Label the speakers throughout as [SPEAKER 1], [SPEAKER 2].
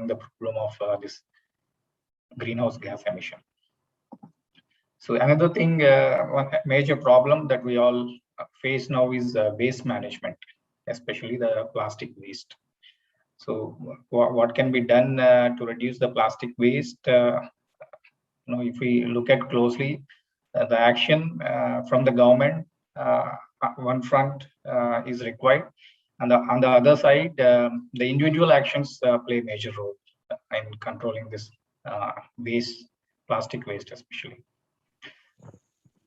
[SPEAKER 1] solving the problem of this greenhouse gas emission. So another thing, one major problem that we all face now is waste management, especially the plastic waste. So what can be done to reduce the plastic waste? If we look at closely, the action from the government, one front is required, and on the other side, the individual actions play a major role in controlling this waste, plastic waste especially.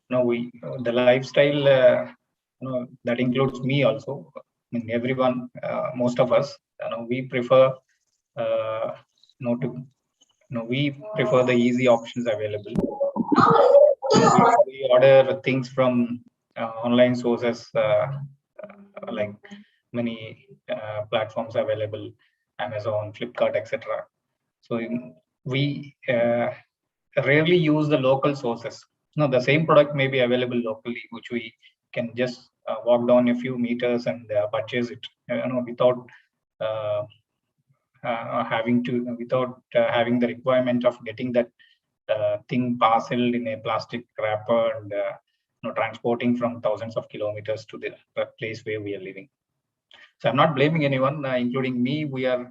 [SPEAKER 1] The lifestyle, that includes me also. I mean, everyone, most of us, we prefer, we prefer the easy options available. We order things from online sources, like many platforms available, Amazon, Flipkart, etc. So we rarely use the local sources. The same product may be available locally, which we can just walk down a few meters and purchase it, without having the requirement of getting that thing parceled in a plastic wrapper and transporting from thousands of kilometers to the place where we are living. So I'm not blaming anyone, including me. We are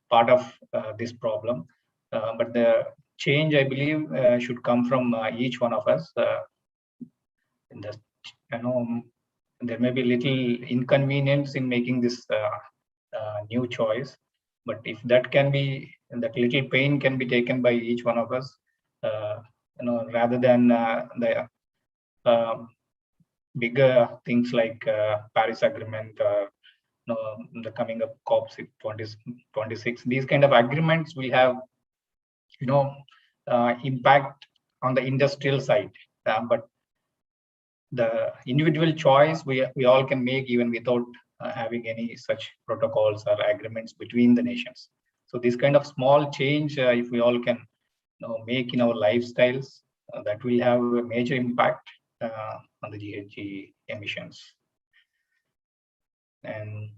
[SPEAKER 1] part of this problem, but the change, I believe, should come from each one of us. There may be little inconvenience in making this new choice, but if that little pain can be taken by each one of us, rather than the bigger things like Paris Agreement or the coming up COP 26, these kind of agreements will have impact on the industrial side, but the individual choice we all can make even without having any such protocols or agreements between the nations. So this kind of small change, if we all can make in our lifestyles, that will have a major impact on the GHG emissions. And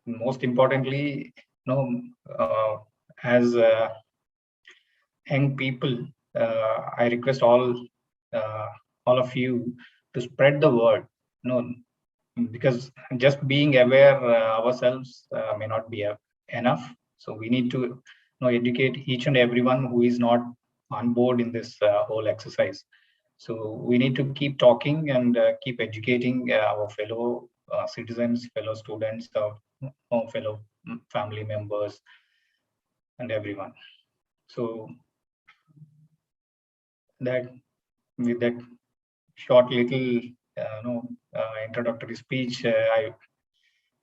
[SPEAKER 1] most importantly, as young people, I request all of you to spread the word. Because just being aware ourselves may not be enough. So we need to educate each and everyone who is not on board in this whole exercise. So we need to keep talking and keep educating our fellow citizens, fellow students, fellow family members, and everyone. So that with that short little introductory speech, I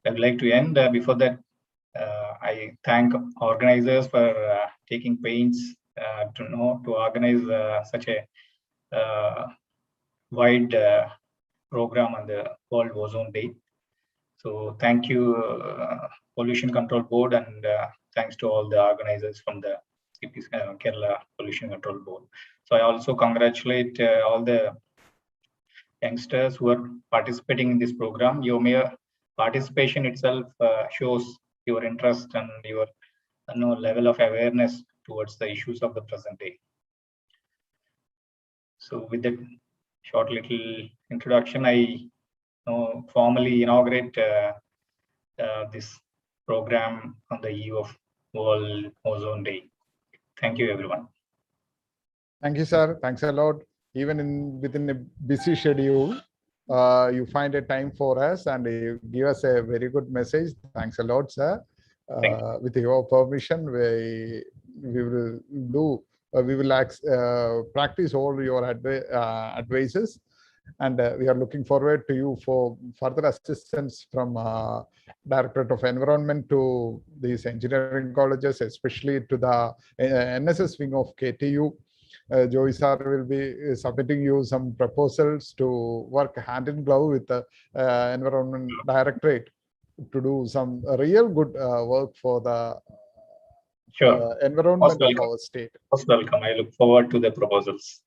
[SPEAKER 1] would like to end. Before that, I thank organizers for taking pains to organize such a wide program on the World Ozone Day. So thank you, Pollution Control Board, and thanks to all the organizers from the Kerala Pollution Control Board. So I also congratulate all the youngsters who are participating in this program. Your mere participation itself shows your interest and your level of awareness towards the issues of the present day. So with that short little introduction, I formally inaugurate this program on the eve of World Ozone Day. Thank you, everyone.
[SPEAKER 2] Thank you, sir. Thanks a lot. Even within a busy schedule, you find a time for us and you give us a very good message. Thanks a lot, sir. With your permission, we will practice all your advices, and we are looking forward to you for further assistance from Directorate of Environment to these engineering colleges, especially to the NSS wing of KTU. Joey sir will be submitting you some proposals to work hand in glove with the Environment Directorate to do some real good work for the environment of our state.
[SPEAKER 1] Most welcome. I look forward to the proposals.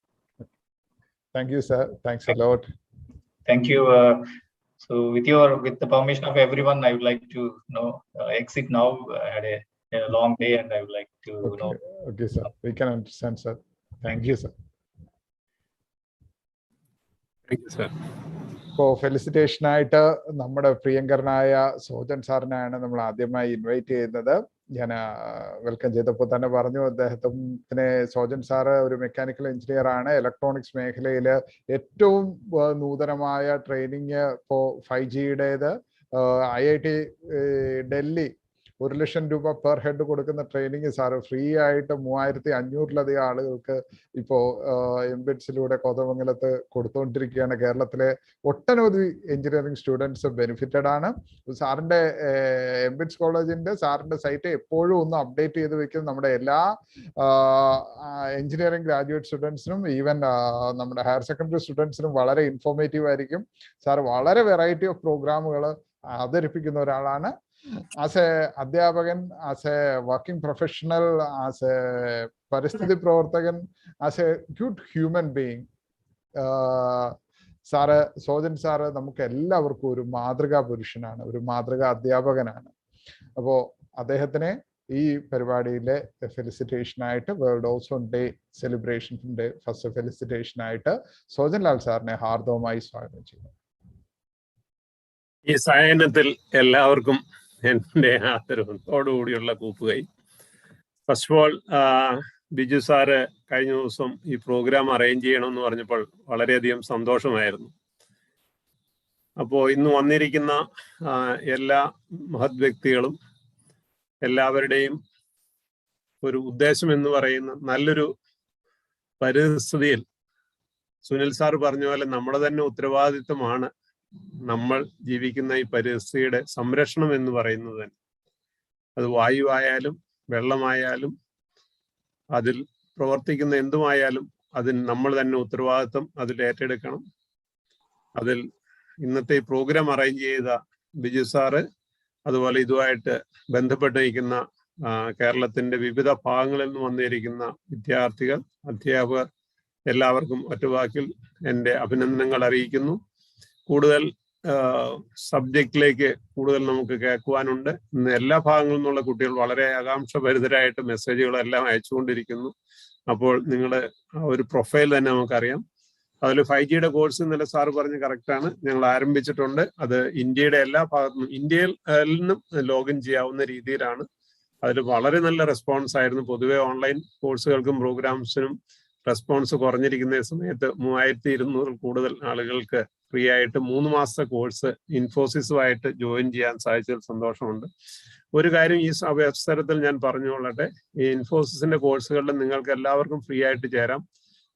[SPEAKER 2] Thank you, sir. Thanks a lot.
[SPEAKER 1] Thank you. So with the permission of everyone, I would like to exit now. I had a a long day, and I would like to
[SPEAKER 2] Okay, sir. We can understand, sir. Thank you, sir.
[SPEAKER 3] Thank you, sir.
[SPEAKER 2] ഇപ്പോൾ ഫെലിസിറ്റേഷനായിട്ട് നമ്മുടെ പ്രിയങ്കരനായ സോജൻ സാറിനെയാണ് നമ്മൾ ആദ്യമായി invite ചെയ്യുന്നത്. ഞാൻ welcome ചെയ്തപ്പോൾ തന്നെ പറഞ്ഞു, അദ്ദേഹത്തിന് സോജൻ സാറ് ഒരു മെക്കാനിക്കൽ എഞ്ചിനീയർ ആണ്. ഇലക്ട്രോണിക്സ് മേഖലയിൽ ഏറ്റവും നൂതനമായ ട്രെയിനിങ് ഇപ്പോൾ 5Gയുടേത് IIT ഡൽഹി 1 ലക്ഷം രൂപ പെർ ഹെഡ് കൊടുക്കുന്ന ട്രെയിനിങ് സാറ് ഫ്രീ ആയിട്ട് 3500-ലധികം ആളുകൾക്ക് ഇപ്പോൾ എംബിറ്റ്സിലൂടെ കോതമംഗലത്ത് കൊടുത്തുകൊണ്ടിരിക്കുകയാണ്. കേരളത്തിലെ ഒട്ടനവധി എഞ്ചിനീയറിംഗ് സ്റ്റുഡൻസ് ബെനിഫിറ്റഡ് ആണ്. സാറിൻ്റെ എംബിറ്റ്സ് കോളേജിൻ്റെ സാറിൻ്റെ സൈറ്റ് എപ്പോഴും ഒന്ന് അപ്ഡേറ്റ് ചെയ്ത് വെക്കും. നമ്മുടെ എല്ലാ എഞ്ചിനീയറിംഗ് ഗ്രാജുവേറ്റ് സ്റ്റുഡൻസിനും ഈവൻ നമ്മുടെ ഹയർ സെക്കൻഡറി സ്റ്റുഡൻസിനും വളരെ ഇൻഫോർമേറ്റീവ് ആയിരിക്കും. സാർ വളരെ വെറൈറ്റി ഓഫ് പ്രോഗ്രാമുകൾ അവതരിപ്പിക്കുന്ന ഒരാളാണ്. ആസ് എ അധ്യാപകൻ, as A working professional, as A പരിസ്ഥിതി പ്രവർത്തകൻ, as A good human being, sir Sojan sir നമുക്ക് എല്ലാവർക്കും ഒരു മാതൃകാ പുരുഷനാണ്, ഒരു മാതൃകാ അധ്യാപകനാണ്. അപ്പോൾ അദ്ദേഹത്തിനെ ഈ പരിപാടിയിലെ ഫെലിസിറ്റേഷനായിട്ട്, വേൾഡ് ഓസോൺ ഡേ സെലിബ്രേഷൻ്റെ ഫസ്റ്റ് ഫെലിസിറ്റേഷനായിട്ട് സോജൻ ലാൽ സാറിനെ ഹാർദവമായി സ്വാഗതം ചെയ്യുന്നു.
[SPEAKER 3] ഈ സായാഹ്നത്തിൽ എല്ലാവർക്കും എൻ്റെ ആദരവോടുകൂടിയുള്ള കൂപ്പുകൈ. First of all, Biju sir കഴിഞ്ഞ ദിവസം ഈ പ്രോഗ്രാം അറേഞ്ച് ചെയ്യണമെന്ന് പറഞ്ഞപ്പോൾ വളരെയധികം സന്തോഷമായിരുന്നു. അപ്പോൾ ഇന്ന് വന്നിരിക്കുന്ന എല്ലാ മഹത് വ്യക്തികളും എല്ലാവരുടെയും ഒരു ഉദ്ദേശം എന്ന് പറയുന്ന നല്ലൊരു പരിസ്ഥിതിയിൽ, സുനിൽ സാർ പറഞ്ഞ പോലെ നമ്മുടെ തന്നെ ഉത്തരവാദിത്വമാണ് നമ്മൾ ജീവിക്കുന്ന ഈ പരിസ്ഥിതിയുടെ സംരക്ഷണം എന്ന് പറയുന്നത്. അത് വായുവായാലും വെള്ളമായാലും അതിൽ പ്രവർത്തിക്കുന്ന എന്തുമായാലും അതിന് നമ്മൾ തന്നെ ഉത്തരവാദിത്വം അതിൽ ഏറ്റെടുക്കണം. അതിൽ ഇന്നത്തെ പ്രോഗ്രാം അറേഞ്ച് ചെയ്ത ബിജു സാറ്, അതുപോലെ ഇതുമായിട്ട് ബന്ധപ്പെട്ടിരിക്കുന്ന കേരളത്തിന്റെ വിവിധ ഭാഗങ്ങളിൽ നിന്ന് വന്നിരിക്കുന്ന വിദ്യാർത്ഥികൾ, അധ്യാപകർ, എല്ലാവർക്കും ഒറ്റവാക്കിൽ എൻ്റെ അഭിനന്ദനങ്ങൾ അറിയിക്കുന്നു. കൂടുതൽ സബ്ജക്റ്റിലേക്ക് കൂടുതൽ നമുക്ക് കേൾക്കുവാനുണ്ട്. ഇന്ന് എല്ലാ ഭാഗങ്ങളിൽ നിന്നുള്ള കുട്ടികൾ വളരെ ആകാംക്ഷഭരിതരായിട്ട് മെസ്സേജുകളെല്ലാം അയച്ചുകൊണ്ടിരിക്കുന്നു. അപ്പോൾ നിങ്ങളുടെ ഒരു പ്രൊഫൈൽ തന്നെ നമുക്കറിയാം. അതിൽ 5Gയുടെ കോഴ്സ് ഇന്നലെ സാറ് പറഞ്ഞ് കറക്റ്റാണ്, ഞങ്ങൾ ആരംഭിച്ചിട്ടുണ്ട്. അത് ഇന്ത്യയുടെ എല്ലാ ഭാഗത്തുനിന്നും, ഇന്ത്യയിൽ നിന്നും ലോഗിൻ ചെയ്യാവുന്ന രീതിയിലാണ്. അതിൽ വളരെ നല്ല റെസ്പോൺസ് ആയിരുന്നു. പൊതുവെ ഓൺലൈൻ കോഴ്സുകൾക്കും പ്രോഗ്രാംസിനും റെസ്പോൺസ് കുറഞ്ഞിരിക്കുന്ന സമയത്ത് 3200 കൂടുതൽ ആളുകൾക്ക് ഫ്രീ ആയിട്ട് 3 മാസത്തെ കോഴ്സ് ഇൻഫോസിസുമായിട്ട് ജോയിൻ ചെയ്യാൻ സാധിച്ചതിൽ സന്തോഷമുണ്ട്. ഒരു കാര്യം ഈ അവസരത്തിൽ ഞാൻ പറഞ്ഞുകൊള്ളട്ടെ, ഈ ഇൻഫോസിസിന്റെ കോഴ്സുകളിൽ നിങ്ങൾക്ക് എല്ലാവർക്കും ഫ്രീ ആയിട്ട് ചേരാം.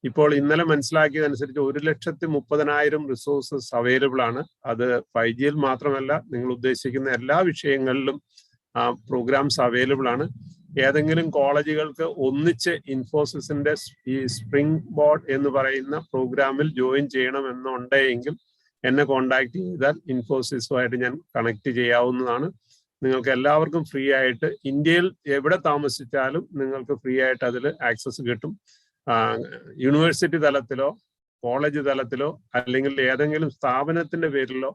[SPEAKER 3] ഇപ്പോൾ ഇന്നലെ മനസ്സിലാക്കിയതനുസരിച്ച് 1,30,000 റിസോഴ്സസ് അവൈലബിൾ ആണ്. അത് 5Gയിൽ മാത്രമല്ല, നിങ്ങൾ ഉദ്ദേശിക്കുന്ന എല്ലാ വിഷയങ്ങളിലും പ്രോഗ്രാംസ് അവൈലബിൾ ആണ്. ഏതെങ്കിലും കോളേജുകൾക്ക് ഒന്നിച്ച് ഇൻഫോസിസിന്റെ ഈ സ്പ്രിംഗ് ബോർഡ് എന്ന് പറയുന്ന പ്രോഗ്രാമിൽ ജോയിൻ ചെയ്യണമെന്നുണ്ടെങ്കിൽ എന്നെ കോണ്ടാക്ട് ചെയ്താൽ ഇൻഫോസിസുമായിട്ട് ഞാൻ കണക്ട് ചെയ്യാവുന്നതാണ്. നിങ്ങൾക്ക് എല്ലാവർക്കും ഫ്രീ ആയിട്ട്, ഇന്ത്യയിൽ എവിടെ താമസിച്ചാലും നിങ്ങൾക്ക് ഫ്രീ ആയിട്ട് അതിൽ ആക്സസ് കിട്ടും. യൂണിവേഴ്സിറ്റി തലത്തിലോ കോളേജ് തലത്തിലോ അല്ലെങ്കിൽ ഏതെങ്കിലും സ്ഥാപനത്തിന്റെ പേരിലോ,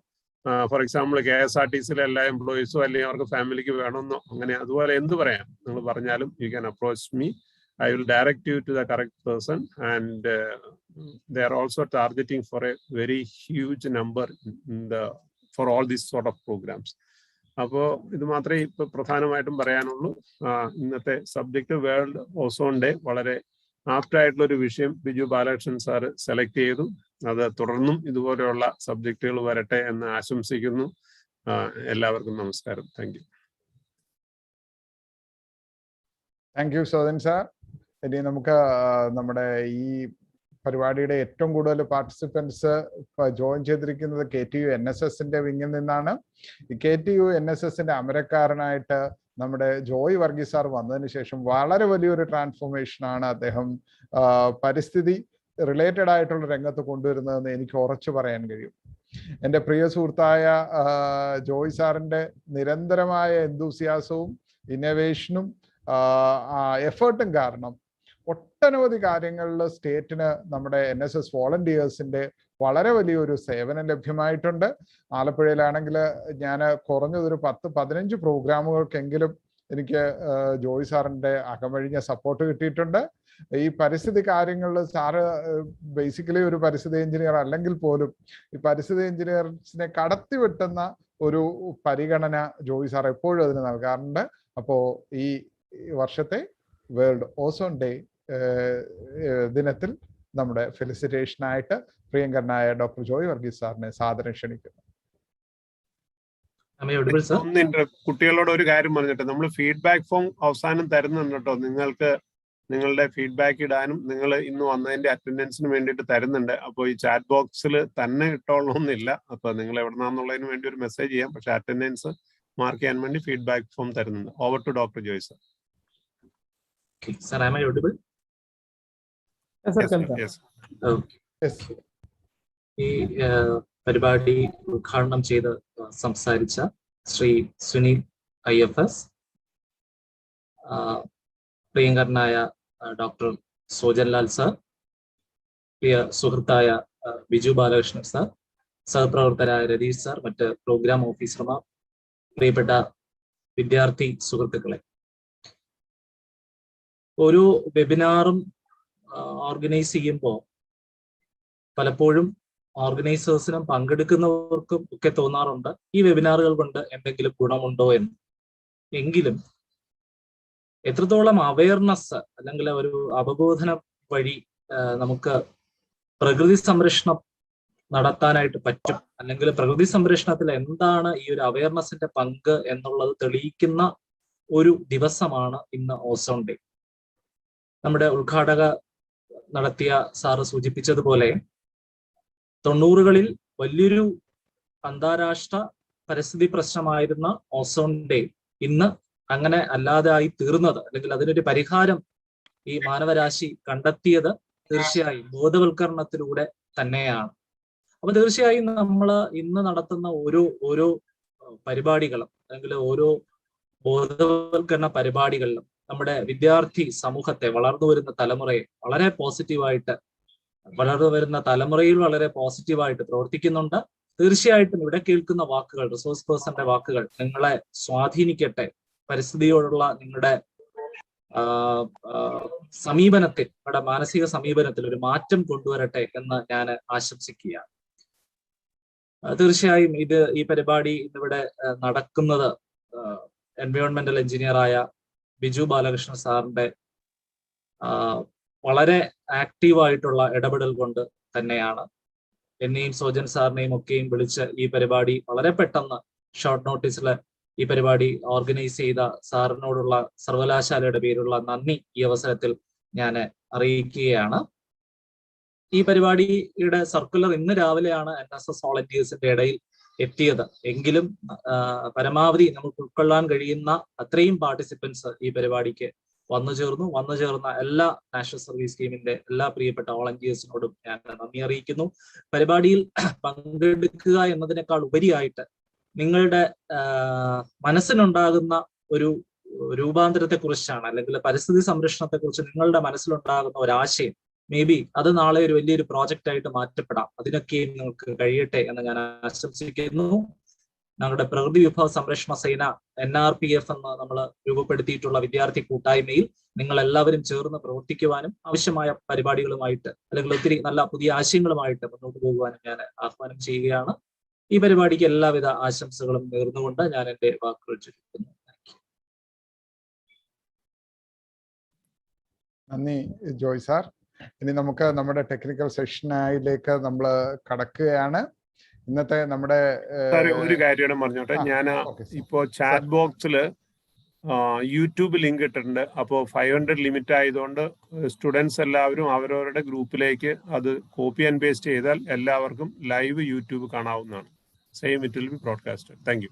[SPEAKER 3] ഫോർ എക്സാമ്പിൾ KSRTCയിലെ എല്ലാ എംപ്ലോയീസോ അല്ലെങ്കിൽ അവർക്ക് ഫാമിലിക്ക് വേണമെന്നോ അങ്ങനെ അതുപോലെ എന്ത് പറയാം നിങ്ങൾ പറഞ്ഞാലും you can approach me. I will direct you to the correct person, and they are also targeting for a very huge number for all these sort of programs. അപ്പോൾ ഇത് മാത്രമേ ഇപ്പൊ പ്രധാനമായിട്ടും പറയാനുള്ളൂ. ഇന്നത്തെ സബ്ജക്ട് വേൾഡ് ഓസോൺ ഡേ വളരെ ആപ്റ്റായിട്ടുള്ള ഒരു വിഷയം ബിജു ബാലകൃഷ്ണൻ സാറ് സെലക്ട് ചെയ്തു. അത് തുടർന്നും ഇതുപോലെയുള്ള സബ്ജക്റ്റുകൾ വരട്ടെ എന്ന് ആശംസിക്കുന്നു. എല്ലാവർക്കും നമസ്കാരം. Thank you.
[SPEAKER 2] Thank you Sodan sir. ഇനി നമുക്ക് നമ്മുടെ ഈ പരിപാടിയുടെ ഏറ്റവും കൂടുതൽ പാർട്ടിസിപ്പൻസ് ജോയിൻ ചെയ്തിരിക്കുന്നത് KTU NSSന്റെ വിങ്ങിൽ നിന്നാണ്. ഈ KTU NSSന്റെ അമരക്കാരനായിട്ട് നമ്മുടെ ജോയ് വർഗീസ് സാർ വന്നതിന് ശേഷം വളരെ വലിയൊരു ട്രാൻസ്ഫോർമേഷനാണ് അദ്ദേഹം പരിസ്ഥിതി റിലേറ്റഡ് ആയിട്ടുള്ള രംഗത്ത് കൊണ്ടുവരുന്നതെന്ന് എനിക്ക് ഉറച്ചു പറയാൻ കഴിയും. എൻ്റെ പ്രിയ സുഹൃത്തായ ജോയ് സാറിൻ്റെ നിരന്തരമായ എന്തൂസിയാസവും ഇന്നോവേഷനും എഫേർട്ടും കാരണം ഒട്ടനവധി കാര്യങ്ങളിൽ സ്റ്റേറ്റിന് നമ്മുടെ NSS വോളണ്ടിയേഴ്സിൻ്റെ വളരെ വലിയൊരു സേവനം ലഭ്യമായിട്ടുണ്ട്. ആലപ്പുഴയിലാണെങ്കിൽ ഞാൻ കുറഞ്ഞതൊരു 10-15 പ്രോഗ്രാമുകൾക്കെങ്കിലും എനിക്ക് ജോയ് സാറിൻ്റെ അകമഴിഞ്ഞ സപ്പോർട്ട് കിട്ടിയിട്ടുണ്ട്. ഈ പരിസ്ഥിതി കാര്യങ്ങളിൽ സാറ് ബേസിക്കലി ഒരു പരിസ്ഥിതി എഞ്ചിനീയർ അല്ലെങ്കിൽ പോലും ഈ പരിസ്ഥിതി എഞ്ചിനീയേഴ്സിനെ കടത്തി വെട്ടുന്ന ഒരു പരിഗണന ജോയ് സാർ എപ്പോഴും അതിന് നൽകാറുണ്ട്. അപ്പോൾ ഈ വർഷത്തെ വേൾഡ് ഓസോൺ ഡേ ദിനത്തിൽ നമ്മുടെ ഫെലിസിറ്റേഷനായിട്ട് പ്രിയങ്കരനായ ഡോക്ടർ ജോയ് വർഗീസ് സാറിനെ സാദരം ക്ഷണിക്കുന്നു.
[SPEAKER 3] കുട്ടികളോട് ഒരു കാര്യം പറഞ്ഞിട്ട്, നമ്മൾ ഫീഡ്ബാക്ക് ഫോം അവസാനം തരുന്നുണ്ട് കേട്ടോ. നിങ്ങൾക്ക് നിങ്ങളുടെ ഫീഡ്ബാക്ക് ഇടാനും നിങ്ങൾ ഇന്ന് വന്നതിന്റെ അറ്റൻഡൻസിന് വേണ്ടിയിട്ട് തരുന്നുണ്ട്. അപ്പോൾ ഈ ചാറ്റ് ബോക്സിൽ തന്നെ ഇട്ടോളണമെന്നില്ല. അപ്പൊ നിങ്ങൾ എവിടെന്നാന്നുള്ളതിന് വേണ്ടി ഒരു മെസ്സേജ് ചെയ്യാം. പക്ഷെ അറ്റൻഡൻസ് മാർക്ക് ചെയ്യാൻ വേണ്ടി ഫീഡ്ബാക്ക് ഫോം തരുന്നുണ്ട്. Over to doctor Joy sir.
[SPEAKER 4] Sir, am I audible? ഈ പരിപാടി ഉദ്ഘാടനം ചെയ്ത് സംസാരിച്ച ശ്രീ സുനിൽ IFS, പ്രിയങ്കരനായ ഡോക്ടർ സോജൻലാൽ സർ, പ്രിയ സുഹൃത്തായ ബിജു ബാലകൃഷ്ണൻ സർ, സഹപ്രവർത്തകരായ രതീഷ് സർ, മറ്റ് പ്രോഗ്രാം ഓഫീസർമാർ, പ്രിയപ്പെട്ട വിദ്യാർത്ഥി സുഹൃത്തുക്കളെ, ഒരു വെബിനാറും ഓർഗനൈസ് ചെയ്യുമ്പോൾ പലപ്പോഴും ഓർഗനൈസേഴ്സിനും പങ്കെടുക്കുന്നവർക്കും ഒക്കെ തോന്നാറുണ്ട് ഈ വെബിനാറുകൾ കൊണ്ട് എന്തെങ്കിലും ഗുണമുണ്ടോ എന്ന്. എങ്കിലും എത്രത്തോളം അവയർനെസ് അല്ലെങ്കിൽ ഒരു അവബോധനം വഴി നമുക്ക് പ്രകൃതി സംരക്ഷണം നടത്താനായിട്ട് പറ്റും, അല്ലെങ്കിൽ പ്രകൃതി സംരക്ഷണത്തിൽ എന്താണ് ഈ ഒരു അവയർനെസിന്റെ പങ്ക് എന്നുള്ളത് തെളിയിക്കുന്ന ഒരു ദിവസമാണ് ഇന്ന് ഓസോൺ ഡേ. നമ്മുടെ ഉദ്ഘാടക നടത്തിയ സാറ് സൂചിപ്പിച്ചതുപോലെ 90കളിൽ വലിയൊരു അന്താരാഷ്ട്ര പരിസ്ഥിതി പ്രശ്നമായിരുന്ന ഓസോൺ ഡേ ഇന്ന് അങ്ങനെ അല്ലാതെ ആയി തീർന്നത്, അല്ലെങ്കിൽ അതിനൊരു പരിഹാരം ഈ മാനവരാശി കണ്ടെത്തിയത് തീർച്ചയായും ബോധവൽക്കരണത്തിലൂടെ തന്നെയാണ്. അപ്പൊ തീർച്ചയായും നമ്മൾ ഇന്ന് നടത്തുന്ന ഓരോ പരിപാടികളും അല്ലെങ്കിൽ ഓരോ ബോധവൽക്കരണ പരിപാടികളിലും നമ്മുടെ വിദ്യാർത്ഥി സമൂഹത്തെ, വളർന്നു വരുന്ന തലമുറയെ വളരെ പോസിറ്റീവായിട്ട്, വളർന്നു വരുന്ന തലമുറയിൽ വളരെ പോസിറ്റീവായിട്ട് പ്രവർത്തിക്കുന്നുണ്ട്. തീർച്ചയായിട്ടും ഇവിടെ കേൾക്കുന്ന വാക്കുകൾ, റിസോഴ്സ് പേഴ്സന്റെ വാക്കുകൾ നിങ്ങളെ സ്വാധീനിക്കട്ടെ, പരിസ്ഥിതിയോടുള്ള നിങ്ങളുടെ സമീപനത്തിൽ, നിങ്ങളുടെ മാനസിക സമീപനത്തിൽ ഒരു മാറ്റം കൊണ്ടുവരട്ടെ എന്ന് ഞാൻ ആശംസിക്കുകയാണ്. തീർച്ചയായും ഈ പരിപാടി ഇന്നിവിടെ നടക്കുന്നത് എൻവയോൺമെന്റൽ എഞ്ചിനീയറായ ബിജു ബാലകൃഷ്ണൻ സാറിന്റെ വളരെ ആക്റ്റീവായിട്ടുള്ള ഇടപെടൽ കൊണ്ട് തന്നെയാണ്. എന്നെയും സോജൻ സാറിനെയും ഒക്കെയും വിളിച്ച് ഈ പരിപാടി വളരെ പെട്ടെന്ന് ഷോർട്ട് നോട്ടീസിൽ ഈ പരിപാടി ഓർഗനൈസ് ചെയ്ത സാറിനോടുള്ള സർവകലാശാലയുടെ പേരുള്ള നന്ദി ഈ അവസരത്തിൽ ഞാൻ അറിയിക്കുകയാണ്. ഈ പരിപാടിയുടെ സർക്കുലർ ഇന്ന് രാവിലെയാണ് NSS വോളണ്ടിയേഴ്സിന്റെ ഇടയിൽ എത്തിയത്. എങ്കിലും പരമാവധി നമുക്ക് ഉൾക്കൊള്ളാൻ കഴിയുന്ന അത്രയും പാർട്ടിസിപ്പൻസ് ഈ പരിപാടിക്ക് വന്നു ചേർന്ന എല്ലാ നാഷണൽ സർവീസ് സ്കീമിന്റെ എല്ലാ പ്രിയപ്പെട്ട വോളണ്ടിയേഴ്സിനോടും ഞാൻ നന്ദി അറിയിക്കുന്നു. പരിപാടിയിൽ പങ്കെടുക്കുക എന്നതിനേക്കാൾ ഉപരിയായിട്ട് നിങ്ങളുടെ മനസ്സിനുണ്ടാകുന്ന ഒരു രൂപാന്തരത്തെ കുറിച്ചാണ്, അല്ലെങ്കിൽ പരിസ്ഥിതി സംരക്ഷണത്തെ കുറിച്ച് നിങ്ങളുടെ മനസ്സിലുണ്ടാകുന്ന ഒരാശയം, മേ ബി അത് നാളെ ഒരു വലിയൊരു പ്രോജക്റ്റ് ആയിട്ട് മാറ്റപ്പെടാം. അതിനൊക്കെ നിങ്ങൾക്ക് കഴിയട്ടെ എന്ന് ഞാൻ ആശംസിക്കുന്നു. ഞങ്ങളുടെ പ്രകൃതി വിഭവ സംരക്ഷണ സേന NRPF എന്ന് നമ്മൾ രൂപപ്പെടുത്തിയിട്ടുള്ള വിദ്യാർത്ഥി കൂട്ടായ്മയിൽ നിങ്ങൾ എല്ലാവരും ചേർന്ന് പ്രവർത്തിക്കുവാനും ആവശ്യമായ പരിപാടികളുമായിട്ട് അല്ലെങ്കിൽ ഒത്തിരി നല്ല പുതിയ ആശയങ്ങളുമായിട്ട് മുന്നോട്ട് പോകുവാനും ഞാൻ ആഹ്വാനം ചെയ്യുകയാണ്. ഈ പരിപാടിക്ക് എല്ലാവിധ ആശംസകളും നേർന്നുകൊണ്ട് ഞാൻ എൻ്റെ വാക്കുകൾ ചുരുക്കുന്നു.
[SPEAKER 2] നന്ദി ജോയ് സാർ. ഇനി നമുക്ക് നമ്മുടെ ടെക്നിക്കൽ സെഷനിലേക്ക് നമ്മൾ കടക്കുകയാണ്. ഇന്നത്തെ നമ്മുടെ
[SPEAKER 3] ഒരു കാര്യം പറഞ്ഞോട്ടെ, ഞാൻ ഇപ്പോ ചാറ്റ് ബോക്സില് യൂട്യൂബ് ലിങ്ക് ഇട്ടിട്ടുണ്ട്. അപ്പോൾ 500 ലിമിറ്റ് ആയതുകൊണ്ട് സ്റ്റുഡൻസ് എല്ലാവരും അവരവരുടെ ഗ്രൂപ്പിലേക്ക് അത് കോപ്പി ആൻഡ് പേസ്റ്റ് ചെയ്താൽ എല്ലാവർക്കും ലൈവ് യൂട്യൂബ് കാണാവുന്നതാണ്. Same it will be broadcasted. Thank you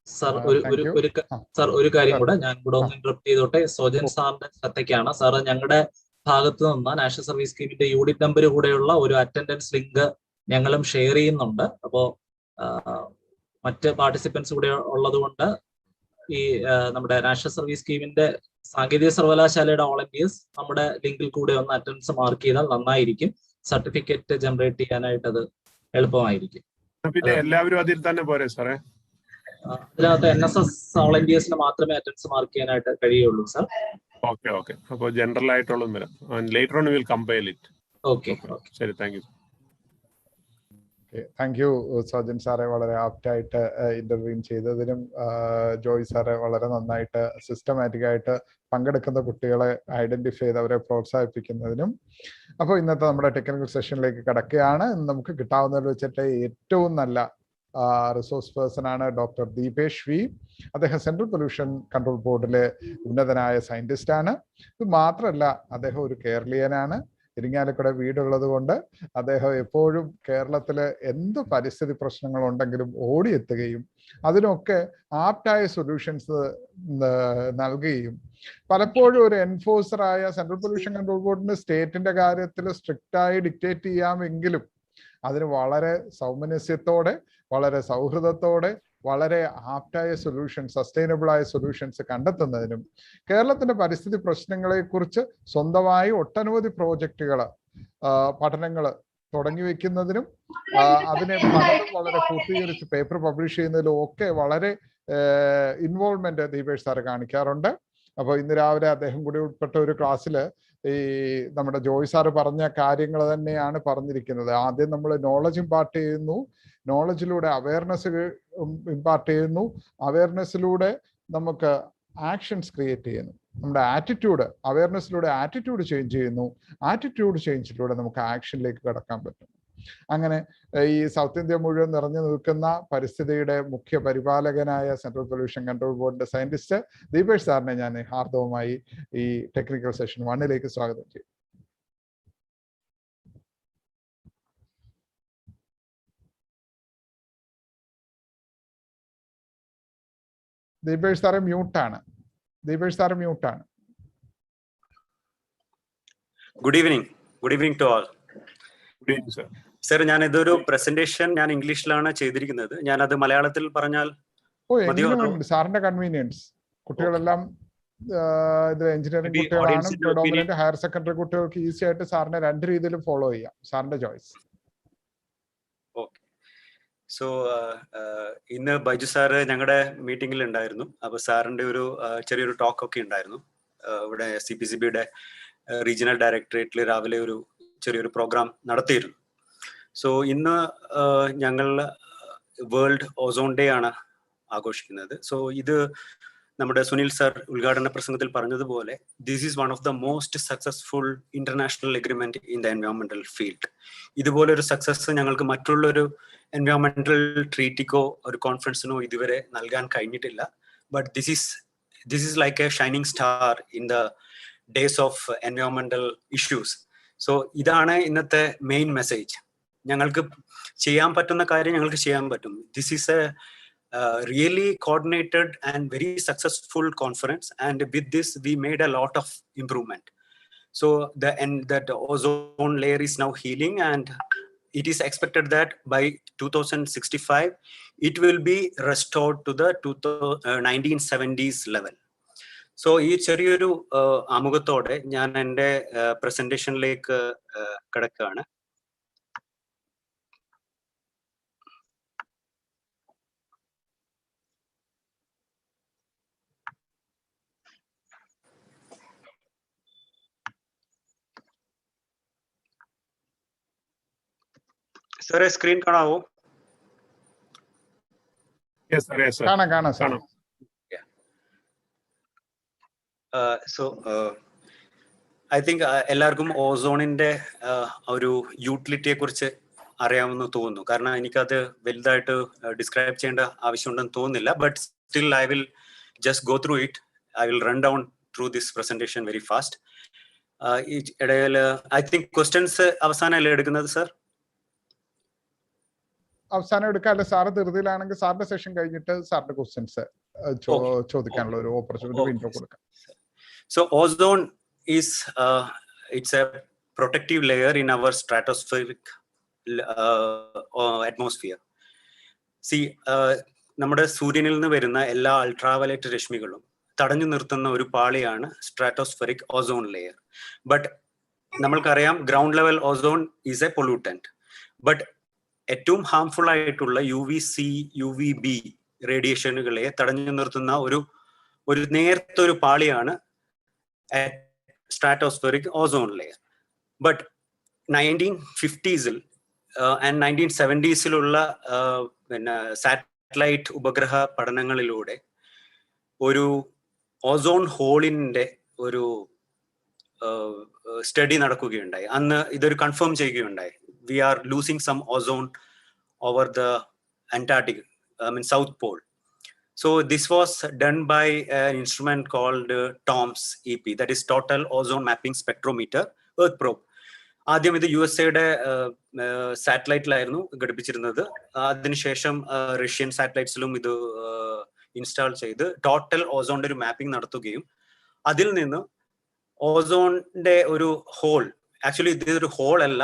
[SPEAKER 4] sir. ഒരു കാര്യം കൂടെ ഞാൻ കൂടെ ഒന്ന് ഇന്ററപ്റ്റ് ചെയ്തോട്ടെ. സോജൻ സാറിന്റെ ശ്രദ്ധയ്ക്കാണ്. സാറ് ഞങ്ങളുടെ ഭാഗത്ത് നിന്ന് നാഷണൽ സർവീസ് സ്കീമിന്റെ യൂണിറ്റ് നമ്പർ കൂടെയുള്ള ഒരു അറ്റൻഡൻസ് ലിങ്ക് ഞങ്ങളും ഷെയർ ചെയ്യുന്നുണ്ട്. അപ്പോ മറ്റ് പാർട്ടിസിപ്പൻസ് കൂടെ ഉള്ളത് കൊണ്ട് ഈ നമ്മുടെ നാഷണൽ സർവീസ് സ്കീമിന്റെ സാങ്കേതിക സർവകലാശാലയുടെ വോളണ്ടിയേഴ്സ് നമ്മുടെ ലിങ്കിൽ കൂടെ ഒന്ന് അറ്റൻഡൻസ് മാർക്ക് ചെയ്താൽ നന്നായിരിക്കും. സർട്ടിഫിക്കറ്റ് ജനറേറ്റ് ചെയ്യാനായിട്ട് അത് എളുപ്പമായിരിക്കും.
[SPEAKER 3] പിന്നെ എല്ലാവരും അതിൽ തന്നെ പോരെ സാറേ?
[SPEAKER 4] അതിനകത്ത് NSS വോളണ്ടിയേഴ്സിന് മാത്രമേ അറ്റൻഡൻസ് മാർക്ക് ചെയ്യാനായിട്ട് കഴിയുള്ളൂ സർ.
[SPEAKER 3] Okay okay. അപ്പോൾ ജനറൽ ആയിട്ടുള്ള വരാം. Later on will compile it.
[SPEAKER 4] Okay.
[SPEAKER 3] ശരി, thank you.
[SPEAKER 2] Thank you Sojan സാറെ, വളരെ ആപ്റ്റായിട്ട് ഇന്റർവ്യൂ ചെയ്തതിനും ജോയ് സാറെ വളരെ നന്നായിട്ട് സിസ്റ്റമാറ്റിക് ആയിട്ട് പങ്കെടുക്കുന്ന കുട്ടികളെ ഐഡന്റിഫൈ ചെയ്ത് അവരെ പ്രോത്സാഹിപ്പിക്കുന്നതിനും. അപ്പോൾ ഇന്നത്തെ നമ്മുടെ ടെക്നിക്കൽ സെഷനിലേക്ക് കടക്കുകയാണ്. നമുക്ക് കിട്ടാവുന്നതിൽ വെച്ചിട്ട് ഏറ്റവും നല്ല റിസോഴ്സ് പേഴ്സൺ ആണ് ഡോക്ടർ ദീപേഷ് വി. അദ്ദേഹം സെൻട്രൽ പൊല്യൂഷൻ കൺട്രോൾ ബോർഡിലെ ഉന്നതനായ സയന്റിസ്റ്റ് ആണ്. ഇത് മാത്രമല്ല, അദ്ദേഹം ഒരു കേരളീയനാണ്. ഇരിങ്ങാലക്കുട വീടുള്ളത് കൊണ്ട് അദ്ദേഹം എപ്പോഴും കേരളത്തിലെ എന്ത് പരിസ്ഥിതി പ്രശ്നങ്ങളുണ്ടെങ്കിലും ഓടിയെത്തുകയും അതിനൊക്കെ ആപ്റ്റായ സൊല്യൂഷൻസ് നൽകുകയും പലപ്പോഴും ഒരു എൻഫോഴ്സറായ സെൻട്രൽ പൊല്യൂഷൻ കൺട്രോൾ ബോർഡിന് സ്റ്റേറ്റിന്റെ കാര്യത്തിൽ സ്ട്രിക്റ്റായി ഡിക്റ്റേറ്റ് ചെയ്യാമെങ്കിലും അതിന് വളരെ സൗമനസ്യത്തോടെ, വളരെ സൗഹൃദത്തോടെ, വളരെ ആപ്റ്റായ സൊല്യൂഷൻ, സസ്റ്റൈനബിൾ ആയ സൊല്യൂഷൻസ് കണ്ടെത്തുന്നതിനും കേരളത്തിന്റെ പരിസ്ഥിതി പ്രശ്നങ്ങളെ കുറിച്ച് സ്വന്തമായി ഒട്ടനവധി പ്രോജക്റ്റുകൾ, പഠനങ്ങൾ തുടങ്ങി വെക്കുന്നതിനും അതിനെ പലതും വളരെ പൂർത്തീകരിച്ച് പേപ്പർ പബ്ലിഷ് ചെയ്യുന്നതിലും ഒക്കെ വളരെ ഇൻവോൾവ്മെന്റ് ദീപേഷ് സാറ് കാണിക്കാറുണ്ട്. അപ്പോൾ ഇന്ന് രാവിലെ അദ്ദേഹം കൂടി ഉൾപ്പെട്ട ഒരു ക്ലാസ്സിൽ ഈ നമ്മുടെ ജോയ് സാറ് പറഞ്ഞ കാര്യങ്ങൾ തന്നെയാണ് പറഞ്ഞിരിക്കുന്നത്. ആദ്യം നമ്മൾ നോളജ് ഇമ്പാർട്ട് ചെയ്യുന്നു, നോളജിലൂടെ അവയർനെസ് ഇമ്പാർട്ട് ചെയ്യുന്നു, അവയർനെസ്സിലൂടെ നമുക്ക് ആക്ഷൻസ് ക്രിയേറ്റ് ചെയ്യുന്നു, നമ്മുടെ ആറ്റിറ്റ്യൂഡ്, അവയർനെസ്സിലൂടെ ആറ്റിറ്റ്യൂഡ് ചേഞ്ച് ചെയ്യുന്നു, ആറ്റിറ്റ്യൂഡ് ചേഞ്ചിലൂടെ നമുക്ക് ആക്ഷനിലേക്ക് കടക്കാൻ പറ്റും. അങ്ങനെ ഈ സൗത്ത് ഇന്ത്യ മുഴുവൻ നിറഞ്ഞു നിൽക്കുന്ന പരിസ്ഥിതിയുടെ മുഖ്യ പരിപാലകനായ സെൻട്രൽ പൊല്യൂഷൻ കൺട്രോൾ ബോർഡിന്റെ സയന്റിസ്റ്റ് ദീപേഷ് സാറിനെ ഞാൻ ഹാർദവമായി ഈ ടെക്നിക്കൽ സെഷൻ 1 സ്വാഗതം ചെയ്യും. ദീപേഷ് സാറ് മ്യൂട്ടാണ്.
[SPEAKER 5] Good evening to all. Sir, ഞാൻ ഇതൊരു പ്രസന്റേഷൻ ഞാൻ ഇംഗ്ലീഷിലാണ് ചെയ്തിരിക്കുന്നത്. ഞാൻ അത് മലയാളത്തിൽ പറഞ്ഞാൽ
[SPEAKER 2] സാറിന്റെ കൺവീനിയൻസ്. കുട്ടികളെല്ലാം ഇത് എഞ്ചിനീയറിംഗ് കുട്ടികളാണ്, പ്രിഡോമിനന്റ് ഹയർ സെക്കൻഡറി കുട്ടികൾക്ക് ഈസി ആയിട്ട് സാറിനെ 2 രീതിയിലും ഫോളോ ചെയ്യാം. സാറിന്റെ ചോയ്സ്.
[SPEAKER 5] ഓക്കെ. സോ ഇന്ന് ബൈജു സാറ് ഞങ്ങളുടെ മീറ്റിംഗിൽ ഉണ്ടായിരുന്നു. അപ്പൊ സാറിന്റെ ഒരു ചെറിയൊരു ടോക്ക് ഒക്കെ ഉണ്ടായിരുന്നു. ഇവിടെ CPCBയുടെ റീജിയണൽ ഡയറക്ടറേറ്റിൽ രാവിലെ ഒരു ചെറിയൊരു പ്രോഗ്രാം നടത്തിയിരുന്നു. സോ ഇന്ന് ഞങ്ങൾ വേൾഡ് ഓസോൺ ഡേ ആണ് ആഘോഷിക്കുന്നത്. സോ ഇത് നമ്മുടെ സുനിൽ സർ ഉദ്ഘാടന പ്രസംഗത്തിൽ പറഞ്ഞതുപോലെ this is one of the most successful international agreement in the എൻവയോൺമെന്റൽ ഫീൽഡ്. ഇതുപോലെ ഒരു സക്സസ് ഞങ്ങൾക്ക് മറ്റുള്ളൊരു എൻവയോൺമെന്റൽ ട്രീറ്റിക്കോ ഒരു കോൺഫറൻസിനോ ഇതുവരെ നൽകാൻ കഴിഞ്ഞിട്ടില്ല. But this is like a shining star in the days of എൻവയോൺമെന്റൽ ഇഷ്യൂസ്. സോ ഇതാണ് ഇന്നത്തെ മെയിൻ മെസ്സേജ്. ഞങ്ങൾക്ക് ചെയ്യാൻ പറ്റുന്ന കാര്യം ഞങ്ങൾക്ക് ചെയ്യാൻ പറ്റും. This is A really coordinated and very successful conference, and with this we made a lot of improvement. So that ozone layer is now healing, and it is expected that by 2065 it will be restored to the 1970s level. So ഈ ചെറിയൊരു ആമുഖത്തോടെ ഞാൻ എൻ്റെ പ്രസന്റേഷനിലേക്ക് കടക്കുകയാണ്. സാറേ, screen കാണാവോ?
[SPEAKER 2] കാണാം.
[SPEAKER 5] So I think എല്ലാവർക്കും ഓസോണിന്റെ ഒരു യൂട്ടിലിറ്റിയെ കുറിച്ച് അറിയാമെന്ന് തോന്നുന്നു. കാരണം എനിക്കത് വലുതായിട്ട് ഡിസ്ക്രൈബ് ചെയ്യേണ്ട ആവശ്യമുണ്ടെന്ന് തോന്നുന്നില്ല. But still I will just go through it. I will run down through this presentation very fast. ഈ ഇടയിൽ ഐ തിങ്ക് ക്വസ്റ്റ്യൻസ് അവസാനമല്ലേ എടുക്കുന്നത് സർ?
[SPEAKER 2] അവസാനം എടുക്കാല്ല. സാറ് ധൃതിയിലാണെങ്കിൽ സാറിന്റെ സെഷൻ കഴിഞ്ഞിട്ട് സാറിന്റെ ക്വസ്റ്റ്യൻസ് ചോദിക്കാനുള്ള ഒരു ഓപ്പർച്യൂണിറ്റി വീണ്ടും കൊടുക്കാം.
[SPEAKER 5] So ozone is it's a protective layer in our stratospheric atmosphere. See, നമ്മുടെ സൂര്യനിൽ നിന്ന് വരുന്ന എല്ലാ അൾട്രാവയലറ്റ് രശ്മികളും തടഞ്ഞു നിർത്തുന്ന ഒരു പാളിയാണ് സ്ട്രാറ്റോസ്ഫെറിക് ഓസോൺ ലെയർ. ബട്ട് നമ്മൾക്കറിയാം ground level ozone is a pollutant. But ഏറ്റവും ഹാംഫുൾ ആയിട്ടുള്ള UVC, UVB റേഡിയേഷനുകളെ തടഞ്ഞു നിർത്തുന്ന ഒരു നേർത്തൊരു പാളിയാണ് stratospheric ozone layer. But 1950s and 1970s പിന്നെ സാറ്റലൈറ്റ് ഉപഗ്രഹ പഠനങ്ങളിലൂടെ ഒരു ഓസോൺ ഹോളിന്റെ ഒരു സ്റ്റഡി നടക്കുകയുണ്ടായി. അന്ന് ഇതൊരു കൺഫേം ചെയ്യുകയുണ്ടായി. We are losing some ozone over the Antarctica, South Pole. So this was done by an instrument called TOMS EP, that is Total Ozone Mapping Spectrometer, Earth Probe. ആദ്യം ഇത് USA-യുടെ സാറ്റലൈറ്റിലായിരുന്നു ഘടിപ്പിച്ചിരുന്നത്. അതിനുശേഷം Russian സാറ്റലൈറ്റ്സിലും ഇത് install ചെയ്ത് total ഓസോണിന്റെ ഒരു mapping നടത്തുകയും അതിൽ നിന്ന് ഓസോണിന്റെ ഒരു ഹോൾ, ആക്ച്വലി ഇതൊരു ഹോൾ അല്ല,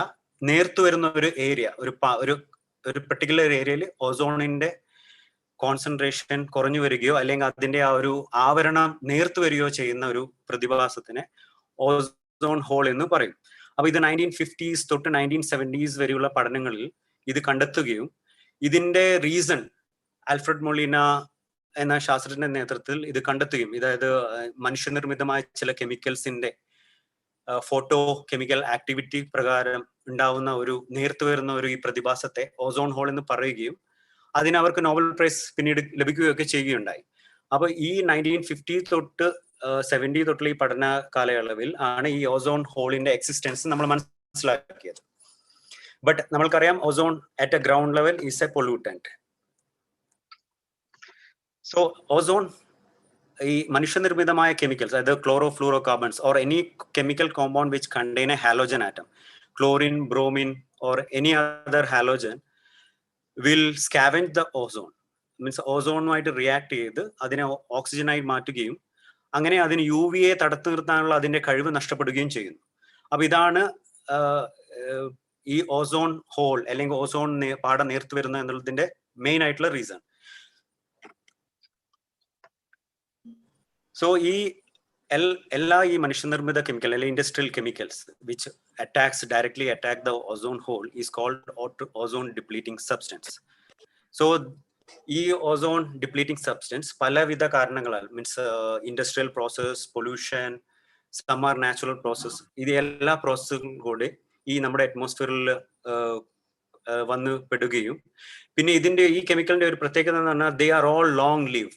[SPEAKER 5] നേർത്തു വരുന്ന ഒരു ഏരിയ, ഒരു പെർട്ടിക്കുലർ ഏരിയയിൽ ഓസോണിന്റെ കോൺസെൻട്രേഷൻ കുറഞ്ഞു വരികയോ അല്ലെങ്കിൽ അതിന്റെ ആ ഒരു ആവരണം നേർത്തു വരികയോ ചെയ്യുന്ന ഒരു പ്രതിഭാസത്തിനെ ഓസോൺ ഹോൾ എന്ന് പറയും. അപ്പൊ ഇത് 1950s തൊട്ട് 1970s വരെയുള്ള പഠനങ്ങളിൽ ഇത് കണ്ടെത്തുകയും ഇതിന്റെ റീസൺ ആൽഫ്രഡ് മൊളീന എന്ന ശാസ്ത്രജ്ഞന്റെ നേതൃത്വത്തിൽ ഇത് കണ്ടെത്തുകയും, അതായത് മനുഷ്യനിർമ്മിതമായ ചില കെമിക്കൽസിന്റെ ഫോട്ടോ കെമിക്കൽ ആക്ടിവിറ്റി പ്രകാരം ഉണ്ടാവുന്ന ഒരു നേർത്തു വരുന്ന ഒരു ഈ പ്രതിഭാസത്തെ ഓസോൺ ഹോൾ എന്ന് പറയുകയും അതിന് അവർക്ക് നോബൽ പ്രൈസ് പിന്നീട് ലഭിക്കുകയൊക്കെ ചെയ്യുകയുണ്ടായി. അപ്പൊ ഈ 1950 തൊട്ട് 70 തൊട്ടുള്ള ഈ പഠന കാലയളവിൽ ആണ് ഈ ഓസോൺ ഹോളിന്റെ എക്സിസ്റ്റൻസ് നമ്മൾ മനസ്സിലാക്കിയത്. ബട്ട് നമ്മൾക്കറിയാം ozone at a ground level is a pollutant. So ozone ഈ മനുഷ്യനിർമ്മിതമായ കെമിക്കൽസ്, അതായത് chlorofluorocarbons or any chemical compound which contain a halogen atom, chlorine, bromine or any other halogen will scavenge the ozone. Means ഓസോണുമായിട്ട് react ചെയ്ത് അതിനെ ഓക്സിജനായി മാറ്റുകയും അങ്ങനെ അതിന് UVA തടുത്തു നിർത്താനുള്ള അതിന്റെ കഴിവ് നഷ്ടപ്പെടുകയും ചെയ്യുന്നു. അപ്പൊ ഇതാണ് ഈ ഓസോൺ ഹോൾ അല്ലെങ്കിൽ ഓസോൺ പാട നേർത്തു വരുന്ന എന്നുള്ളതിന്റെ മെയിൻ ആയിട്ടുള്ള റീസൺ. സോ ഈ എല്ലാ ഈ മനുഷ്യനിർമ്മിത കെമിക്കൽ അല്ലെങ്കിൽ industrial chemicals which directly attack the ozone hole is called ozone depleting substance. So ഈ ഓസോൺ ഡിപ്ലീറ്റിംഗ് സബ്സ്റ്റൻസ് പലവിധ കാരണങ്ങളാൽ, means industrial process, pollution, some are natural process, ഇത് എല്ലാ പ്രോസസ്സും കൂടി ഈ നമ്മുടെ അറ്റ്മോസ്ഫിയറിൽ വന്ന് പെടുകയും പിന്നെ ഇതിന്റെ ഈ കെമിക്കലിന്റെ ഒരു പ്രത്യേകത എന്ന് പറഞ്ഞാൽ they are all long live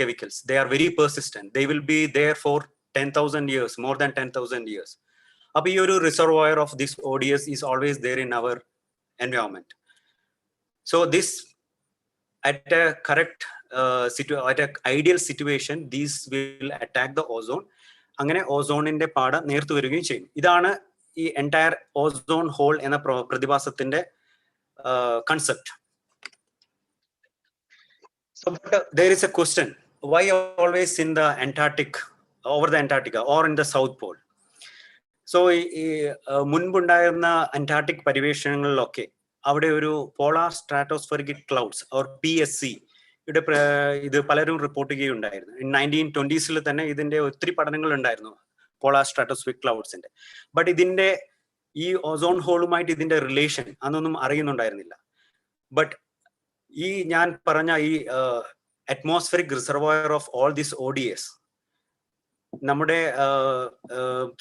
[SPEAKER 5] chemicals. They are very persistent. They will be there for 10,000 years, more than 10,000 years. അപ്പൊ ഈ ഒരു reservoir of this ODS is always there in our environment. So this at a correct at a ideal situation, these will attack the ozone. അങ്ങനെ ഓസോണിന്റെ പാട നേർത്തു വരികയും ചെയ്യും. ഇതാണ് ഈ entire ozone whole എന്ന പ്രതിഭാസത്തിന്റെ concept. So but there is a question, why always in the over the Antarctica or in the South Pole? So മുൻപുണ്ടായിരുന്ന Antarctic പരിവേഷണങ്ങളിലൊക്കെ അവിടെ ഒരു polar stratospheric clouds or PSC ഇത് പലരും റിപ്പോർട്ട് ചെയ്യുകയുണ്ടായിരുന്നു. 1920s തന്നെ ഇതിന്റെ ഒത്തിരി പഠനങ്ങൾ ഉണ്ടായിരുന്നു പോളാർ സ്ട്രാറ്റോസ്ഫെറിക് ക്ലൗഡ്സിന്റെ. ബട്ട് ഇതിന്റെ ഈ ഓസോൺ ഹോളുമായിട്ട് ഇതിന്റെ റിലേഷൻ അതൊന്നും അറിയുന്നുണ്ടായിരുന്നില്ല. ബട്ട് ഈ ഞാൻ പറഞ്ഞ ഈ atmospheric reservoir of all this ODS നമ്മുടെ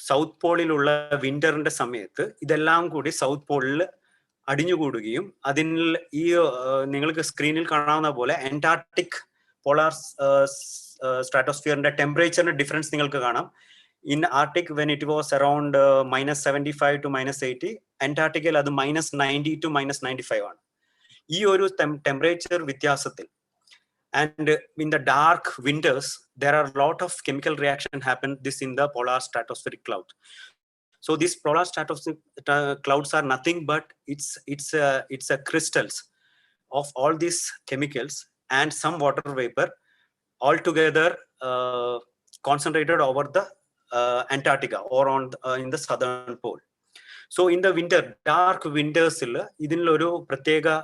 [SPEAKER 5] സൗത്ത് പോളിലുള്ള വിന്ററിന്റെ സമയത്ത് ഇതെല്ലാം കൂടി സൗത്ത് പോളിൽ അടിഞ്ഞുകൂടുകയും അതിൽ ഈ നിങ്ങൾക്ക് സ്ക്രീനിൽ കാണാവുന്ന പോലെ അന്റാർട്ടിക് പോളാർ സ്ട്രാറ്റോസ്ഫിയറിന്റെ ടെമ്പറേച്ചറിന്റെ ഡിഫറൻസ് നിങ്ങൾക്ക് കാണാം. In Arctic, when it was around -75 to -80, Antarctica അത് -90 to -95 ആണ്. ഈ ഒരു ടെമ്പറേച്ചർ വ്യത്യാസത്തിൽ and in the dark winters there are a lot of chemical reaction happen this in the polar stratospheric cloud. So these polar stratospheric clouds are nothing but it's a crystals of all these chemicals and some water vapor all together concentrated over the Antarctica or in the southern pole. So in the winter, dark winters idinil oru pratyega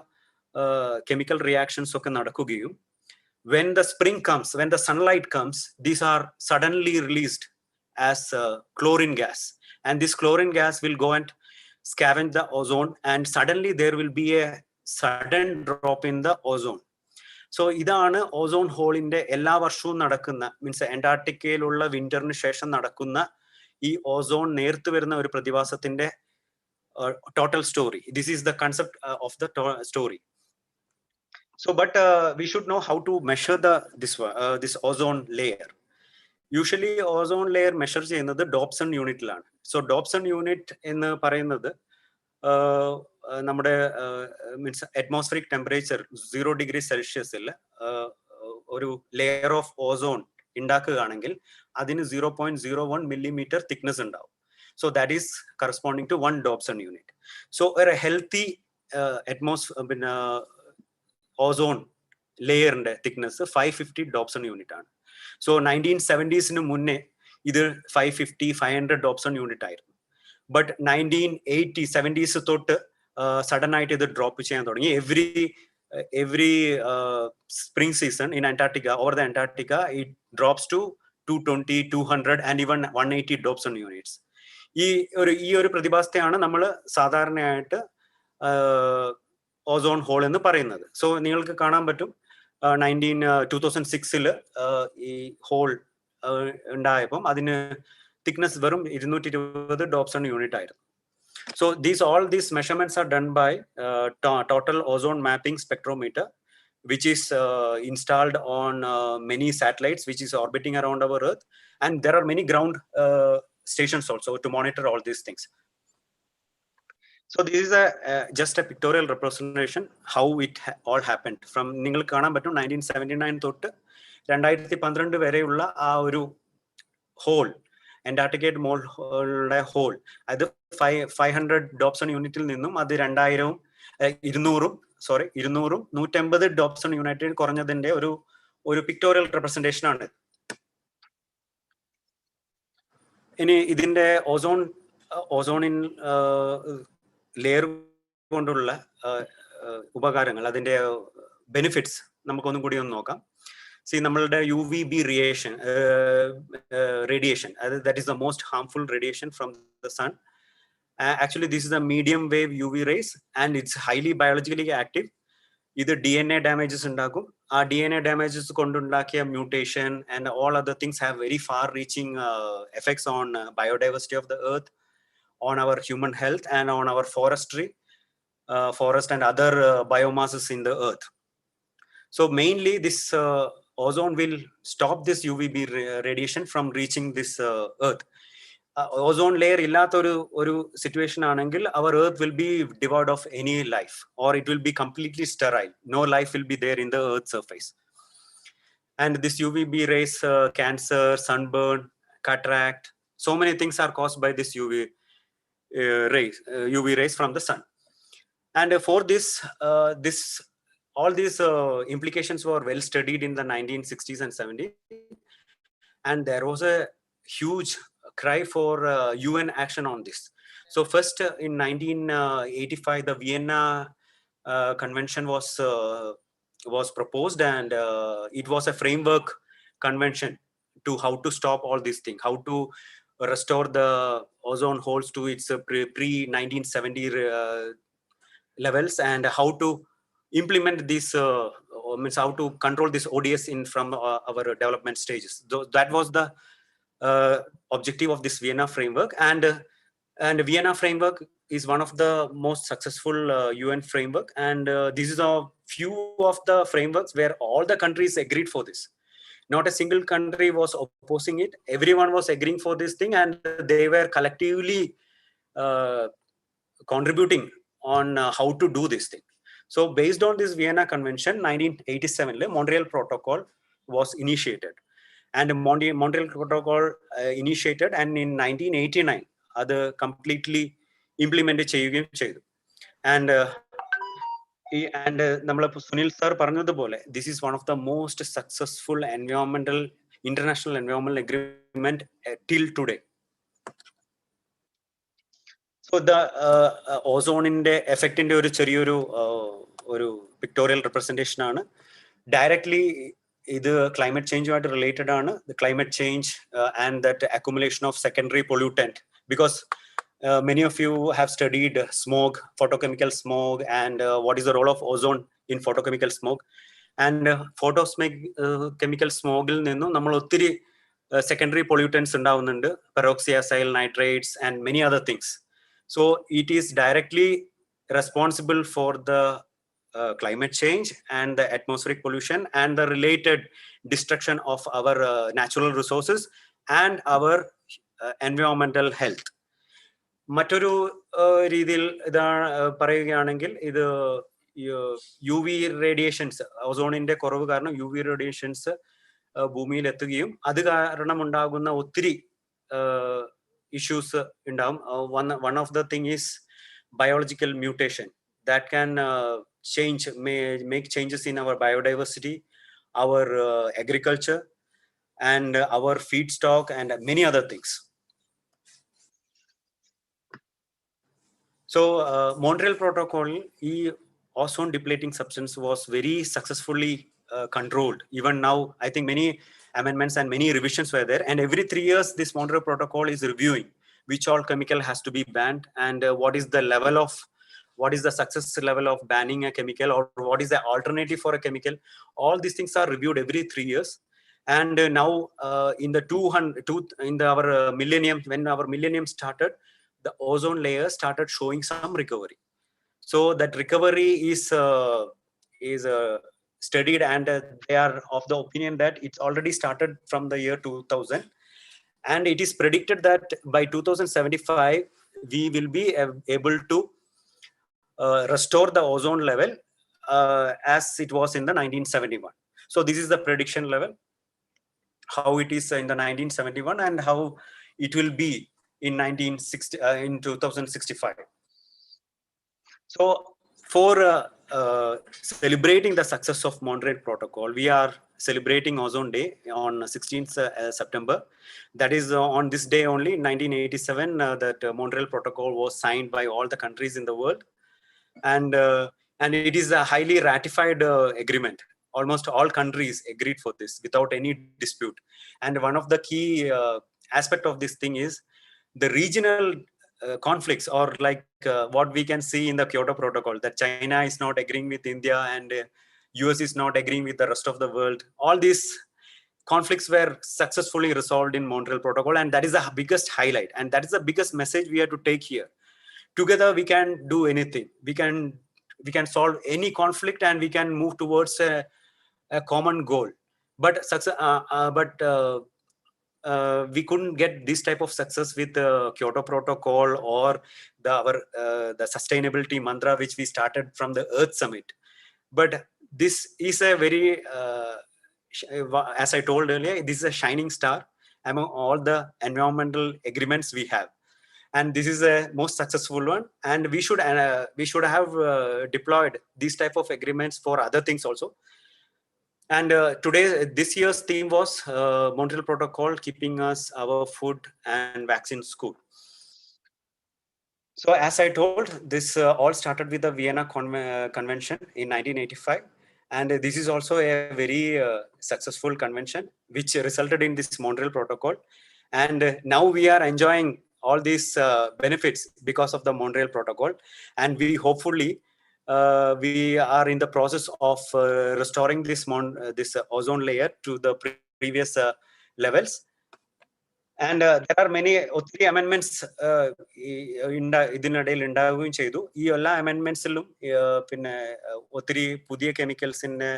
[SPEAKER 5] chemical reactions okke nadakugiyum when the spring comes, when the sunlight comes, these are suddenly released as chlorine gas, and this chlorine gas will go and scavenge the ozone and suddenly there will be a sudden drop in the ozone. So ഇതാണ് ozone ഹോളിന്റെ എല്ലാ വർഷവും നടക്കുന്ന, means അന്റാർട്ടിക്കയിലുള്ള വിന്ററിന് ശേഷം നടക്കുന്ന ഈ ozone നേർത്തു വരുന്ന ഒരു പ്രതിഭാസത്തിന്റെ total story. This is the concept of the story. So, but we should know how to measure this ozone layer. Usually, ozone layer measures ചെയ്യുന്നത് Dobson യൂണിറ്റിലാണ്. So, Dobson യൂണിറ്റ് എന്ന് പറയുന്നത് നമ്മുടെ മീൻസ് അറ്റ്മോസ്ഫിയറിക് ടെമ്പറേച്ചർ 0 ഡിഗ്രി സെൽഷ്യസിൽ ഒരു layer of ozone ഉണ്ടാക്കുകയാണെങ്കിൽ അതിന് 0.01 millimeter thickness ഉണ്ടാവും. So that is corresponding to 1 Dobson unit. So a healthy ozone layer thickness 550 Dobson unit. So 1970s in munne either 550, 500 Dobson unit. But 1980s, 70s sudden night drop every spring season in Antarctica, over the Antarctica, it drops to 220, 200 and even 180 Dobson units. ഈ ഒരു പ്രതിഭാസത്തെയാണ് നമ്മൾ സാധാരണയായിട്ട് ozone whole എന്ന് പറയുന്നത്. So നിങ്ങൾക്ക് കാണാൻ പറ്റും 2006 ഈ ഹോൾ ഉണ്ടായപ്പം അതിന് thickness വെറും 220 Dobson യൂണിറ്റ് ആയിരുന്നു. So all these measurements are done by total ozone mapping spectrometer, which is installed on many satellites which is orbiting around our Earth, and there are many ground stations also to monitor all these things. So this is just a pictorial representation how it all happened from ningal കാണാൻ പറ്റും 1979 തൊട്ട് 2012 വരെയുള്ള ആ ഒരു whole, അന്റാർട്ടിക്കയുടെ മോളുടെ whole, അത് 500 Dobson യൂണിറ്റിൽ നിന്നും അത് 200ഉം 150 Dobson യൂണിറ്റിൽ കുറഞ്ഞതിന്റെ ഒരു പിക്ടോറിയൽ റെപ്രസെന്റേഷൻ ആണ്. ഇനി ഇതിന്റെ ഓസോണിൻ ലെയർ കൊണ്ടുള്ള ഉപകാരങ്ങൾ, അതിന്റെ ബെനിഫിറ്റ്സ് നമുക്കൊന്നും കൂടി ഒന്ന് നോക്കാം. See, നമ്മളുടെ UVB radiation, that is the most harmful radiation from the sun. Actually, this is a medium wave UV rays and it's highly biologically active. Either DNA damages ഉണ്ടാക്കും. ആ DNA damages കൊണ്ടുണ്ടാക്കിയ mutation and all other things have very far-reaching effects on biodiversity of the earth, on our human health and on our forest and other biomasses in the earth. So mainly this ozone will stop this UVB radiation from reaching this earth. Ozone layer illatha oru situation aanengil our earth will be devoid of any life, or it will be completely sterile. No life will be there in the earth's surface. And this UVB rays, cancer, sunburn, cataract, so many things are caused by this UV rays from the sun. And for this all these implications were well studied in the 1960s and 70s, and there was a huge cry for UN action on this. So first in 1985 the Vienna Convention was proposed, and it was a framework convention to how to stop all these things, how to restore the ozone holes to its pre-1970 levels, and how to implement this means how to control this ODS in from our development stages. That was the objective of this Vienna framework, and Vienna framework is one of the most successful UN framework, and this is a few of the frameworks where all the countries agreed for this. Not a single country was opposing it. Everyone was agreeing for this thing, and they were collectively contributing on how to do this thing. So based on this Vienna Convention, 1987 Montreal Protocol was initiated, and Montreal Protocol initiated, and in 1989 അത് completely implemented ചെയ്യുകയും ചെയ്തു. And നമ്മൾ Sunil sir പറഞ്ഞതുപോലെ this is one of the most successful international environmental agreement till today. So the ഓസോണിന്റെ എഫക്റ്റിന്റെ ഒരു ചെറിയൊരു pictorial representation ആണ്. Directly ഇത് climate ചേഞ്ചുമായിട്ട് related ആണ്. Climate change and that accumulation of secondary pollutant, because many of you have studied smog, photochemical smog, and what is the role of ozone in photochemical smog. And chemical smogil ninnu nammal ottiri secondary pollutants undavunundu, peroxyacyl nitrates and many other things. So it is directly responsible for the climate change and the atmospheric pollution and the related destruction of our natural resources and our environmental health. മറ്റൊരു രീതിയിൽ ഇതാണ് പറയുകയാണെങ്കിൽ, ഇത് U V radiations, ഓസോണിന്റെ കുറവ് കാരണം U V radiations ഭൂമിയിൽ എത്തുകയും അത് കാരണം ഉണ്ടാകുന്ന ഒത്തിരി ഇഷ്യൂസ് ഉണ്ടാവും. One of the thing is biological mutation that can make changes in our biodiversity, our agriculture and our feedstock and many other things. So Montreal Protocol, ozone depleting substance was very successfully controlled. Even now, I think many amendments and many revisions were there, and every 3 years this Montreal Protocol is reviewing which all chemical has to be banned and what is the success level of banning a chemical, or what is the alternative for a chemical. All these things are reviewed every 3 years. And now in the our millennium, when our millennium started, the ozone layer started showing some recovery. So that recovery is studied, and they are of the opinion that it's already started from the year 2000, and it is predicted that by 2075 we will be able to restore the ozone level as it was in the 1971. So this is the prediction level, how it is in the 1971 and how it will be in 2065. So for celebrating the success of Montreal Protocol, we are celebrating Ozone Day on 16th September. That is on this day only, 1987, that Montreal Protocol was signed by all the countries in the world. And it is a highly ratified agreement. Almost all countries agreed for this without any dispute. And one of the key aspect of this thing is the regional conflicts, or like what we can see in the Kyoto Protocol, that China is not agreeing with India and US is not agreeing with the rest of the world. All these conflicts were successfully resolved in Montreal Protocol, and that is the biggest highlight, and that is the biggest message we have to take here. Together we can do anything. We can solve any conflict, and we can move towards a common goal. But we couldn't get this type of success with the Kyoto Protocol or the sustainability mantra which we started from the Earth Summit. But this is a very, as I told earlier, this is a shining star among all the environmental agreements we have. And this is a most successful one, and we should have deployed these type of agreements for other things also. And this year's theme was Montreal Protocol, keeping us our food and vaccines good. So as I told, this all started with the Vienna Convention in 1985. And this is also a very successful convention which resulted in this Montreal Protocol. And now we are enjoying all these benefits because of the Montreal Protocol. And we hopefully we are in the process of restoring this ozone layer to the previous levels. And there are many amendments ഇതിനിടയിൽ ഉണ്ടാവുകയും ചെയ്തു. ഈ എല്ലാ അമെൻമെന്റ്സിലും പിന്നെ ഒത്തിരി പുതിയ കെമിക്കൽസിന്റെ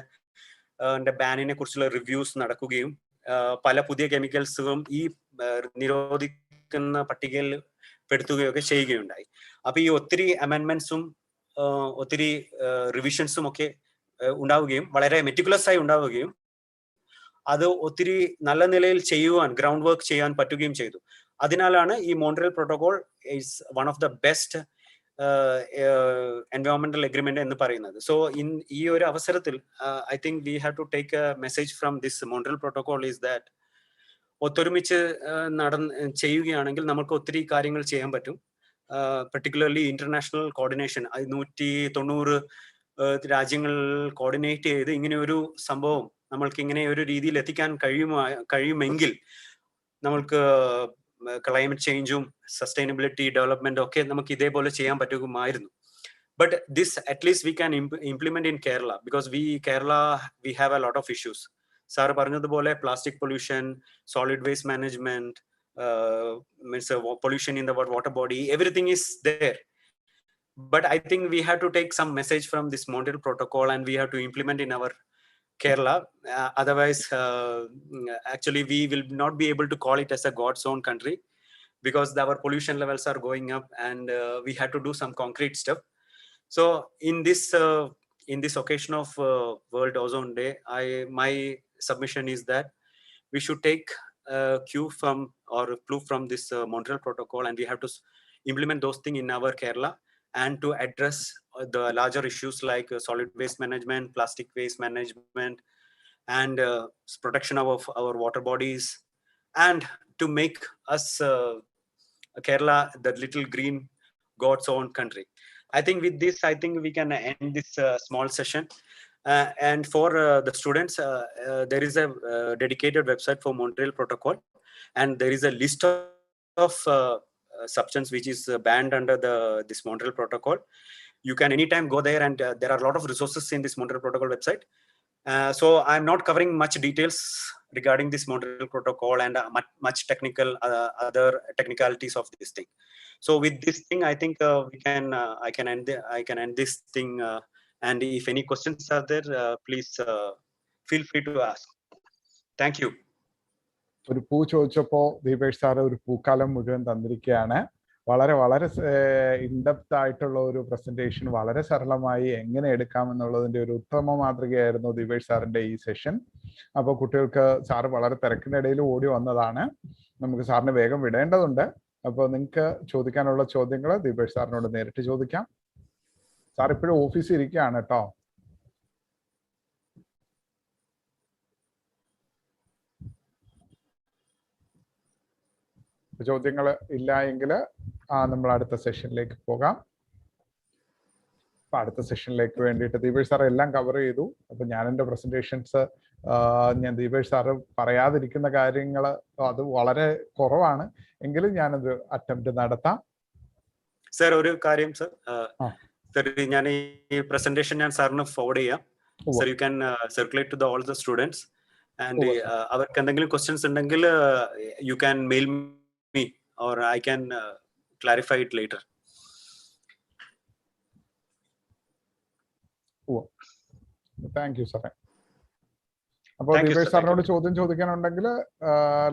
[SPEAKER 5] ബാനിനെ കുറിച്ചുള്ള reviews നടക്കുകയും പല പുതിയ കെമിക്കൽസും ഈ നിരോധിക്കുന്ന പട്ടികയിൽ പെടുത്തുകയൊക്കെ ചെയ്യുകയുണ്ടായി. അപ്പൊ ഈ ഒത്തിരി അമെൻമെന്റ്സും ഒത്തിരി റിവിഷൻസും ഒക്കെ ഉണ്ടാവുകയും വളരെ മെറ്റിക്കുലസ് ആയി ഉണ്ടാവുകയും അത് ഒത്തിരി നല്ല നിലയിൽ ചെയ്യുവാൻ, ഗ്രൗണ്ട് വർക്ക് ചെയ്യാൻ പറ്റുകയും ചെയ്തു. അതിനാലാണ് ഈ Montreal protocol is one of the best എൻവയോൺമെന്റൽ എഗ്രിമെന്റ് എന്ന് പറയുന്നത്. സോ ഈ ഒരു അവസരത്തിൽ I think we have to take a message from this Montreal protocol is that ഒത്തൊരുമിച്ച് ചെയ്യുകയാണെങ്കിൽ നമുക്ക് ഒത്തിരി കാര്യങ്ങൾ ചെയ്യാൻ പറ്റും. പെർട്ടിക്കുലർലി ഇന്റർനാഷണൽ കോർഡിനേഷൻ, 190 രാജ്യങ്ങൾ കോർഡിനേറ്റ് ചെയ്ത് ഇങ്ങനെ ഒരു സംഭവം നമ്മൾക്ക് ഇങ്ങനെ ഒരു രീതിയിൽ എത്തിക്കാൻ കഴിയുമെങ്കിൽ നമ്മൾക്ക് ക്ലൈമറ്റ് ചേഞ്ചും സസ്റ്റൈനബിലിറ്റി ഡെവലപ്മെന്റും ഒക്കെ നമുക്ക് ഇതേപോലെ ചെയ്യാൻ പറ്റുമായിരുന്നു. But this at least we can implement in Kerala, because Kerala we have a lot of issues. Sir പറഞ്ഞതുപോലെ plastic pollution, solid waste management, means pollution in the water body, everything is there. But I think we have to take some message from this Montreal Protocol and we have to implement in our Kerala. Otherwise, actually we will not be able to call it as a God's own country, because our pollution levels are going up, and we have to do some concrete stuff. So in this occasion of World Ozone Day, my submission is that we should take cue from or clue from this Montreal Protocol, and we have to implement those things in our Kerala, and to address the larger issues like solid waste management, plastic waste management, and protection of our water bodies, and to make us Kerala the little green God's own country. I think with this, I think we can end this small session. And for the students, there is a dedicated website for Montreal Protocol, and there is a list of substance which is banned under this Montreal Protocol. You can anytime go there, and there are a lot of resources in this Montreal Protocol website. So I'm not covering much details regarding this Montreal Protocol and much technical other technicalities of this thing. So with this thing, I think I can end this thing. And if any questions are there, please feel free to ask. Thank you.
[SPEAKER 2] ഒരു പൂ ചോദിച്ചപ്പോ Deepesh sir ഒരു പൂക്കാലം മുഴുവൻ തന്നിരിക്കുകയാണ്. വളരെ വളരെ in-depth ആയിട്ടുള്ള ഒരു പ്രസന്റേഷൻ, വളരെ സരളമായി എങ്ങനെ എടുക്കാമെന്നുള്ളതിന്റെ ഒരു ഉത്തമ മാതൃകയായിരുന്നു ദീപേഷ് സാറിന്റെ ഈ സെഷൻ. അപ്പോൾ കുട്ടികൾക്ക് സാറ് വളരെ തിരക്കിനിടയിൽ ഓടി വന്നതാണ്. നമുക്ക് സാറിന് വേഗം വിടേണ്ടതുണ്ട്. അപ്പോൾ നിങ്ങൾക്ക് ചോദിക്കാനുള്ള ചോദ്യങ്ങൾ ദീപേഷ് സാറിനോട് നേരിട്ട് ചോദിക്കാം. സാർ ഇപ്പോഴും ഓഫീസിൽ ഇരിക്കുകയാണ് കേട്ടോ. ചോദ്യങ്ങൾ ഇല്ല എങ്കിൽ നമ്മൾ അടുത്ത സെഷനിലേക്ക് പോകാം. അപ്പൊ അടുത്ത സെഷനിലേക്ക് വേണ്ടിയിട്ട് ദീപേഷ് സാർ എല്ലാം കവർ ചെയ്തു. അപ്പൊ ഞാൻ എൻ്റെ പ്രസന്റേഷൻസ് ഞാൻ ദീപേഷ് സാറ് പറയാതിരിക്കുന്ന കാര്യങ്ങൾ അത് വളരെ കുറവാണ്, എങ്കിലും ഞാനത് അറ്റംപ്റ്റ് നടത്താം.
[SPEAKER 5] സർ ഒരു കാര്യം സർ, ഞാൻ ഈ പ്രസന്റേഷൻ ഞാൻ സാറിന് ഫോർവേഡ് ചെയ്യാം. Sir you can circulate to all the students, and അവർക്ക് എന്തെങ്കിലും ക്വസ്റ്റ്യൻസ് ഉണ്ടെങ്കിൽ you can mail me, or I can clarify it later.
[SPEAKER 2] Thank you, sir. അപ്പോൾ ദീപേഷ് സാറിനോട് ചോദ്യം ചോദിക്കാനുണ്ടെങ്കിൽ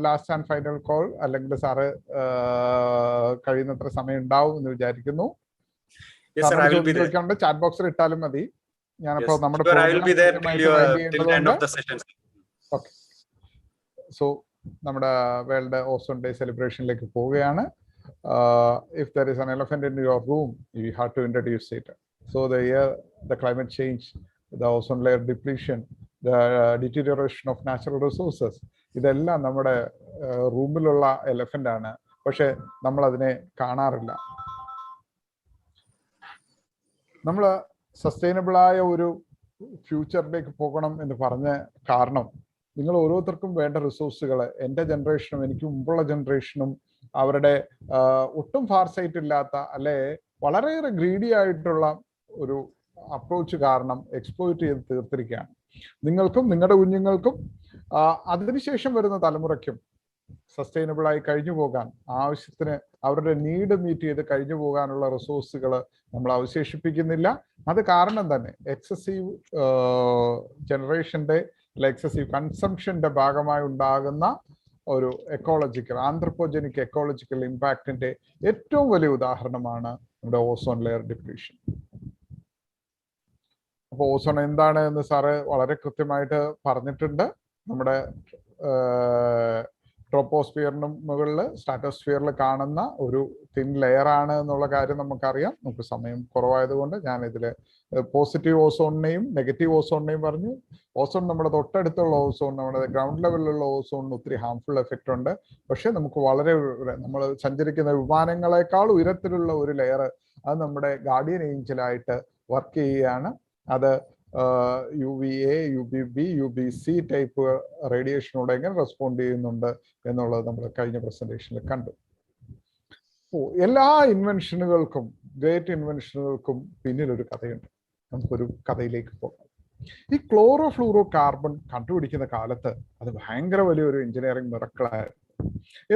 [SPEAKER 2] ലാസ്റ്റ് ആൻഡ് ഫൈനൽ കോൾ, അല്ലെങ്കിൽ സാറ് കഴിയുന്നത്ര സമയം ഉണ്ടാവും എന്ന് വിചാരിക്കുന്നു. ചോദിക്കാനുണ്ട് ചാറ്റ് ബോക്സിൽ ഇട്ടാലും മതി. ഞാനപ്പോ നമ്മുടെ ഓക്കെ. സോ നമ്മുടെ വേൾഡ് ഓസോൺ ഡേ സെലിബ്രേഷനിലേക്ക് പോവുകയാണ്. If there is an elephant in your room, you have to introduce it. So the climate change, the ozone layer depletion, the deterioration of natural resources, ഇതെല്ലാം നമ്മുടെ റൂമിലുള്ള elephant ആണ്. പക്ഷെ നമ്മൾ അതിനെ കാണാറില്ല. നമ്മൾ സസ്റ്റൈനബിളായ ഒരു ഫ്യൂച്ചറിലേക്ക് പോകണം എന്ന് പറഞ്ഞ കാരണം, നിങ്ങൾ ഓരോരുത്തർക്കും വേണ്ട റിസോഴ്സുകൾ എൻ്റെ ജനറേഷനും എനിക്ക് മുമ്പുള്ള ജനറേഷനും അവരുടെ ഒട്ടും ഫാർസൈറ്റ് ഇല്ലാത്ത അല്ലെ വളരെയേറെ ഗ്രീഡി ആയിട്ടുള്ള ഒരു അപ്രോച്ച് കാരണം എക്സ്പ്ലോയിറ്റ് ചെയ്ത് തീർത്തിരിക്കുകയാണ്. നിങ്ങൾക്കും നിങ്ങളുടെ കുഞ്ഞുങ്ങൾക്കും അതിനുശേഷം വരുന്ന തലമുറയ്ക്കും സസ്റ്റൈനബിളായി കഴിഞ്ഞു പോകാൻ, ആവശ്യത്തിന് അവരുടെ നീഡ് മീറ്റ് ചെയ്ത് കഴിഞ്ഞു പോകാനുള്ള റിസോഴ്സുകൾ നമ്മൾ അവശേഷിപ്പിക്കുന്നില്ല. അത് കാരണം തന്നെ എക്സസീവ് ജനറേഷൻ്റെ എക്സസീവ് കൺസംഷന്റെ ഭാഗമായി ഉണ്ടാകുന്ന ഒരു എക്കോളജിക്കൽ ആന്ത്രപ്പോജനിക് എക്കോളജിക്കൽ ഇമ്പാക്റ്റിന്റെ ഏറ്റവും വലിയ ഉദാഹരണമാണ് നമ്മുടെ ഓസോൺ ലെയർ ഡിപ്ലീഷൻ. അപ്പോൾ ഓസോൺ എന്താണ് എന്ന് സാറ് വളരെ കൃത്യമായിട്ട് പറഞ്ഞിട്ടുണ്ട്. നമ്മുടെ ട്രോപ്പോസ്ഫിയറിന് മുകളിൽ സ്ട്രാറ്റോസ്ഫിയറിൽ കാണുന്ന ഒരു തിൻ ലെയർ ആണ് എന്നുള്ള കാര്യം നമുക്കറിയാം. നമുക്ക് സമയം കുറവായതുകൊണ്ട് ഞാൻ ഇതിൽ പോസിറ്റീവ് ഓസോണിനെയും നെഗറ്റീവ് ഓസോണിനെയും പറഞ്ഞു. ഓസോൺ നമ്മുടെ തൊട്ടടുത്തുള്ള ഓസോൺ, നമ്മുടെ ഗ്രൗണ്ട് ലെവലിലുള്ള ഓസോണിന് ഒത്തിരി ഹാംഫുൾ എഫക്റ്റ് ഉണ്ട്. പക്ഷെ നമുക്ക് വളരെ നമ്മൾ സഞ്ചരിക്കുന്ന വിമാനങ്ങളെക്കാൾ ഉയരത്തിലുള്ള ഒരു ലെയർ, അത് നമ്മുടെ ഗാർഡിയൻ ഏഞ്ചലായിട്ട് വർക്ക് ചെയ്യുകയാണ്. അത് UVA, UVB, UVC ടൈപ്പ് റേഡിയേഷനോട് എങ്ങനെ റെസ്പോണ്ട് ചെയ്യുന്നുണ്ട് എന്നുള്ളത് നമ്മൾ കഴിഞ്ഞ പ്രസന്റേഷനിൽ കണ്ടു. എല്ലാ ഇൻവെൻഷനുകൾക്കും ഗ്രേറ്റ് ഇൻവെൻഷനുകൾക്കും പിന്നിലൊരു കഥയുണ്ട്. നമുക്കൊരു കഥയിലേക്ക് പോകാം. ഈ ക്ലോറോ ഫ്ലൂറോ കാർബൺ കണ്ടുപിടിക്കുന്ന കാലത്ത് അത് ഭയങ്കര വലിയൊരു എഞ്ചിനീയറിംഗ് മിറക്കിളായിരുന്നു.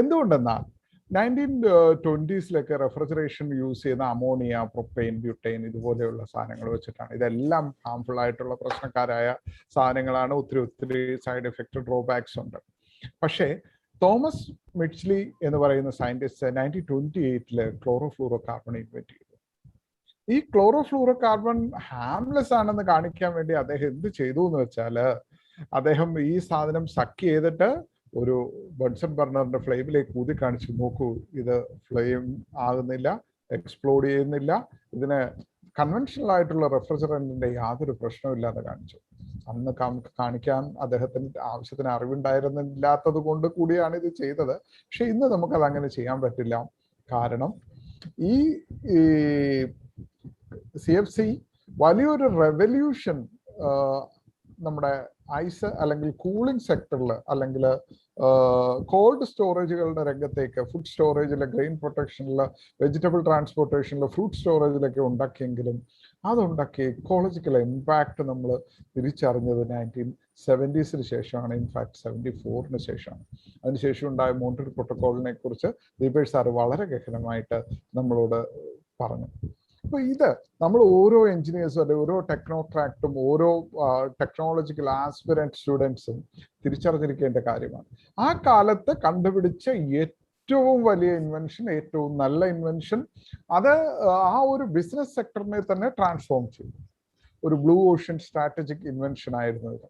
[SPEAKER 2] എന്തുകൊണ്ടെന്നാൽ 1920s റെഫ്രിജറേഷൻ യൂസ് ചെയ്യുന്ന അമോണിയ, പ്രൊപ്പെയിൻ, ബ്യൂട്ടൈൻ ഇതുപോലെയുള്ള സാധനങ്ങൾ വെച്ചിട്ടാണ്. ഇതെല്ലാം ഹാംഫുൾ ആയിട്ടുള്ള പ്രശ്നക്കാരായ സാധനങ്ങളാണ്. ഒത്തിരി സൈഡ് എഫക്റ്റ് ഡ്രോബാക്സ് ഉണ്ട്. പക്ഷേ തോമസ് മിഡ്സ്ലി എന്ന് പറയുന്ന scientist 1928 chloro fluoro carbon invent ചെയ്തു. ഈ ക്ലോറോ ഫ്ലൂറോ കാർബൺ ഹാംലെസ് ആണെന്ന് കാണിക്കാൻ വേണ്ടി അദ്ദേഹം എന്ത് ചെയ്തു എന്ന് വെച്ചാൽ, അദ്ദേഹം ഈ സാധനം സക്ക് ചെയ്തിട്ട് ഒരു ബൺസൺ ബർണറിന്റെ ഫ്ലെയിമിലേക്ക് ഊതി കാണിച്ചു, നോക്കൂ ഇത് ഫ്ലെയിം ആകുന്നില്ല, എക്സ്പ്ലോഡ് ചെയ്യുന്നില്ല, ഇതിന് കൺവെൻഷണൽ ആയിട്ടുള്ള റെഫ്രിജറന്റിന്റെ യാതൊരു പ്രശ്നമില്ലാതെ കാണിച്ചു. അന്ന് കാണിക്കാൻ അദ്ദേഹത്തിന് ആവശ്യത്തിന് അറിവുണ്ടായിരുന്നില്ലാത്തത് കൊണ്ട് കൂടിയാണ് ഇത് ചെയ്തത്. പക്ഷെ ഇന്ന് നമുക്കത് അങ്ങനെ ചെയ്യാൻ പറ്റില്ല. കാരണം ഈ CFC വലിയൊരു റെവല്യൂഷൻ നമ്മുടെ ഐസ് അല്ലെങ്കിൽ കൂളിംഗ് സെക്ടറിൽ അല്ലെങ്കിൽ കോൾഡ് സ്റ്റോറേജുകളുടെ രംഗത്തേക്ക്, ഫുഡ് സ്റ്റോറേജിലെ, ഗ്രെയിൻ പ്രൊട്ടക്ഷനിൽ, വെജിറ്റബിൾ ട്രാൻസ്പോർട്ടേഷനിൽ, ഫ്രൂട്ട് സ്റ്റോറേജിലൊക്കെ ഉണ്ടാക്കിയെങ്കിലും അതുണ്ടാക്കിയ ഇക്കോളജിക്കൽ ഇമ്പാക്ട് നമ്മൾ തിരിച്ചറിഞ്ഞത് 1970s ശേഷമാണ്. ഇൻഫാക്ട് 74 ശേഷമാണ്. അതിനുശേഷം ഉണ്ടായ മോൺട്രിയൽ പ്രോട്ടോക്കോളിനെ കുറിച്ച് ദീപേഷ് സാർ വളരെ ഗഹനമായിട്ട് നമ്മളോട് പറഞ്ഞു. അപ്പൊ ഇത് നമ്മൾ ഓരോ എഞ്ചിനീയേഴ്സും അല്ലെങ്കിൽ ഓരോ ടെക്നോക്രാറ്റും ഓരോ ടെക്നോളജിക്കൽ ആസ്പിറന്റ് സ്റ്റുഡൻസും തിരിച്ചറിഞ്ഞിരിക്കേണ്ട കാര്യമാണ്. ആ കാലത്ത് കണ്ടുപിടിച്ച ഏറ്റവും വലിയ ഇൻവെൻഷൻ, ഏറ്റവും നല്ല ഇൻവെൻഷൻ, അത് ആ ഒരു ബിസിനസ് സെക്ടറിനെ തന്നെ ട്രാൻസ്ഫോം ചെയ്തു. ഒരു ബ്ലൂ ഓഷ്യൻ സ്ട്രാറ്റജിക് ഇൻവെൻഷൻ ആയിരുന്നു ഇത്.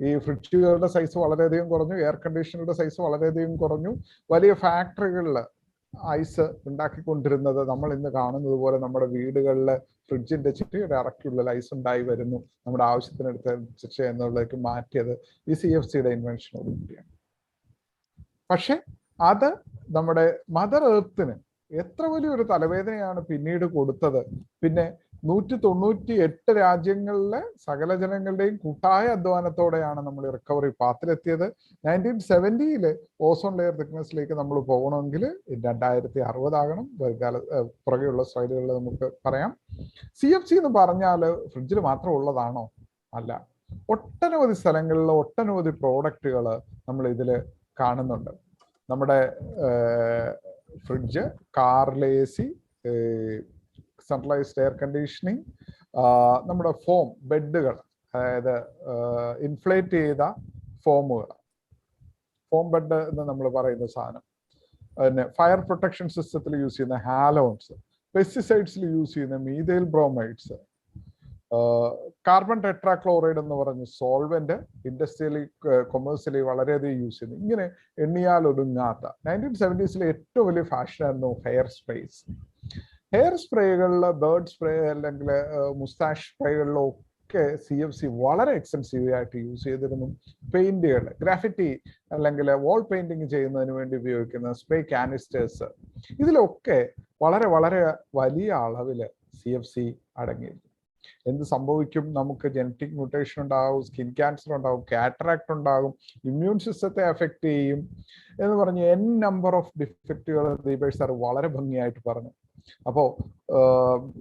[SPEAKER 2] ഈ ഫ്രിഡ്ജുകളുടെ സൈസ് വളരെയധികം കുറഞ്ഞു, എയർ കണ്ടീഷണറുടെ സൈസ് വളരെയധികം കുറഞ്ഞു. വലിയ ഫാക്ടറികളിൽ ഐസ് ഉണ്ടാക്കിക്കൊണ്ടിരുന്നത് നമ്മൾ ഇന്ന് കാണുന്നത് പോലെ നമ്മുടെ വീടുകളിലെ ഫ്രിഡ്ജിന്റെ ചിട്ടയുടെ അറക്കുള്ളിൽ ഐസ് ഉണ്ടായി വരുന്നു, നമ്മുടെ ആവശ്യത്തിനനുസരിച്ച് എന്നുള്ളതിലേക്ക് മാറ്റിയത് ഈ CFCയുടെ ഇൻവെൻഷനോട് കൂടിയാണ്. പക്ഷെ അത് നമ്മുടെ മദർ എർത്തിന് എത്ര വലിയൊരു തലവേദനയാണ് പിന്നീട് കൊടുത്തത്. പിന്നെ 198 രാജ്യങ്ങളിലെ സകല ജനങ്ങളുടെയും കൂട്ടായ അധ്വാനത്തോടെയാണ് നമ്മൾ റിക്കവറി പാത്തിലെത്തിയത്. 1970 ഓസോൺ ലെയർ തിക്നെസ്സിലേക്ക് നമ്മൾ പോകണമെങ്കിൽ 2060 ആകണം. പുറകെയുള്ള സ്ലൈഡുകളിൽ നമുക്ക് പറയാം. CFC എന്ന് പറഞ്ഞാൽ ഫ്രിഡ്ജിൽ മാത്രം ഉള്ളതാണോ? അല്ല. ഒട്ടനവധി സ്ഥലങ്ങളിൽ ഒട്ടനവധി പ്രോഡക്റ്റുകൾ നമ്മൾ ഇതിൽ കാണുന്നുണ്ട്. നമ്മുടെ ഫ്രിഡ്ജ്, കാറിലെ AC, സെൻട്രലൈസ്ഡ് എയർ കണ്ടീഷനിങ്, നമ്മുടെ ഫോം ബെഡുകൾ, അതായത് ഇൻഫ്ലേറ്റ് ചെയ്ത ഫോമുകൾ, ഫോം ബെഡ് എന്ന് നമ്മൾ പറയുന്ന സാധനം, പിന്നെ ഫയർ പ്രൊട്ടക്ഷൻ സിസ്റ്റത്തിൽ യൂസ് ചെയ്യുന്ന ഹാലോൺസ്, പെസ്റ്റിസൈഡ്സിൽ യൂസ് ചെയ്യുന്ന മീഥൈൽ ബ്രോമൈഡ്സ്, കാർബൺ ടെട്രാക്ലോറൈഡ് എന്ന് പറഞ്ഞ സോൾവെന്റ് ഇൻഡസ്ട്രിയലി കൊമേഴ്സ്യലി വളരെയധികം യൂസ് ചെയ്യുന്നു. ഇങ്ങനെ എണ്ണിയാൽ ഒടുങ്ങാത്ത 1970s ഏറ്റവും വലിയ ഫാഷനായിരുന്നു ഹെയർ സ്പ്രേസ്. ഹെയർ സ്പ്രേകളിൽ, ബേർഡ് സ്പ്രേ അല്ലെങ്കിൽ മുസ്താഷ് സ്പ്രേകളിലൊക്കെ CFC വളരെ എക്സ്റ്റൻസീവ് ആയിട്ട് യൂസ് ചെയ്തിരുന്നു. പെയിന്റുകൾ, ഗ്രാഫിറ്റി അല്ലെങ്കിൽ വാൾ പെയിന്റിങ് ചെയ്യുന്നതിന് വേണ്ടി ഉപയോഗിക്കുന്ന സ്പ്രേ കാനിസ്റ്റേഴ്സ്, ഇതിലൊക്കെ വളരെ വളരെ വലിയ അളവിൽ CFC അടങ്ങിയിരുന്നു. എന്ത് സംഭവിക്കും? നമുക്ക് ജനറ്റിക് മ്യൂട്ടേഷൻ ഉണ്ടാവും, സ്കിൻ ക്യാൻസർ ഉണ്ടാവും, കാറ്ററാക്ട് ഉണ്ടാകും, ഇമ്മ്യൂൺ സിസ്റ്റത്തെ അഫക്റ്റ് ചെയ്യും എന്ന് പറഞ്ഞ് N നമ്പർ ഓഫ് ഡിഫക്റ്റുകൾ ദീപേഷ് സാർ വളരെ ഭംഗിയായിട്ട് പറഞ്ഞു. അപ്പോൾ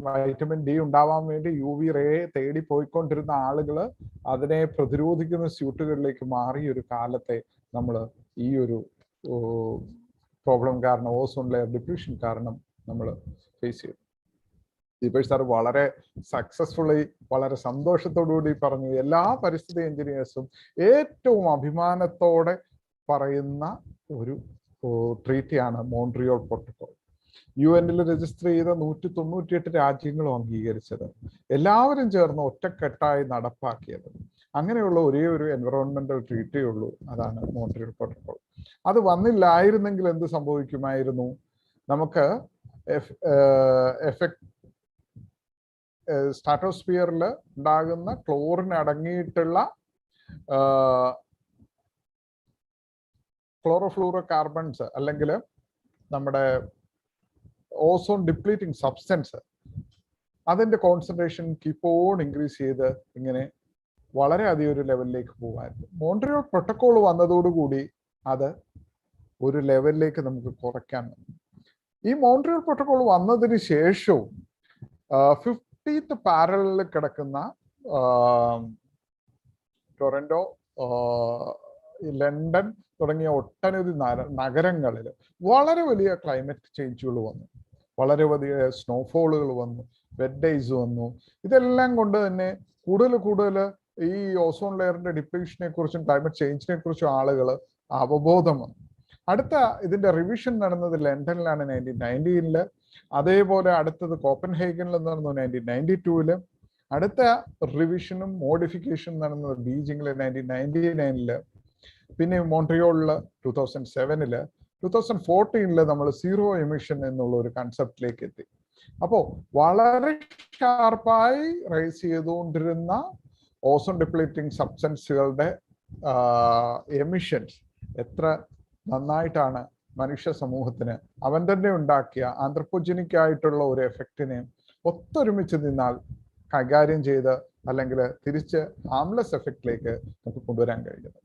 [SPEAKER 2] വൈറ്റമിൻ D ഉണ്ടാവാൻ വേണ്ടി UV റേ തേടി പോയിക്കൊണ്ടിരുന്ന ആളുകൾ അതിനെ പ്രതിരോധിക്കുന്ന സ്യൂട്ടുകളിലേക്ക് മാറിയ ഒരു കാലത്തെ നമ്മൾ ഈ ഒരു പ്രോബ്ലം കാരണം, ഓസോൺ ലെയർ ഡിപ്ലീഷൻ കാരണം നമ്മൾ ഫേസ് ചെയ്തു. ദീപേഷ് സാർ വളരെ സക്സസ്ഫുള്ളി, വളരെ സന്തോഷത്തോടുകൂടി പറഞ്ഞു. എല്ലാ പരിസ്ഥിതി എഞ്ചിനീയേഴ്സും ഏറ്റവും അഭിമാനത്തോടെ പറയുന്ന ഒരു ട്രീറ്റിയാണ് മോൺട്രിയൽ പ്രോട്ടോക്കോൾ. UN രജിസ്റ്റർ ചെയ്ത 198 രാജ്യങ്ങളും അംഗീകരിച്ചത്, എല്ലാവരും ചേർന്ന് ഒറ്റക്കെട്ടായി നടപ്പാക്കിയത്. അങ്ങനെയുള്ള ഒരേ ഒരു എൻവറോൺമെന്റൽ ട്രീറ്റേ ഉള്ളൂ, അതാണ് മോൺട്രിയൽ പ്രോട്ടോക്കോൾ. അത് വന്നില്ലായിരുന്നെങ്കിൽ എന്ത് സംഭവിക്കുമായിരുന്നു? നമുക്ക് സ്ട്രാറ്റോസ്ഫിയറിൽ ഉണ്ടാകുന്ന ക്ലോറിൻ അടങ്ങിയിട്ടുള്ള ക്ലോറോഫ്ലൂറോ കാർബൺസ് അല്ലെങ്കിൽ നമ്മുടെ ഓസോൺ ഡിപ്ലീറ്റിംഗ് സബ്സ്റ്റൻസ്, അതിന്റെ കോൺസെൻട്രേഷൻ കീപ്പ് ഓൺ ഇൻക്രീസ് ചെയ്ത് ഇങ്ങനെ വളരെ അധികം ഒരു ലെവലിലേക്ക് പോകാമായിരുന്നു. മോൺട്രിയൽ പ്രോട്ടോക്കോൾ വന്നതോടുകൂടി അത് ഒരു ലെവലിലേക്ക് നമുക്ക് കുറയ്ക്കാൻ. ഈ മോൺട്രിയൽ പ്രോട്ടോക്കോൾ വന്നതിന് ശേഷവും 50th പാരലിൽ കിടക്കുന്ന ടൊറന്റോ, ലണ്ടൻ തുടങ്ങിയ ഒട്ടനവധി നഗരങ്ങളിൽ വളരെ വലിയ ക്ലൈമറ്റ് ചേഞ്ചുകൾ വന്നു, വളരെ വലിയ സ്നോഫോളുകൾ വന്നു, വെറ്റ് ഡേയ്സ് വന്നു. ഇതെല്ലാം കൊണ്ട് തന്നെ കൂടുതൽ ഈ ഓസോൺ ലെയറിന്റെ ഡിപ്ലീഷനെ കുറിച്ചും ക്ലൈമറ്റ് ചേഞ്ചിനെ കുറിച്ചും ആളുകൾ അവബോധം വന്നു. അടുത്ത ഇതിന്റെ റിവിഷൻ നടന്നത് ലണ്ടനിലാണ് 1919. അതേപോലെ അടുത്തത് കോപ്പൻഹേഗനിൽ നടന്നു 1992. അടുത്ത റിവിഷനും മോഡിഫിക്കേഷനും നടന്നത് ബീജിംഗിൽ 1999. പിന്നെ മോൺട്രിയോളിൽ 2007. 2014 നമ്മൾ സീറോ എമിഷൻ എന്നുള്ള ഒരു കൺസെപ്റ്റിലേക്ക് എത്തി. അപ്പോൾ വളരെ ഷാർപ്പായി റൈസ് ചെയ്തുകൊണ്ടിരുന്ന ഓസോൺ ഡിപ്ലീറ്റിംഗ് സബ്സ്റ്റൻസുകളുടെ എമിഷൻസ് എത്ര നന്നായിട്ടാണ് മനുഷ്യ സമൂഹത്തിന് അവൻ തന്നെ ഉണ്ടാക്കിയ ആന്ത്രപ്പോജനിക് ആയിട്ടുള്ള ഒരു എഫക്റ്റിനെ ഒത്തൊരുമിച്ച് നിന്നാൽ കൈകാര്യം ചെയ്ത് അല്ലെങ്കിൽ തിരിച്ച് ഹാംലെസ് എഫക്റ്റിലേക്ക് നമുക്ക് കൊണ്ടുവരാൻ കഴിയുന്നത്.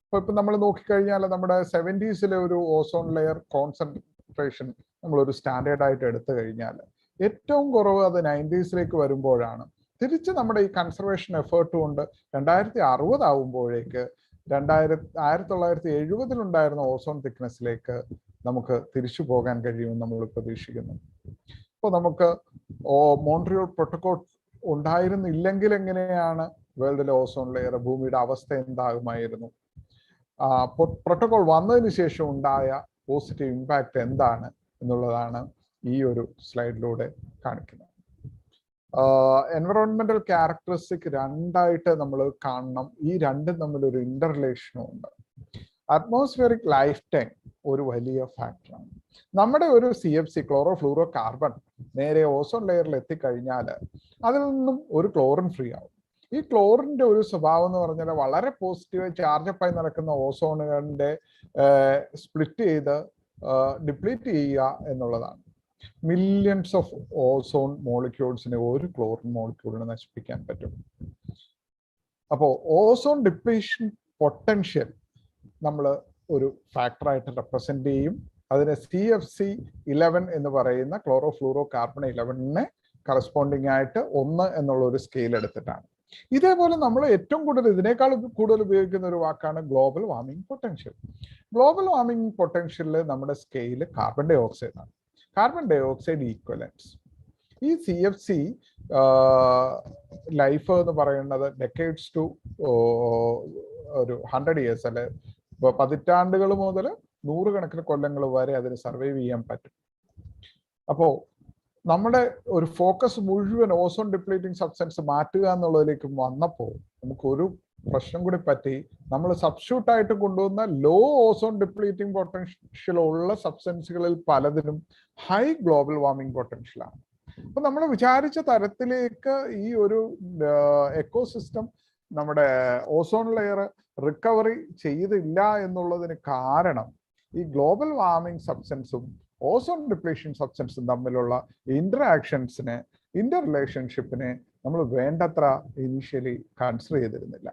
[SPEAKER 2] ഇപ്പൊ നമ്മൾ നോക്കിക്കഴിഞ്ഞാൽ നമ്മുടെ 70s ഒരു ഓസോൺ ലെയർ കോൺസെൻട്രേഷൻ നമ്മളൊരു സ്റ്റാൻഡേർഡ് ആയിട്ട് എടുത്തു കഴിഞ്ഞാൽ ഏറ്റവും കുറവ് അത് 90s വരുമ്പോഴാണ്. തിരിച്ച് നമ്മുടെ ഈ കൺസർവേഷൻ എഫേർട്ട് കൊണ്ട് 2060 ആവുമ്പോഴേക്ക് 1970 ഉണ്ടായിരുന്ന ഓസോൺ തിക്നെസ്സിലേക്ക് നമുക്ക് തിരിച്ചു പോകാൻ കഴിയുമെന്ന് നമ്മൾ പ്രതീക്ഷിക്കുന്നു. അപ്പോൾ നമുക്ക് മോൺട്രിയൽ പ്രോട്ടോകോൾ ഉണ്ടായിരുന്നില്ലെങ്കിൽ എങ്ങനെയാണ് വേൾഡിലെ ഓസോൺ ലെയർ, ഭൂമിയുടെ അവസ്ഥ എന്താകുമായിരുന്നു? പ്രോട്ടോകോൾ വന്നതിന് ശേഷം ഉണ്ടായ പോസിറ്റീവ് ഇമ്പാക്റ്റ് എന്താണ് എന്നുള്ളതാണ് ഈ ഒരു സ്ലൈഡിലൂടെ കാണിക്കുന്നത്. എൻവറോൺമെന്റൽ ക്യാരക്ടറിസ്റ്റിക് രണ്ടായിട്ട് നമ്മൾ കാണണം. ഈ രണ്ടും തമ്മിലൊരു ഇന്റർ റിലേഷനും ഉണ്ട്. അറ്റ്മോസ്ഫിയറിക് ലൈഫ് ടൈം ഒരു വലിയ ഫാക്ടറാണ്. നമ്മുടെ ഒരു CFC ക്ലോറോ ഫ്ലൂറോ കാർബൺ നേരെ ഓസോൺ ലെയറിൽ എത്തിക്കഴിഞ്ഞാൽ അതിൽ നിന്നും ഒരു ക്ലോറിൻ ഫ്രീ ആവും. ഈ ക്ലോറിന്റെ ഒരു സ്വഭാവം എന്ന് പറഞ്ഞാൽ വളരെ പോസിറ്റീവായി ചാർജപ്പായി നടക്കുന്ന ഓസോണുകളുടെ സ്പ്ലിറ്റ് ചെയ്ത് ഡിപ്ലീറ്റ് ചെയ്യുക എന്നുള്ളതാണ്. മില്യൺസ് ഓഫ് ഓസോൺ മോളിക്യൂൾസിനെ ഒരു ക്ലോറിൻ മോളിക്യൂളിനെ നശിപ്പിക്കാൻ പറ്റും. അപ്പോൾ ഓസോൺ ഡിപ്ലീഷൻ പൊട്ടൻഷ്യൽ നമ്മൾ ഒരു ഫാക്ടറായിട്ട് റെപ്രസെന്റ് ചെയ്യും. അതിനെ CFC11 എന്ന് പറയുന്ന ക്ലോറോ ഫ്ലൂറോ കാർബൺ 11നെ കറസ്പോണ്ടിങ് ആയിട്ട് 1 എന്നുള്ള ഒരു സ്കെയിൽ എടുത്തിട്ടാണ്. ഇതേപോലെ നമ്മൾ ഏറ്റവും കൂടുതൽ ഇതിനേക്കാൾ കൂടുതൽ ഉപയോഗിക്കുന്ന ഒരു വാക്കാണ് global warming potential. Global warming പൊട്ടൻഷ്യലിൽ നമ്മുടെ സ്കെയിൽ കാർബൺ ഡൈ ഓക്സൈഡ് ആണ്. Carbon dioxide equivalence. ഈ CFC ലൈഫ് എന്ന് പറയുന്നത് ഡെക്കേഡ്സ് ടു ഒരു 100 years അല്ലെ പതിറ്റാണ്ടുകൾ മുതൽ നൂറുകണക്കിന് കൊല്ലങ്ങൾ വരെ അതിന് സർവൈവ് ചെയ്യാൻ പറ്റും. അപ്പോൾ നമ്മുടെ ഒരു ഫോക്കസ് മുഴുവൻ ഓസോൺ ഡിപ്ലീറ്റിംഗ് സബ്സ്റ്റൻസ് മാറ്റുക എന്നുള്ളതിലേക്ക് വന്നപ്പോൾ നമുക്കൊരു പ്രശ്നം കൂടി പറ്റി. നമ്മൾ സബ്സ്റ്റിറ്റ്യൂട്ട് ആയിട്ട് കൊണ്ടുവന്ന ലോ ഓസോൺ ഡിപ്ലീറ്റിംഗ് പൊട്ടൻഷ്യൽ ഉള്ള സബ്സ്റ്റൻസുകളിൽ പലതിനും ഹൈ ഗ്ലോബൽ വാർമിംഗ് പൊട്ടൻഷ്യലാണ്. അപ്പൊ നമ്മൾ വിചാരിച്ച തരത്തിലേക്ക് ഈ ഒരു എക്കോസിസ്റ്റം നമ്മുടെ ഓസോൺ ലെയർ റിക്കവറി ചെയ്തില്ല എന്നുള്ളതിന് കാരണം ഈ ഗ്ലോബൽ വാർമിംഗ് സബ്സ്റ്റൻസും ഓസോൺ ഡിപ്ലീഷൻ സബ്സ്റ്റൻസും തമ്മിലുള്ള ഇന്ററാക്ഷൻസിനെ, ഇന്റർ റിലേഷൻഷിപ്പിനെ നമ്മൾ വേണ്ടത്ര ഇനീഷ്യലി കൺസിഡർ ചെയ്തിരുന്നില്ല.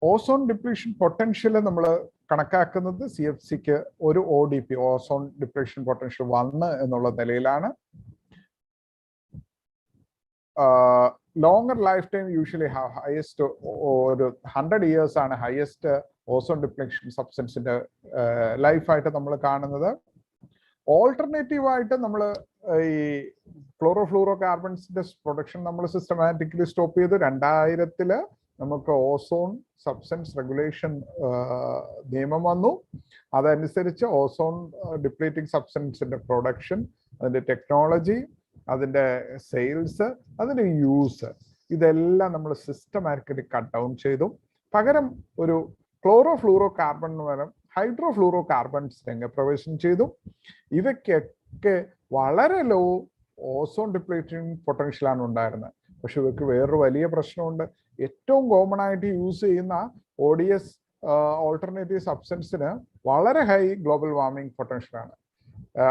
[SPEAKER 2] ഓസോൺ ഡിപ്ലീഷൻ പൊട്ടൻഷ്യൽ നമ്മൾ കണക്കാക്കുന്നത് CFCക്ക് ഒരു ODP ഓസോൺ ഡിപ്ലീഷൻ പൊട്ടൻഷ്യൽ 1 എന്നുള്ള നിലയിലാണ്. Longer life time usually highest ഒരു 100 years ആണ് ഹയസ്റ്റ് ഓസോൺ ഡിപ്ലീഷൻ സബ്സ്റ്റൻസിന്റെ ലൈഫായിട്ട് നമ്മൾ കാണുന്നത്. ഓൾട്ടർനേറ്റീവ് ആയിട്ട് നമ്മൾ ഈ ക്ലോറോ ഫ്ലൂറോ കാർബൺസിന്റെ പ്രൊഡക്ഷൻ നമ്മൾ സിസ്റ്റമാറ്റിക്കലി സ്റ്റോപ്പ് ചെയ്തു. 2000 നമുക്ക് ഓസോൺ സബ്സ്റ്റൻസ് റെഗുലേഷൻ നിയമം വന്നു. അതനുസരിച്ച് ഓസോൺ ഡിപ്ലീറ്റിംഗ് സബ്സ്റ്റൻസിന്റെ പ്രൊഡക്ഷൻ, അതിന്റെ ടെക്നോളജി, അതിന്റെ സെയിൽസ്, അതിന്റെ യൂസ്, ഇതെല്ലാം നമ്മൾ സിസ്റ്റമാറ്റിക്കലി കട്ട് ഡൗൺ ചെയ്തു. പകരം ഒരു ക്ലോറോ ഫ്ലൂറോ കാർബൺ പകരം ഹൈഡ്രോ ഫ്ലൂറോ കാർബൺസ് രംഗപ്രവേശനം ചെയ്തു. ഇവയ്ക്കൊക്കെ വളരെ ലോ ഓസോൺ ഡിപ്ലീറ്റിംഗ് പൊട്ടൻഷ്യലാണ് ഉണ്ടായിരുന്നത്. പക്ഷെ ഇവയ്ക്ക് വേറൊരു വലിയ പ്രശ്നമുണ്ട്. ഏറ്റവും കോമൺ ആയിട്ട് യൂസ് ചെയ്യുന്ന ODS ഓൾട്ടർനേറ്റീവ് സബ്സ്റ്റൻസിന് വളരെ ഹൈ ഗ്ലോബൽ വാർമിംഗ് പൊട്ടൻഷ്യലാണ്.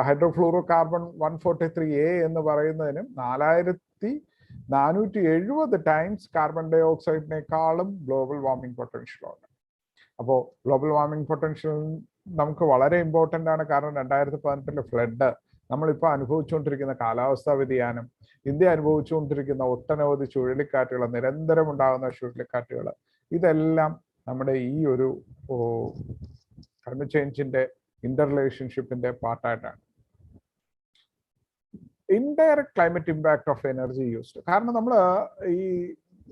[SPEAKER 2] ഹൈഡ്രോഫ്ലൂറോ കാർബൺ 143A എന്ന് പറയുന്നതിനും 4470 ടൈംസ് കാർബൺ ഡൈ ഓക്സൈഡിനേക്കാളും ഗ്ലോബൽ വാർമിംഗ് പൊട്ടൻഷ്യലുണ്ട്. അപ്പോൾ ഗ്ലോബൽ വാർമിംഗ് പൊട്ടൻഷ്യൽ നമുക്ക് വളരെ ഇമ്പോർട്ടൻ്റ് ആണ്. കാരണം 2018 ഫ്ലഡ് നമ്മളിപ്പോൾ അനുഭവിച്ചുകൊണ്ടിരിക്കുന്ന കാലാവസ്ഥാ വ്യതിയാനം, ഇന്ത്യ അനുഭവിച്ചുകൊണ്ടിരിക്കുന്ന ഒട്ടനവധി ചുഴലിക്കാറ്റുകൾ, നിരന്തരം ഉണ്ടാകുന്ന ചുഴലിക്കാറ്റുകൾ, ഇതെല്ലാം നമ്മുടെ ഈ ഒരു ക്ലൈമറ്റ് ചേഞ്ചിന്റെ ഇന്റർ റിലേഷൻഷിപ്പിന്റെ പാർട്ടായിട്ടാണ്. Indirect climate impact of energy used. കാരണം നമ്മൾ ഈ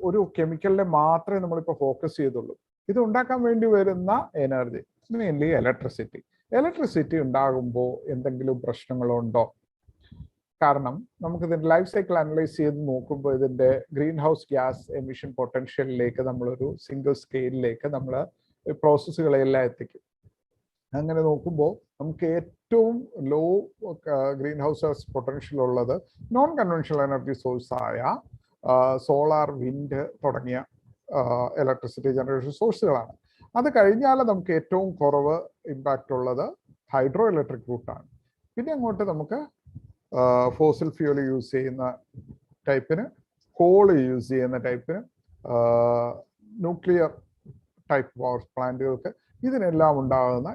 [SPEAKER 2] ഒരു കെമിക്കലിനെ മാത്രമേ നമ്മളിപ്പോൾ ഫോക്കസ് ചെയ്തുള്ളൂ. ഇത് ഉണ്ടാക്കാൻ വേണ്ടി വരുന്ന എനർജി, മെയിൻലി ഇലക്ട്രിസിറ്റി. ഇലക്ട്രിസിറ്റി ഉണ്ടാകുമ്പോൾ എന്തെങ്കിലും പ്രശ്നങ്ങളുണ്ടോ? കാരണം നമുക്കിതിന്റെ ലൈഫ് സൈക്കിൾ അനലൈസ് ചെയ്ത് നോക്കുമ്പോൾ ഇതിന്റെ ഗ്രീൻ ഹൗസ് ഗ്യാസ് എമിഷൻ പൊട്ടൻഷ്യലിലേക്ക് നമ്മളൊരു സിംഗിൾ സ്കെയിലിലേക്ക് നമ്മൾ പ്രോസസ്സുകളെല്ലാം എത്തിക്കും. അങ്ങനെ നോക്കുമ്പോൾ നമുക്ക് ഏറ്റവും ലോ ഗ്രീൻ ഹൗസ് പൊട്ടൻഷ്യൽ ഉള്ളത് നോൺ കൺവെൻഷണൽ എനർജി സോഴ്സ് ആയ സോളാർ, വിൻഡ് തുടങ്ങിയ ഇലക്ട്രിസിറ്റി ജനറേഷൻ സോഴ്സുകളാണ്. അത് കഴിഞ്ഞാൽ നമുക്ക് ഏറ്റവും കുറവ് ഇമ്പാക്റ്റ് ഉള്ളത് ഹൈഡ്രോ ഇലക്ട്രിക് റൂട്ടാണ്. പിന്നെ അങ്ങോട്ട് നമുക്ക് ഫോസിൽ ഫ്യൂൽ യൂസ് ചെയ്യുന്ന ടൈപ്പിന്, കോൾ യൂസ് ചെയ്യുന്ന ടൈപ്പിന്, ന്യൂക്ലിയർ ടൈപ്പ് പവർ പ്ലാന്റുകൾക്ക്, ഇതിനെല്ലാം ഉണ്ടാകുന്ന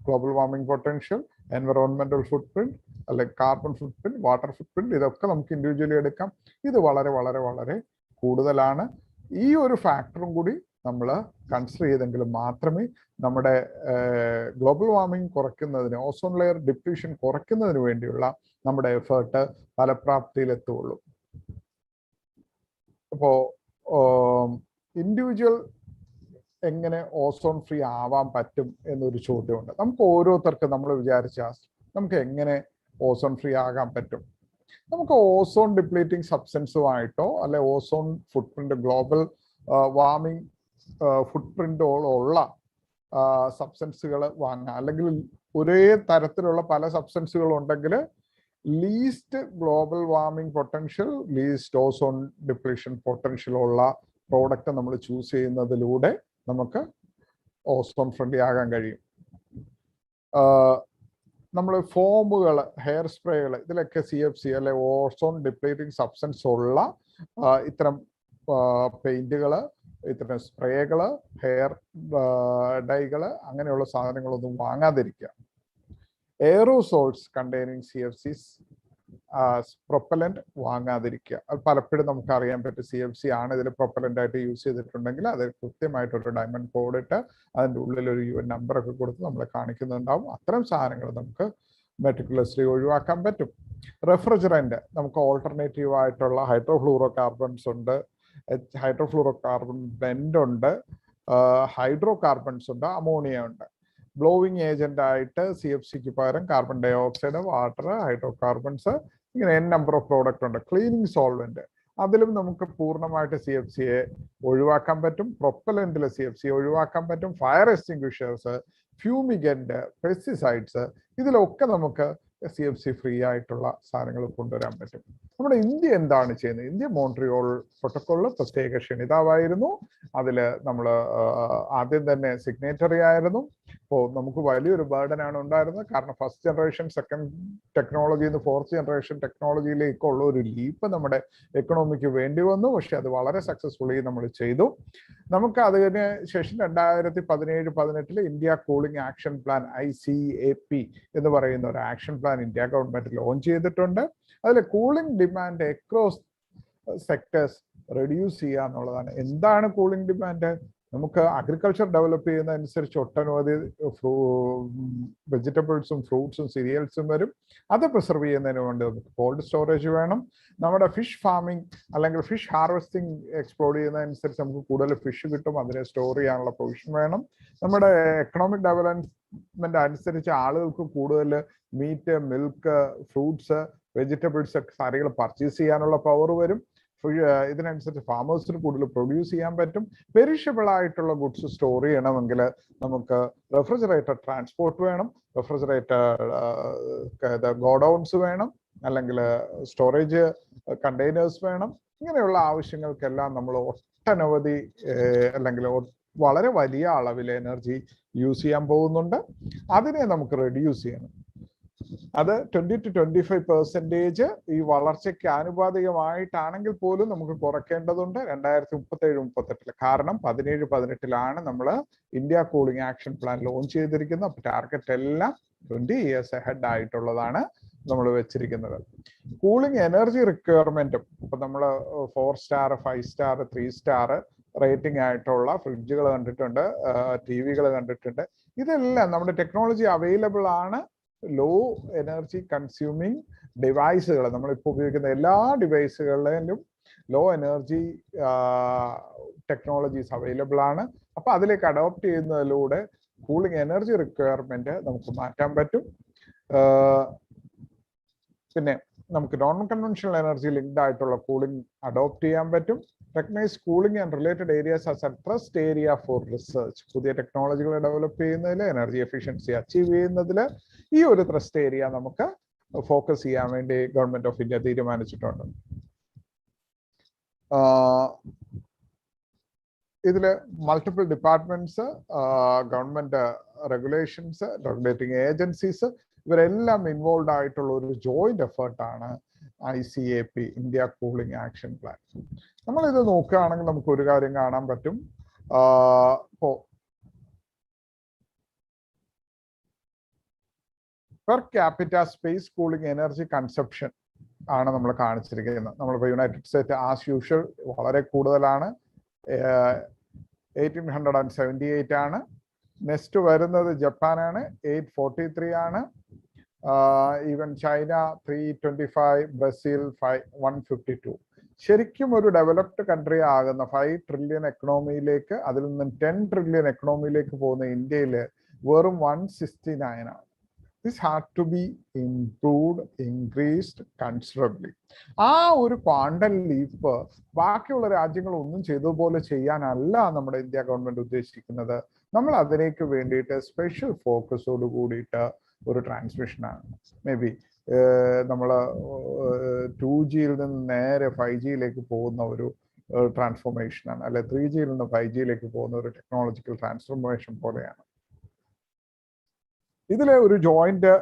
[SPEAKER 2] ഗ്ലോബൽ വാർമിംഗ് പൊട്ടൻഷ്യൽ, എൻവറോൺമെന്റൽ ഫുട് പ്രിന്റ്, അല്ലെങ്കിൽ കാർബൺ ഫുട് പ്രിന്റ്, വാട്ടർ ഫുട് പ്രിന്റ്, ഇതൊക്കെ നമുക്ക് ഇൻഡിവിജ്വലി എടുക്കാം. ഇത് വളരെ വളരെ വളരെ കൂടുതലാണ്. ഈ ഒരു ഫാക്ടറും കൂടി നമ്മൾ കൺസിഡർ ചെയ്തെങ്കിൽ മാത്രമേ നമ്മുടെ ഗ്ലോബൽ വാർമിംഗ് കുറയ്ക്കുന്നതിന്, ഓസോൺ ലെയർ ഡിപ്ലീഷൻ കുറയ്ക്കുന്നതിന് വേണ്ടിയുള്ള നമ്മുടെ എഫേർട്ട് ഫലപ്രാപ്തിയിലെത്തുള്ളൂ. അപ്പോൾ ഇൻഡിവിജ്വൽ എങ്ങനെ ഓസോൺ ഫ്രീ ആവാൻ പറ്റും എന്നൊരു ചോദ്യമുണ്ട്. നമുക്ക് ഓരോരുത്തർക്കും നമ്മൾ വിചാരിച്ചാൽ നമുക്ക് എങ്ങനെ ഓസോൺ ഫ്രീ ആകാൻ പറ്റും? നമുക്ക് ഓസോൺ ഡിപ്ലീറ്റിംഗ് സബ്സ്റ്റൻസുമായിട്ടോ അല്ലെ ഓസോൺ ഫുട് പ്രിന്റ്, ഗ്ലോബൽ വാർമിംഗ് ഫുട് പ്രിന്റുള്ള സബ്സ്റ്റൻസുകൾ വാങ്ങാം. അല്ലെങ്കിൽ ഒരേ തരത്തിലുള്ള പല സബ്സ്റ്റൻസുകൾ ഉണ്ടെങ്കിൽ least global warming potential, least ozone depletion potential ഉള്ള പ്രോഡക്റ്റ് നമ്മൾ ചൂസ് ചെയ്യുന്നതിലൂടെ നമുക്ക് ഓസോൺ ഫ്രണ്ട്ലി ആകാൻ കഴിയും. നമ്മൾ ഫോമുകൾ, ഹെയർ സ്പ്രേകൾ, ഇതിലൊക്കെ CFC അല്ലെ ഓസോൺ ഡിപ്ലീറ്റിംഗ് സബ്സ്റ്റൻസ് ഉള്ള ഇത്തരം പെയിന്റുകൾ, ഇത്തരം സ്പ്രേകൾ, ഹെയർ ഡൈകൾ, അങ്ങനെയുള്ള സാധനങ്ങളൊന്നും വാങ്ങാതിരിക്കുക. എയറോസോൾസ് കണ്ടെയ്നിങ് CFCs, പ്രൊപ്പലന്റ് വാങ്ങാതിരിക്കുക. അത് പലപ്പോഴും നമുക്ക് അറിയാൻ പറ്റും CFC ആണ് ഇതിൽ പ്രൊപ്പലന്റ് ആയിട്ട് യൂസ് ചെയ്തിട്ടുണ്ടെങ്കിൽ അത് കൃത്യമായിട്ടൊരു ഡയമണ്ട് കോഡ് ഇട്ട് അതിൻ്റെ ഉള്ളിൽ ഒരു UN നമ്പറൊക്കെ കൊടുത്ത് നമ്മളെ കാണിക്കുന്നുണ്ടാവും. അത്തരം സാധനങ്ങൾ നമുക്ക് മെറ്റിക്കുലസ്ലി ഒഴിവാക്കാൻ പറ്റും. റെഫ്രിജറന്റ് നമുക്ക് ഓൾട്ടർനേറ്റീവ് ആയിട്ടുള്ള ഹൈഡ്രോഫ്ലൂറോ കാർബൺസ് ഉണ്ട്, ഹൈഡ്രോഫ്ലൂറോ കാർബൺ ബ്ലെൻഡ് ഉണ്ട്, ഹൈഡ്രോ കാർബൺസ് ഉണ്ട്, അമോണിയ ഉണ്ട്. ബ്ലോവിങ് ഏജന്റ് ആയിട്ട് CFCക്ക് പകരം carbon dioxide, water, hydrocarbons, ഇങ്ങനെ നമ്പർ ഓഫ് പ്രോഡക്റ്റ് ഉണ്ട്. ക്ലീനിങ് സോൾവെന്റ്, അതിലും നമുക്ക് പൂർണ്ണമായിട്ട് CFCയെ ഒഴിവാക്കാൻ പറ്റും. പ്രൊപ്പലന്റിൽ CFC ഒഴിവാക്കാൻ പറ്റും. ഫയർ എക്സ്റ്റിംഗ്വിഷേഴ്സ്, ഫ്യൂമിഗന്റ്, പെസ്റ്റിസൈഡ്സ്, ഇതിലൊക്കെ നമുക്ക് CFC ഫ്രീ ആയിട്ടുള്ള സാധനങ്ങൾ കൊണ്ടുവരാൻ പറ്റും. നമ്മുടെ ഇന്ത്യ എന്താണ് ചെയ്യുന്നത്? ഇന്ത്യ മോൺട്രിയോൾ പ്രോട്ടോക്കോളിൽ പ്രത്യേക ക്ഷണിതാവായിരുന്നു. അതിൽ നമ്മൾ ആദ്യം തന്നെ സിഗ്നേറ്ററി ആയിരുന്നു. അപ്പോൾ നമുക്ക് വലിയൊരു ബർഡനാണ് ഉണ്ടായിരുന്നത്. കാരണം ഫസ്റ്റ് ജനറേഷൻ, സെക്കൻഡ് ടെക്നോളജിയിൽ നിന്ന് ഫോർത്ത് ജനറേഷൻ ടെക്നോളജിയിലേക്കുള്ള ഒരു ലീപ്പ് നമ്മുടെ എക്കണോമിക്ക് വേണ്ടി വന്നു. പക്ഷെ അത് വളരെ സക്സസ്ഫുള്ളി നമ്മൾ ചെയ്തു. നമുക്ക് അതിന് ശേഷം 2017-18 India cooling action plan ICAP എന്ന് പറയുന്ന ഒരു action plan India government launch ചെയ്തിട്ടുണ്ട്. അതിൽ cooling demand across sectors reduce ചെയ്യുക എന്നുള്ളതാണ്. എന്താണ് കൂളിംഗ് ഡിമാൻഡ്? നമുക്ക് അഗ്രികൾച്ചർ ഡെവലപ്പ് ചെയ്യുന്നതനുസരിച്ച് ഒട്ടനവധി വെജിറ്റബിൾസും ഫ്രൂട്ട്സും സീരിയൽസും വരും. അത് പ്രിസർവ് ചെയ്യുന്നതിന് വേണ്ടി നമുക്ക് കോൾഡ് സ്റ്റോറേജ് വേണം. നമ്മുടെ ഫിഷ് ഫാമിംഗ് അല്ലെങ്കിൽ ഫിഷ് ഹാർവെസ്റ്റിംഗ് എക്സ്പ്ലോർഡ് ചെയ്യുന്നതനുസരിച്ച് നമുക്ക് കൂടുതൽ ഫിഷ് കിട്ടും. അതിനെ സ്റ്റോർ ചെയ്യാനുള്ള പ്രൊവിഷൻ വേണം. നമ്മുടെ എക്കണോമിക് ഡെവലപ്മെന്റ് അനുസരിച്ച് ആളുകൾക്ക് കൂടുതൽ മീറ്റ്, മിൽക്ക്, ഫ്രൂട്ട്സ്, വെജിറ്റബിൾസ് കാര്യങ്ങൾ പർച്ചേസ് ചെയ്യാനുള്ള പവർ വരും. ഇതിനനുസരിച്ച് ഫാമേഴ്സിന് കൂടുതൽ പ്രൊഡ്യൂസ് ചെയ്യാൻ പറ്റും. പെരിഷബിൾ ആയിട്ടുള്ള ഗുഡ്സ് സ്റ്റോർ ചെയ്യണമെങ്കിൽ നമുക്ക് റെഫ്രിജറേറ്റർ ട്രാൻസ്പോർട്ട് വേണം, റെഫ്രിജറേറ്റർ ഗോഡൌൺസ് വേണം, അല്ലെങ്കിൽ സ്റ്റോറേജ് കണ്ടെയ്നേഴ്സ് വേണം. ഇങ്ങനെയുള്ള ആവശ്യങ്ങൾക്കെല്ലാം നമ്മൾ ഒട്ടനവധി അല്ലെങ്കിൽ വളരെ വലിയ അളവിൽ എനർജി യൂസ് ചെയ്യാൻ പോകുന്നുണ്ട്. അതിനെ നമുക്ക് റെഡ്യൂസ് ചെയ്യണം. അത് 20 to 25% ഈ വളർച്ചയ്ക്ക് ആനുപാതികമായിട്ടാണെങ്കിൽ പോലും നമുക്ക് കുറയ്ക്കേണ്ടതുണ്ട് 2037-38. കാരണം 17-18 നമ്മൾ India cooling action plan launch ചെയ്തിരിക്കുന്നത്. അപ്പൊ ടാർഗറ്റ് എല്ലാം 20 years ahead ആയിട്ടുള്ളതാണ് നമ്മൾ വെച്ചിരിക്കുന്നത്. കൂളിംഗ് എനർജി റിക്വയർമെന്റും ഇപ്പൊ നമ്മൾ 4 സ്റ്റാർ 5 സ്റ്റാർ 3 സ്റ്റാർ റേറ്റിംഗ് ആയിട്ടുള്ള ഫ്രിഡ്ജുകൾ കണ്ടിട്ടുണ്ട്, ടിവികൾ കണ്ടിട്ടുണ്ട്. ഇതെല്ലാം നമ്മുടെ ടെക്നോളജി അവൈലബിൾ ആണ്. ലോ എനർജി കൺസ്യൂമിങ് ഡിവൈസുകൾ, നമ്മളിപ്പോൾ ഉപയോഗിക്കുന്ന എല്ലാ ഡിവൈസുകളിലും ലോ എനർജി ടെക്നോളജീസ് അവൈലബിൾ ആണ്. അപ്പൊ അതിലേക്ക് അഡോപ്റ്റ് ചെയ്യുന്നതിലൂടെ കൂളിംഗ് എനർജി റിക്വയർമെന്റ് നമുക്ക് മാറ്റാൻ പറ്റും. പിന്നെ നമുക്ക് നോൺ കൺവെൻഷണൽ എനർജി ലിങ്ക്ഡ് ആയിട്ടുള്ള കൂളിംഗ് അഡോപ്റ്റ് ചെയ്യാൻ പറ്റും. Recognise cooling and related areas as a trust area for research. പുതിയ ടെക്നോളജികൾ ഡെവലപ്പ് ചെയ്യുന്നതിൽ, എനർജി എഫിഷ്യൻസി അച്ചീവ് ചെയ്യുന്നതിൽ ഈ ഒരു ട്രസ്റ്റ് ഏരിയ നമുക്ക് ഫോക്കസ് ചെയ്യാൻ വേണ്ടി ഗവൺമെന്റ് ഓഫ് ഇന്ത്യ തീരുമാനിച്ചിട്ടുണ്ട്. ഇതില് multiple departments, government regulations, regulating agencies ഇവരെല്ലാം ഇൻവോൾവ് ആയിട്ടുള്ള ഒരു ജോയിന്റ് എഫേർട്ടാണ് ICAP, India cooling action plan. നമ്മളിത് നോക്കുകയാണെങ്കിൽ നമുക്ക് ഒരു കാര്യം കാണാൻ പറ്റും. Per capita space cooling energy consumption ആണ് നമ്മൾ കാണിച്ചിരിക്കുന്നത്. നമ്മളിപ്പോൾ യുണൈറ്റഡ് സ്റ്റേറ്റ് ആസ് യൂഷ്വൽ വളരെ കൂടുതലാണ്, 1878 ആണ്. നെക്സ്റ്റ് വരുന്നത് ജപ്പാനാണ്, 843 ആണ്. Even China 325, Brazil 152. ശരിക്കും ഒരു ഡെവലപ്ഡ് കൺട്രി ആകുന്ന 5 ട്രില്യൺ എക്കണോമിയിലേക്ക്, അതിൽ നിന്നും 10 ട്രില്യൺ എക്കണോമിയിലേക്ക് പോകുന്ന ഇന്ത്യയിൽ വെറും 169 ആണ്. This had to be improved, increased considerably. ആ ഒരു ക്വാണ്ടം ലീപ്പ് ബാക്കിയുള്ള രാജ്യങ്ങൾ ഒന്നും ചെയ്തതുപോലെ ചെയ്യാനല്ല നമ്മുടെ ഇന്ത്യ ഗവൺമെന്റ് ഉദ്ദേശിക്കുന്നത്. നമ്മൾ അതിലേക്ക് വേണ്ടിയിട്ട് സ്പെഷ്യൽ ഫോക്കസോട് കൂടിയിട്ട് ഒരു ട്രാൻസ്മിഷനാണ്. മേ ബി നമ്മൾ 2Gയിൽ നിന്ന് നേരെ 5Gയിലേക്ക് പോകുന്ന ഒരു ട്രാൻസ്ഫോർമേഷനാണ്, അല്ലെ 3Gയിൽ നിന്ന് 5Gയിലേക്ക് പോകുന്ന ഒരു ടെക്നോളജിക്കൽ ട്രാൻസ്ഫോർമേഷൻ പോലെയാണ്. ഇതിലെ ഒരു ജോയിന്റ്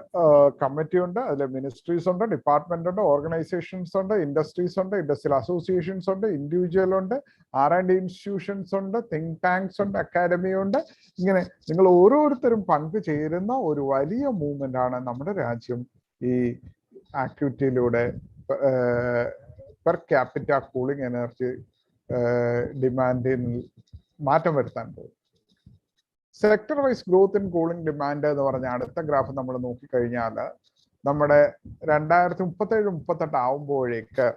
[SPEAKER 2] കമ്മിറ്റി ഉണ്ട്, അതിൽ മിനിസ്ട്രീസ് ഉണ്ട്, ഡിപ്പാർട്ട്മെന്റ് ഉണ്ട്, ഓർഗനൈസേഷൻസ് ഉണ്ട്, ഇൻഡസ്ട്രീസ് ഉണ്ട്, ഇൻഡസ്ട്രിയൽ അസോസിയേഷൻസ് ഉണ്ട്, ഇൻഡിവിജ്വൽ ഉണ്ട്, R&D ഇൻസ്റ്റിറ്റ്യൂഷൻസ് ഉണ്ട്, തിങ്ക് ടാങ്ക്സ് ഉണ്ട്, അക്കാഡമി ഉണ്ട്. ഇങ്ങനെ നിങ്ങൾ ഓരോരുത്തരും പങ്കുചേരുന്ന ഒരു വലിയ മൂവ്മെന്റ് ആണ് നമ്മുടെ രാജ്യം ഈ ആക്ടിവിറ്റിയിലൂടെ പെർ ക്യാപിറ്റ കൂളിംഗ് എനർജി ഡിമാൻഡിൽ മാറ്റം വരുത്താൻ പോകും. Sector vice growth in cooling demand എന്ന് പറഞ്ഞ അടുത്ത ഗ്രാഫ് നമ്മൾ നോക്കിക്കഴിഞ്ഞാൽ നമ്മുടെ 2037-38 ആവുമ്പോഴേക്ക്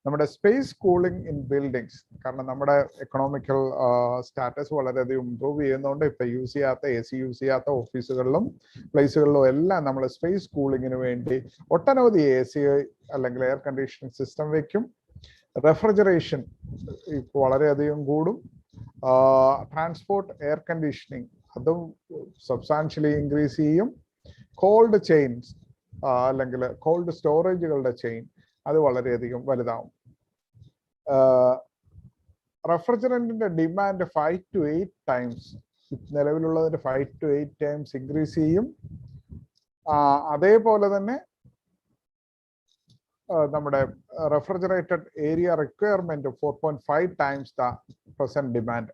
[SPEAKER 2] നമ്മുടെ സ്പേസ് കൂളിംഗ് ഇൻ ബിൽഡിങ്സ്, കാരണം നമ്മുടെ എക്കണോമിക്കൽ സ്റ്റാറ്റസ് വളരെയധികം ഇംപ്രൂവ് ചെയ്യുന്നതുകൊണ്ട് ഇപ്പൊ യൂസ് ചെയ്യാത്ത AC യൂസ് ചെയ്യാത്ത ഓഫീസുകളിലും പ്ലേസുകളിലും എല്ലാം നമ്മൾ സ്പേസ് കൂളിങ്ങിന് വേണ്ടി ഒട്ടനവധി AC അല്ലെങ്കിൽ എയർ കണ്ടീഷനിങ് സിസ്റ്റം വെക്കും. റെഫ്രിജറേഷൻ ഇപ്പോൾ വളരെയധികം കൂടും. ട്രാൻസ്പോർട്ട് എയർ കണ്ടീഷനിങ് അതും സബ്സ്റ്റാൻഷ്യലി ഇൻക്രീസ് ചെയ്യും. കോൾഡ് ചെയിൻസ് അല്ലെങ്കിൽ കോൾഡ് സ്റ്റോറേജുകളുടെ ചെയിൻ അത് വളരെയധികം വലുതാവും. റെഫ്രിജറന്റിന്റെ ഡിമാൻഡ് 5 to 8 times, നിലവിലുള്ളതിന്റെ 5 to 8 times ഇൻക്രീസ് ചെയ്യും. അതേപോലെ തന്നെ നമ്മുടെ refrigerated area requirement 4.5 times the present demand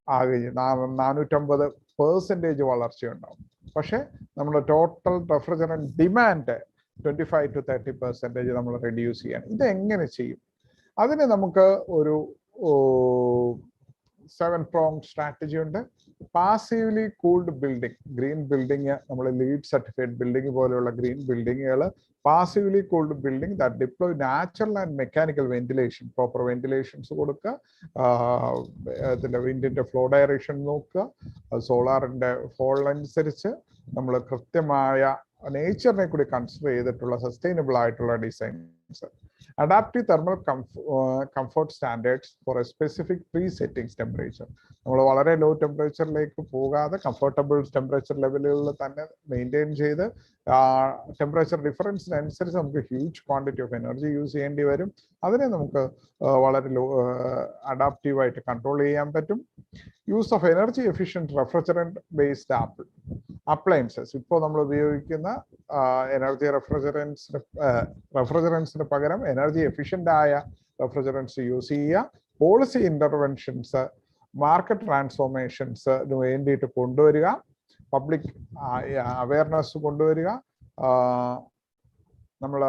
[SPEAKER 2] ആകുകയും 450% വളർച്ചയുണ്ടാവും. പക്ഷെ നമ്മുടെ ടോട്ടൽ റെഫ്രിജറന്റ് ഡിമാൻഡ് 25 to 30% നമ്മൾ റെഡ്യൂസ് ചെയ്യണം. ഇത് എങ്ങനെ ചെയ്യും? അതിന് നമുക്ക് ഒരു 7-pronged സ്ട്രാറ്റജി ഉണ്ട്. Passively cooled building, green building, നമ്മൾ ലീഡ് സർട്ടിഫൈഡ് ബിൽഡിംഗ് പോലെയുള്ള ഗ്രീൻ ബിൽഡിങ്ങുകൾ, passively cooled building that deploy natural and mechanical ventilation, proper ventilations കൊടുക്കുക, അതിന്റെ വിൻഡിന്റെ ഫ്ലോ ഡയറക്ഷൻ നോക്കുക, സോളാറിന്റെ ഫോൾ അനുസരിച്ച് നമ്മൾ കൃത്യമായ നേച്ചറിനെ കൂടി കൺസിഡർ ചെയ്തിട്ടുള്ള സസ്റ്റൈനബിൾ ആയിട്ടുള്ള designs. Adaptive thermal comfort standards four A specific pre settings temperature. നമ്മൾ വളരെ ലോ ടെമ്പറേച്ചറിലേക്ക് പോകാതെ കംഫർട്ടബിൾ ടെമ്പറേച്ചർ ലെവലുകളിൽ തന്നെ മെയിൻറ്റെയിൻ ചെയ്ത് ടെമ്പറേച്ചർ ഡിഫറൻസിനനുസരിച്ച് നമുക്ക് huge quantity of energy use ചെയ്യേണ്ടി വരും. അതിനെ നമുക്ക് വളരെ അഡാപ്റ്റീവായിട്ട് കൺട്രോൾ ചെയ്യാൻ പറ്റും. Use of energy efficient refrigerant based appliances. ഇപ്പോൾ നമ്മൾ ഉപയോഗിക്കുന്ന എനർജി റെഫ്രിജറൻസിന് പകരം എനർജി എഫിഷ്യൻ്റ് ആയ റെഫ്രിജറൻസ് യൂസ് ചെയ്യുക. പോളിസി ഇന്റർവെൻഷൻസ്, മാർക്കറ്റ് ട്രാൻസ്ഫോർമേഷൻസിന് വേണ്ടിയിട്ട് കൊണ്ടുവരിക. പബ്ലിക് അവയർനെസ് കൊണ്ടുവരിക. നമ്മൾ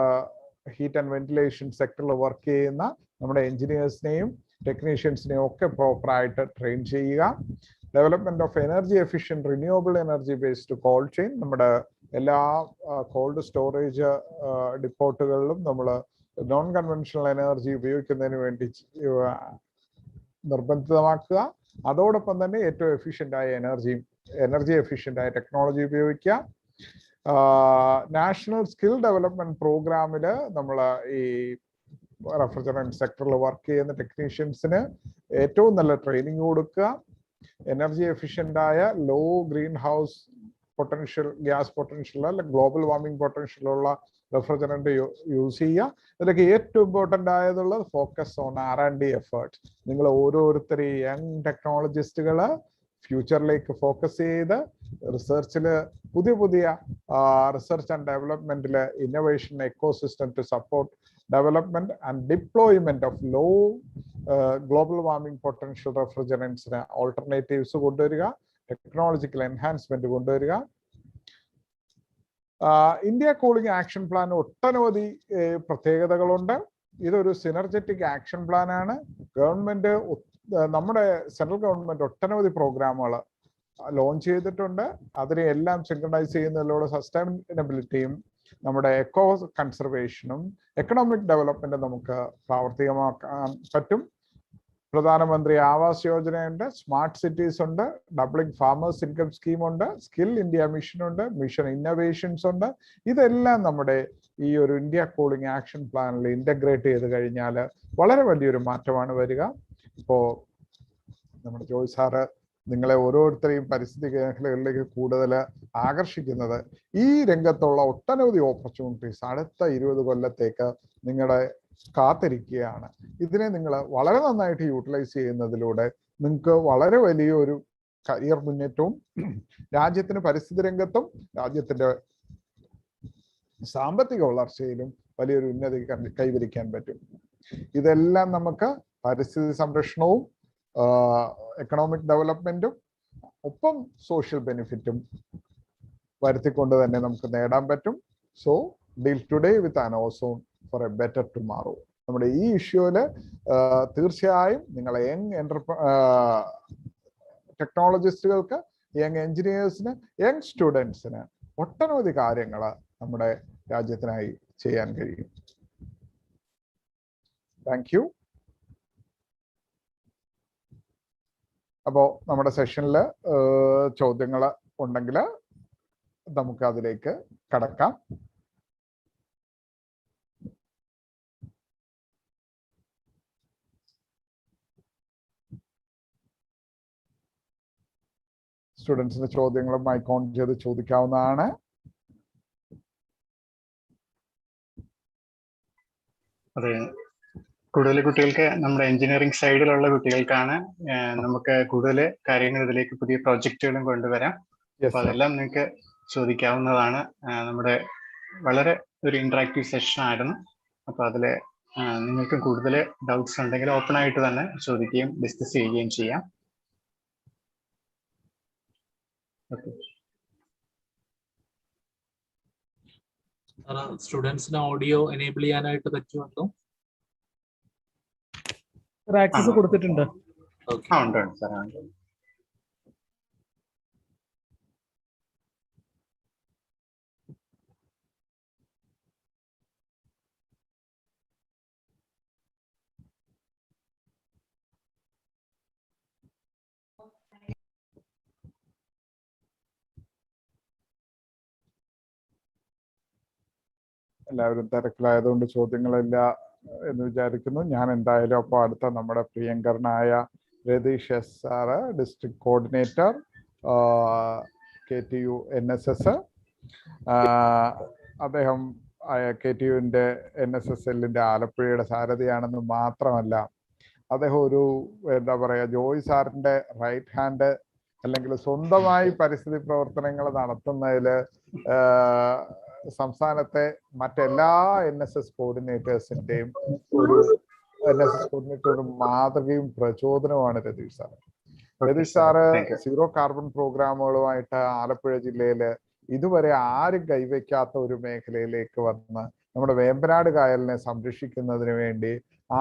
[SPEAKER 2] ഹീറ്റ് ആൻഡ് വെന്റിലേഷൻ സെക്ടറിൽ വർക്ക് ചെയ്യുന്ന നമ്മുടെ എഞ്ചിനീയേഴ്സിനെയും ടെക്നീഷ്യൻസിനെയും ഒക്കെ പ്രോപ്പറായിട്ട് ട്രെയിൻ ചെയ്യുക. Development of energy efficient renewable energy based cold chain. നമ്മുടെ എല്ലാ കോൾഡ് സ്റ്റോറേജ് ഡിപ്പോട്ടുകളിലും നമ്മൾ നോൺ കൺവെൻഷണൽ എനർജി ഉപയോഗിക്കുന്നതിന് വേണ്ടി നിർബന്ധിതമാക്കുക. അതോടൊപ്പം തന്നെ ഏറ്റവും എഫിഷ്യൻ്റായ എനർജി എഫിഷ്യൻ്റായ ടെക്നോളജി ഉപയോഗിക്കുക. നാഷണൽ സ്കിൽ ഡെവലപ്മെന്റ് പ്രോഗ്രാമിൽ നമ്മൾ ഈ റെഫ്രിജറന്റ് സെക്ടറിൽ വർക്ക് ചെയ്യുന്ന ടെക്നീഷ്യൻസിന് ഏറ്റവും നല്ല ട്രെയിനിങ് കൊടുക്കുക. എനർജി എഫിഷ്യൻ്റായ low greenhouse potential gas potential അല്ല ഗ്ലോബൽ വാർമിംഗ് പൊട്ടൻഷ്യലുള്ള റെഫ്രിജറന്റ് യൂസ് ചെയ്യുക. ഇതിലൊക്കെ ഏറ്റവും ഇമ്പോർട്ടൻ്റ് ആയതുള്ളത് ഫോക്കസ് ഓൺ R&D എഫേർട്സ്. നിങ്ങൾ ഓരോരുത്തരും യങ് ടെക്നോളജിസ്റ്റുകൾ ഫ്യൂച്ചറിലേക്ക് ഫോക്കസ് ചെയ്ത് റിസർച്ചിൽ പുതിയ റിസർച്ച് ആൻഡ് ഡെവലപ്മെന്റിൽ innovation ecosystem to support development and deployment of low global warming potential റെഫ്രിജറൻസിന് ഓൾട്ടർനേറ്റീവ്സ് കൊണ്ടുവരിക, ടെക്നോളജിക്കൽ എൻഹാൻസ്മെന്റ് കൊണ്ടുവരിക. ഇന്ത്യ കൂളിംഗ് ആക്ഷൻ പ്ലാൻ ഒട്ടനവധി പ്രത്യേകതകളുണ്ട്. ഇതൊരു സിനർജറ്റിക് ആക്ഷൻ പ്ലാൻ ആണ്. ഗവൺമെന്റ് നമ്മുടെ സെൻട്രൽ ഗവൺമെന്റ് ഒട്ടനവധി പ്രോഗ്രാമുകൾ ലോഞ്ച് ചെയ്തിട്ടുണ്ട്. അതിനെ എല്ലാം സിൻക്രണൈസ് ചെയ്യുന്നതിലൂടെ സസ്റ്റൈനബിലിറ്റിയും നമ്മുടെ എക്കോ കൺസർവേഷനും എക്കണോമിക് ഡെവലപ്മെന്റും നമുക്ക് പ്രാവർത്തികമാക്കാൻ പറ്റും. പ്രധാനമന്ത്രി ആവാസ് യോജനയുണ്ട്, സ്മാർട്ട് സിറ്റീസ് ഉണ്ട്, ഡബ്ലിംഗ് ഫാമേഴ്സ് ഇൻകം സ്കീം ഉണ്ട്, സ്കിൽ ഇന്ത്യ മിഷൻ ഉണ്ട്, മിഷൻ ഇന്നോവേഷൻസ് ഉണ്ട്. ഇതെല്ലാം നമ്മുടെ ഈ ഒരു ഇന്ത്യ കൂളിംഗ് ആക്ഷൻ പ്ലാനിൽ ഇന്റഗ്രേറ്റ് ചെയ്ത് കഴിഞ്ഞാൽ വളരെ വലിയൊരു മാറ്റമാണ് വരിക. ഇപ്പോൾ നമ്മുടെ ജോയ് സാറ് നിങ്ങളെ ഓരോരുത്തരെയും പരിസ്ഥിതി മേഖലകളിലേക്ക് കൂടുതൽ ആകർഷിക്കുന്നത് ഈ രംഗത്തുള്ള ഒട്ടനവധി ഓപ്പർച്യൂണിറ്റീസ് അടുത്ത 20 കൊല്ലത്തേക്ക് നിങ്ങളെ കാത്തിരിക്കുകയാണ്. ഇതിനെ നിങ്ങൾ വളരെ നന്നായിട്ട് യൂട്ടിലൈസ് ചെയ്യുന്നതിലൂടെ നിങ്ങൾക്ക് വളരെ വലിയൊരു കരിയർ മുന്നേറ്റവും രാജ്യത്തിന് പരിസ്ഥിതി രംഗത്തും രാജ്യത്തിന്റെ സാമ്പത്തിക വളർച്ചയിലും വലിയൊരു ഉന്നതി കൈവരിക്കാൻ പറ്റും. ഇതെല്ലാം നമുക്ക് പരിസ്ഥിതി സംരക്ഷണവും എക്കണോമിക് ഡെവലപ്മെന്റും ഒപ്പം സോഷ്യൽ ബെനിഫിറ്റും വരുത്തിക്കൊണ്ട് തന്നെ നമുക്ക് നേടാൻ പറ്റും. So deal today with an ozone for a better tomorrow. നമ്മുടെ ഈ ഇഷ്യൂല് തീർച്ചയായും നിങ്ങളെ യങ് ടെക്നോളജിസ്റ്റുകൾക്ക്, യങ് എഞ്ചിനീയേഴ്സിന്, യങ് സ്റ്റുഡൻസിന് ഒട്ടനവധി കാര്യങ്ങൾ നമ്മുടെ രാജ്യത്തിനായി ചെയ്യാൻ കഴിയും. Thank you. അപ്പോൾ നമ്മുടെ സെഷനിൽ ചോദ്യങ്ങൾ ഉണ്ടെങ്കിൽ നമുക്ക് അതിലേക്ക് കടക്കാം. സ്റ്റുഡൻസിന്റെ ചോദ്യങ്ങൾ മൈക്ക് ഓൺ ചെയ്ത് ചോദിക്കാവുന്നതാണ്.
[SPEAKER 6] അതെ, കൂടുതൽ കുട്ടികൾക്ക് നമ്മുടെ എഞ്ചിനീയറിംഗ് സൈഡിലുള്ള കുട്ടികൾക്കാണ് നമുക്ക് കൂടുതൽ കാര്യങ്ങൾ ഇതിലേക്ക് പുതിയ പ്രോജക്റ്റുകളും കൊണ്ടുവരാം. അപ്പൊ അതെല്ലാം നിങ്ങൾക്ക് ചോദിക്കാവുന്നതാണ്. നമ്മുടെ വളരെ ഒരു ഇന്ററാക്റ്റീവ് സെഷൻ ആയിരുന്നു. അപ്പൊ അതില് നിങ്ങൾക്ക് കൂടുതൽ ഡൗട്ട്സ് ഉണ്ടെങ്കിൽ ഓപ്പൺ ആയിട്ട് തന്നെ ചോദിക്കുകയും ഡിസ്കസ് ചെയ്യുകയും ചെയ്യാം.
[SPEAKER 4] സ്റ്റുഡൻസിന് ഓഡിയോ എനേബിൾ ചെയ്യാനായിട്ട് പറ്റുമല്ലോ?
[SPEAKER 7] ആക്സസ് കൊടുത്തിട്ടുണ്ട്.
[SPEAKER 6] ഉണ്ട് സാർ.
[SPEAKER 2] എല്ലാവരും തിരക്കിലായതുകൊണ്ട് ചോദ്യങ്ങളില്ല എന്ന് വിചാരിക്കുന്നു. ഞാൻ എന്തായാലും അപ്പോൾ അടുത്ത നമ്മുടെ പ്രിയങ്കരനായ Ratheesh S sir, district coordinator KTU NSS, അദ്ദേഹം KTUവിൻ്റെ NSS സെല്ലിൻ്റെ ആലപ്പുഴയുടെ സാരഥിയാണെന്ന് മാത്രമല്ല അദ്ദേഹം ഒരു എന്താ പറയുക ജോയ് സാറിൻ്റെ റൈറ്റ് ഹാൻഡ്, അല്ലെങ്കിൽ സ്വന്തമായി പരിസ്ഥിതി പ്രവർത്തനങ്ങൾ നടത്തുന്നതിൽ സംസ്ഥാനത്തെ മറ്റെല്ലാ NSS കോർഡിനേറ്റേഴ്സിൻ്റെയും ഒരു NSS കോർഡിനേറ്റർ മാതൃകയും പ്രചോദനവുമാണ് Ratheesh sir. Ratheesh sir zero carbon പ്രോഗ്രാമുകളുമായിട്ട് ആലപ്പുഴ ജില്ലയില് ഇതുവരെ ആരും കൈവയ്ക്കാത്ത ഒരു മേഖലയിലേക്ക് വന്ന് നമ്മുടെ വേമ്പനാട് കായലിനെ സംരക്ഷിക്കുന്നതിന് വേണ്ടി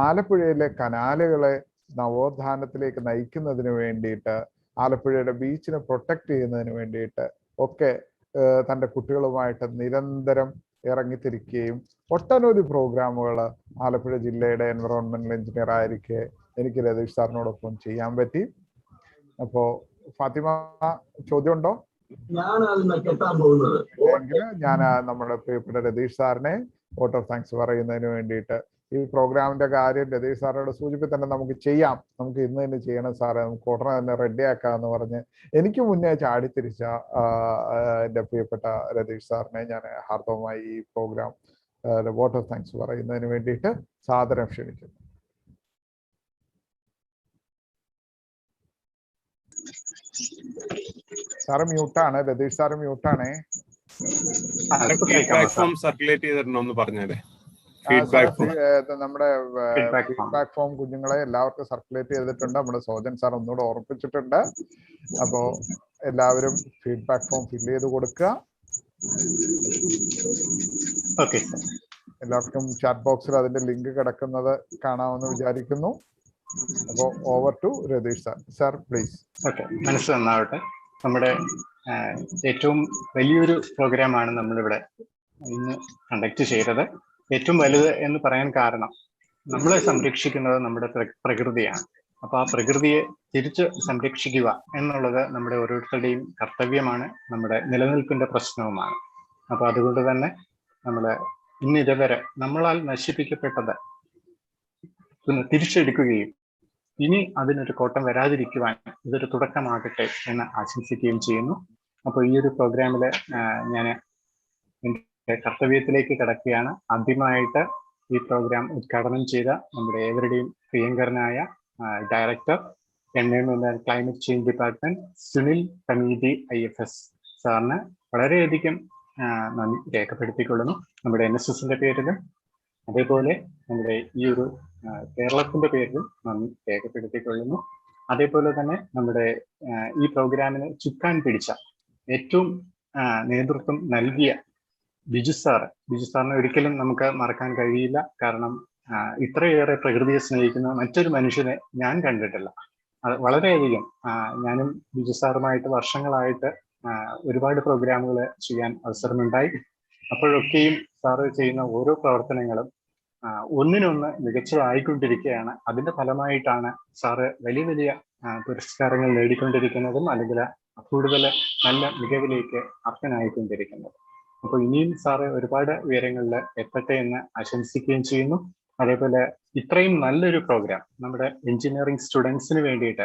[SPEAKER 2] ആലപ്പുഴയിലെ കനാലുകളെ നവോത്ഥാനത്തിലേക്ക് നയിക്കുന്നതിന് വേണ്ടിയിട്ട് ആലപ്പുഴയുടെ ബീച്ചിനെ പ്രൊട്ടക്ട് ചെയ്യുന്നതിന് വേണ്ടിയിട്ട് ഒക്കെ തൻ്റെ കുട്ടികളുമായിട്ട് നിരന്തരം ഇറങ്ങിത്തിരിക്കുകയും ഒട്ടനവധി പ്രോഗ്രാമുകൾ ആലപ്പുഴ ജില്ലയുടെ എൻവറോൺമെന്റൽ എഞ്ചിനീയർ ആയിരിക്കെ എനിക്ക് രതീഷ് സാറിനോടൊപ്പം ചെയ്യാൻ പറ്റി. അപ്പോ ഫാത്തിമ, ചോദ്യം ഉണ്ടോ? എങ്കിൽ ഞാൻ നമ്മുടെ പ്രിയപ്പെട്ട രതീഷ് സാറിനെ വോട്ട് ഓഫ് താങ്ക്സ് പറയുന്നതിന് വേണ്ടിയിട്ട് ഈ പ്രോഗ്രാമിന്റെ കാര്യം രതീഷ് സാറിനോട് സൂചിപ്പിച്ച് തന്നെ നമുക്ക് ചെയ്യാം, നമുക്ക് ഇന്ന് തന്നെ ചെയ്യണം സാറേ, നമുക്ക് ഉടനെ തന്നെ റെഡിയാക്കാന്ന് പറഞ്ഞ് എനിക്ക് മുന്നേ ചാടിത്തിരിച്ച എൻ്റെ പ്രിയപ്പെട്ട രതീഷ് സാറിനെ ഞാൻ ഹാർദവമായി ഈ പ്രോഗ്രാം വോട്ട് ഓഫ് താങ്ക്സ് പറയുന്നതിന് വേണ്ടിയിട്ട് സാദരം ക്ഷണിക്കുന്നു. സാറ് മ്യൂട്ടാണ്, രതീഷ് സാറ് മ്യൂട്ടാണേ.
[SPEAKER 3] സർക്കുലേറ്റ് ചെയ്തിട്ടുണ്ടോ പറഞ്ഞാലേ?
[SPEAKER 2] നമ്മുടെ ഫീഡ്ബാക്ക് ഫോം കുഞ്ഞുങ്ങളെ എല്ലാവർക്കും സർക്കുലേറ്റ് ചെയ്തിട്ടുണ്ട്. നമ്മുടെ സോജൻ സാർ ഒന്നുകൂടെ ഓർപ്പിച്ചിട്ടുണ്ട്. അപ്പോ എല്ലാവരും ഫീഡ്ബാക്ക് ഫോം ഫില്ല് ചെയ്ത് കൊടുക്കുക. എല്ലാവർക്കും ചാറ്റ് ബോക്സിൽ അതിന്റെ ലിങ്ക് കിടക്കുന്നത് കാണാമെന്ന് വിചാരിക്കുന്നു. അപ്പോ over to Ratheesh sir. Sir please.
[SPEAKER 6] മനസ്സ് നന്നാവട്ടെ. നമ്മുടെ ഏറ്റവും വലിയൊരു പ്രോഗ്രാമാണ് നമ്മളിവിടെ ഇന്ന് കണ്ടക്ട് ചെയ്തത്. ഏറ്റവും വലുത് എന്ന് പറയാൻ കാരണം നമ്മളെ സംരക്ഷിക്കുന്നത് നമ്മുടെ പ്രകൃതിയാണ്. അപ്പൊ ആ പ്രകൃതിയെ തിരിച്ച് സംരക്ഷിക്കുക എന്നുള്ളത് നമ്മുടെ ഓരോരുത്തരുടെയും കർത്തവ്യമാണ്, നമ്മുടെ നിലനിൽപ്പിന്റെ പ്രശ്നവുമാണ്. അപ്പൊ അതുകൊണ്ട് തന്നെ നമ്മള് ഇന്നിതുവരെ നമ്മളാൽ നശിപ്പിക്കപ്പെട്ടത് തിരിച്ചെടുക്കുകയും ഇനി അതിനൊരു കോട്ടം വരാതിരിക്കുവാൻ ഇതൊരു തുടക്കമാകട്ടെ എന്ന് ആശംസിക്കുകയും ചെയ്യുന്നു. അപ്പോൾ ഈ ഒരു പ്രോഗ്രാമില് ഞാൻ എൻ്റെ കർത്തവ്യത്തിലേക്ക് കടക്കുകയാണ്. ആദ്യമായിട്ട് ഈ പ്രോഗ്രാം ഉദ്ഘാടനം ചെയ്ത നമ്മുടെ ഏവരുടെയും പ്രിയങ്കരനായ director environment and climate change department Sunil Pamidi IFS സാറിന് വളരെയധികം നന്ദി രേഖപ്പെടുത്തിക്കൊള്ളുന്നു. നമ്മുടെ NSSന്റെ പേരിലും അതേപോലെ നമ്മുടെ ഈ ഒരു കേരളത്തിന്റെ പേരിലും നന്ദി രേഖപ്പെടുത്തിക്കൊള്ളുന്നു. അതേപോലെ തന്നെ നമ്മുടെ ഈ പ്രോഗ്രാമിന് ചുക്കാൻ പിടിച്ച ഏറ്റവും നേതൃത്വം നൽകിയ ബിജു സാറിനെ ഒരിക്കലും നമുക്ക് മറക്കാൻ കഴിയില്ല. കാരണം ഇത്രയേറെ പ്രകൃതിയെ സ്നേഹിക്കുന്ന മറ്റൊരു മനുഷ്യനെ ഞാൻ കണ്ടിട്ടില്ല. വളരെയധികം ഞാനും ബിജു സാറുമായിട്ട് വർഷങ്ങളായിട്ട് ഒരുപാട് പ്രോഗ്രാമുകൾ ചെയ്യാൻ അവസരമുണ്ടായി. അപ്പോഴൊക്കെയും സാറ് ചെയ്യുന്ന ഓരോ പ്രവർത്തനങ്ങളും ഒന്നിനൊന്ന് മികച്ചതായിക്കൊണ്ടിരിക്കുകയാണ്. അതിന്റെ ഫലമായിട്ടാണ് സാറ് വലിയ വലിയ പുരസ്കാരങ്ങൾ നേടിക്കൊണ്ടിരിക്കുന്നതും അല്ലെങ്കിൽ കൂടുതൽ നല്ല മികവിലേക്ക് അർഹനായിക്കൊണ്ടിരിക്കുന്നത്. അപ്പോൾ ഇനിയും സാറ് ഒരുപാട് ഉയരങ്ങളിൽ എത്തട്ടെ എന്ന് ആശംസിക്കുകയും ചെയ്യുന്നു. അതേപോലെ ഇത്രയും നല്ലൊരു പ്രോഗ്രാം നമ്മുടെ എഞ്ചിനീയറിംഗ് സ്റ്റുഡൻസിന് വേണ്ടിയിട്ട്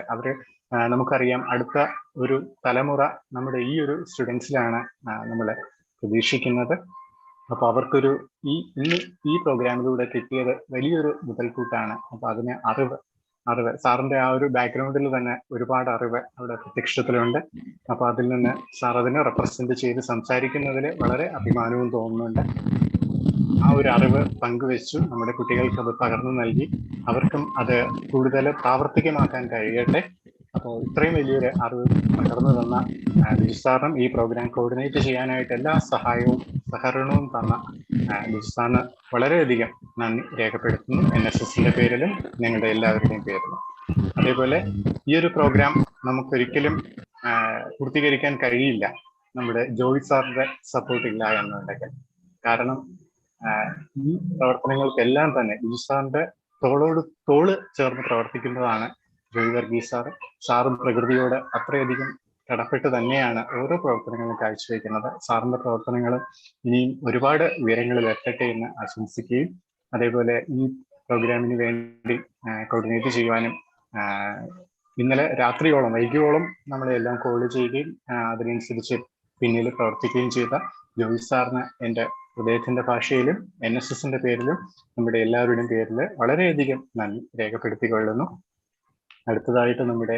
[SPEAKER 6] നമുക്കറിയാം അടുത്ത ഒരു തലമുറ നമ്മുടെ ഈ ഒരു സ്റ്റുഡൻസിലാണ് നമ്മൾ പ്രതീക്ഷിക്കുന്നത്. അപ്പൊ അവർക്കൊരു ഇന്ന് ഈ പ്രോഗ്രാമിലൂടെ കിട്ടിയത് വലിയൊരു മുതൽക്കൂട്ടാണ്. അപ്പൊ അതിന് അറിവ് സാറിന്റെ ആ ഒരു ബാക്ക്ഗ്രൗണ്ടിൽ തന്നെ ഒരുപാട് അറിവ് അവിടെ പ്രത്യക്ഷത്തിലുണ്ട്. അപ്പൊ അതിൽ നിന്ന് സാർ അതിനെ റെപ്രസെന്റ് ചെയ്ത് സംസാരിക്കുന്നതിൽ വളരെ അഭിമാനവും തോന്നുന്നുണ്ട്. ആ ഒരു അറിവ് പങ്കുവെച്ചു നമ്മുടെ കുട്ടികൾക്ക് അത് പകർന്നു നൽകി അവർക്കും അത് കൂടുതൽ പ്രാവർത്തികമാക്കാൻ കഴിയട്ടെ. അപ്പോൾ ഇത്രയും വലിയൊരു അറിവ് പകർന്നു തന്ന ബിജു സാറിനും ഈ പ്രോഗ്രാം കോർഡിനേറ്റ് ചെയ്യാനായിട്ട് എല്ലാ സഹകരണവും തന്ന ബിജു സാറിന് വളരെയധികം നന്ദി രേഖപ്പെടുത്തുന്നു, NSSന്റെ പേരിലും ഞങ്ങളുടെ എല്ലാവരുടെയും പേരിലും. അതേപോലെ ഈ ഒരു പ്രോഗ്രാം നമുക്കൊരിക്കലും പൂർത്തീകരിക്കാൻ കഴിയില്ല നമ്മുടെ ജോയ് സാറിന്റെ സപ്പോർട്ട് ഇല്ല എന്നുണ്ടെങ്കിൽ. കാരണം ഈ പ്രവർത്തനങ്ങൾക്കെല്ലാം തന്നെ ബിജു സാറിന്റെ തോളോട് തോള് ചേർന്ന് പ്രവർത്തിക്കുന്നതാണ് ജോയ് വർഗീസ് സാറും പ്രകൃതിയോട് അത്രയധികം കടപ്പെട്ട് തന്നെയാണ് ഓരോ പ്രവർത്തനങ്ങളും കാഴ്ചവെക്കുന്നത്. സാറിന്റെ പ്രവർത്തനങ്ങൾ ഇനിയും ഒരുപാട് ഉയരങ്ങളിൽ എത്തട്ടെ എന്ന് ആശംസിക്കുകയും അതേപോലെ ഈ പ്രോഗ്രാമിന് വേണ്ടി കോർഡിനേറ്റ് ചെയ്യുവാനും ഇന്നലെ രാത്രിയോളം വൈകിയോളം നമ്മളെല്ലാം കോൾ ചെയ്യുകയും അതിനനുസരിച്ച് പിന്നിൽ പ്രവർത്തിക്കുകയും ചെയ്ത ജോയ് സാറിന് എൻ്റെ ഹൃദയത്തിന്റെ ഭാഷയിലും NSSന്റെ പേരിലും നമ്മുടെ എല്ലാവരുടെയും പേരിൽ വളരെയധികം നന്ദി രേഖപ്പെടുത്തിക്കൊള്ളുന്നു. അടുത്തതായിട്ട് നമ്മുടെ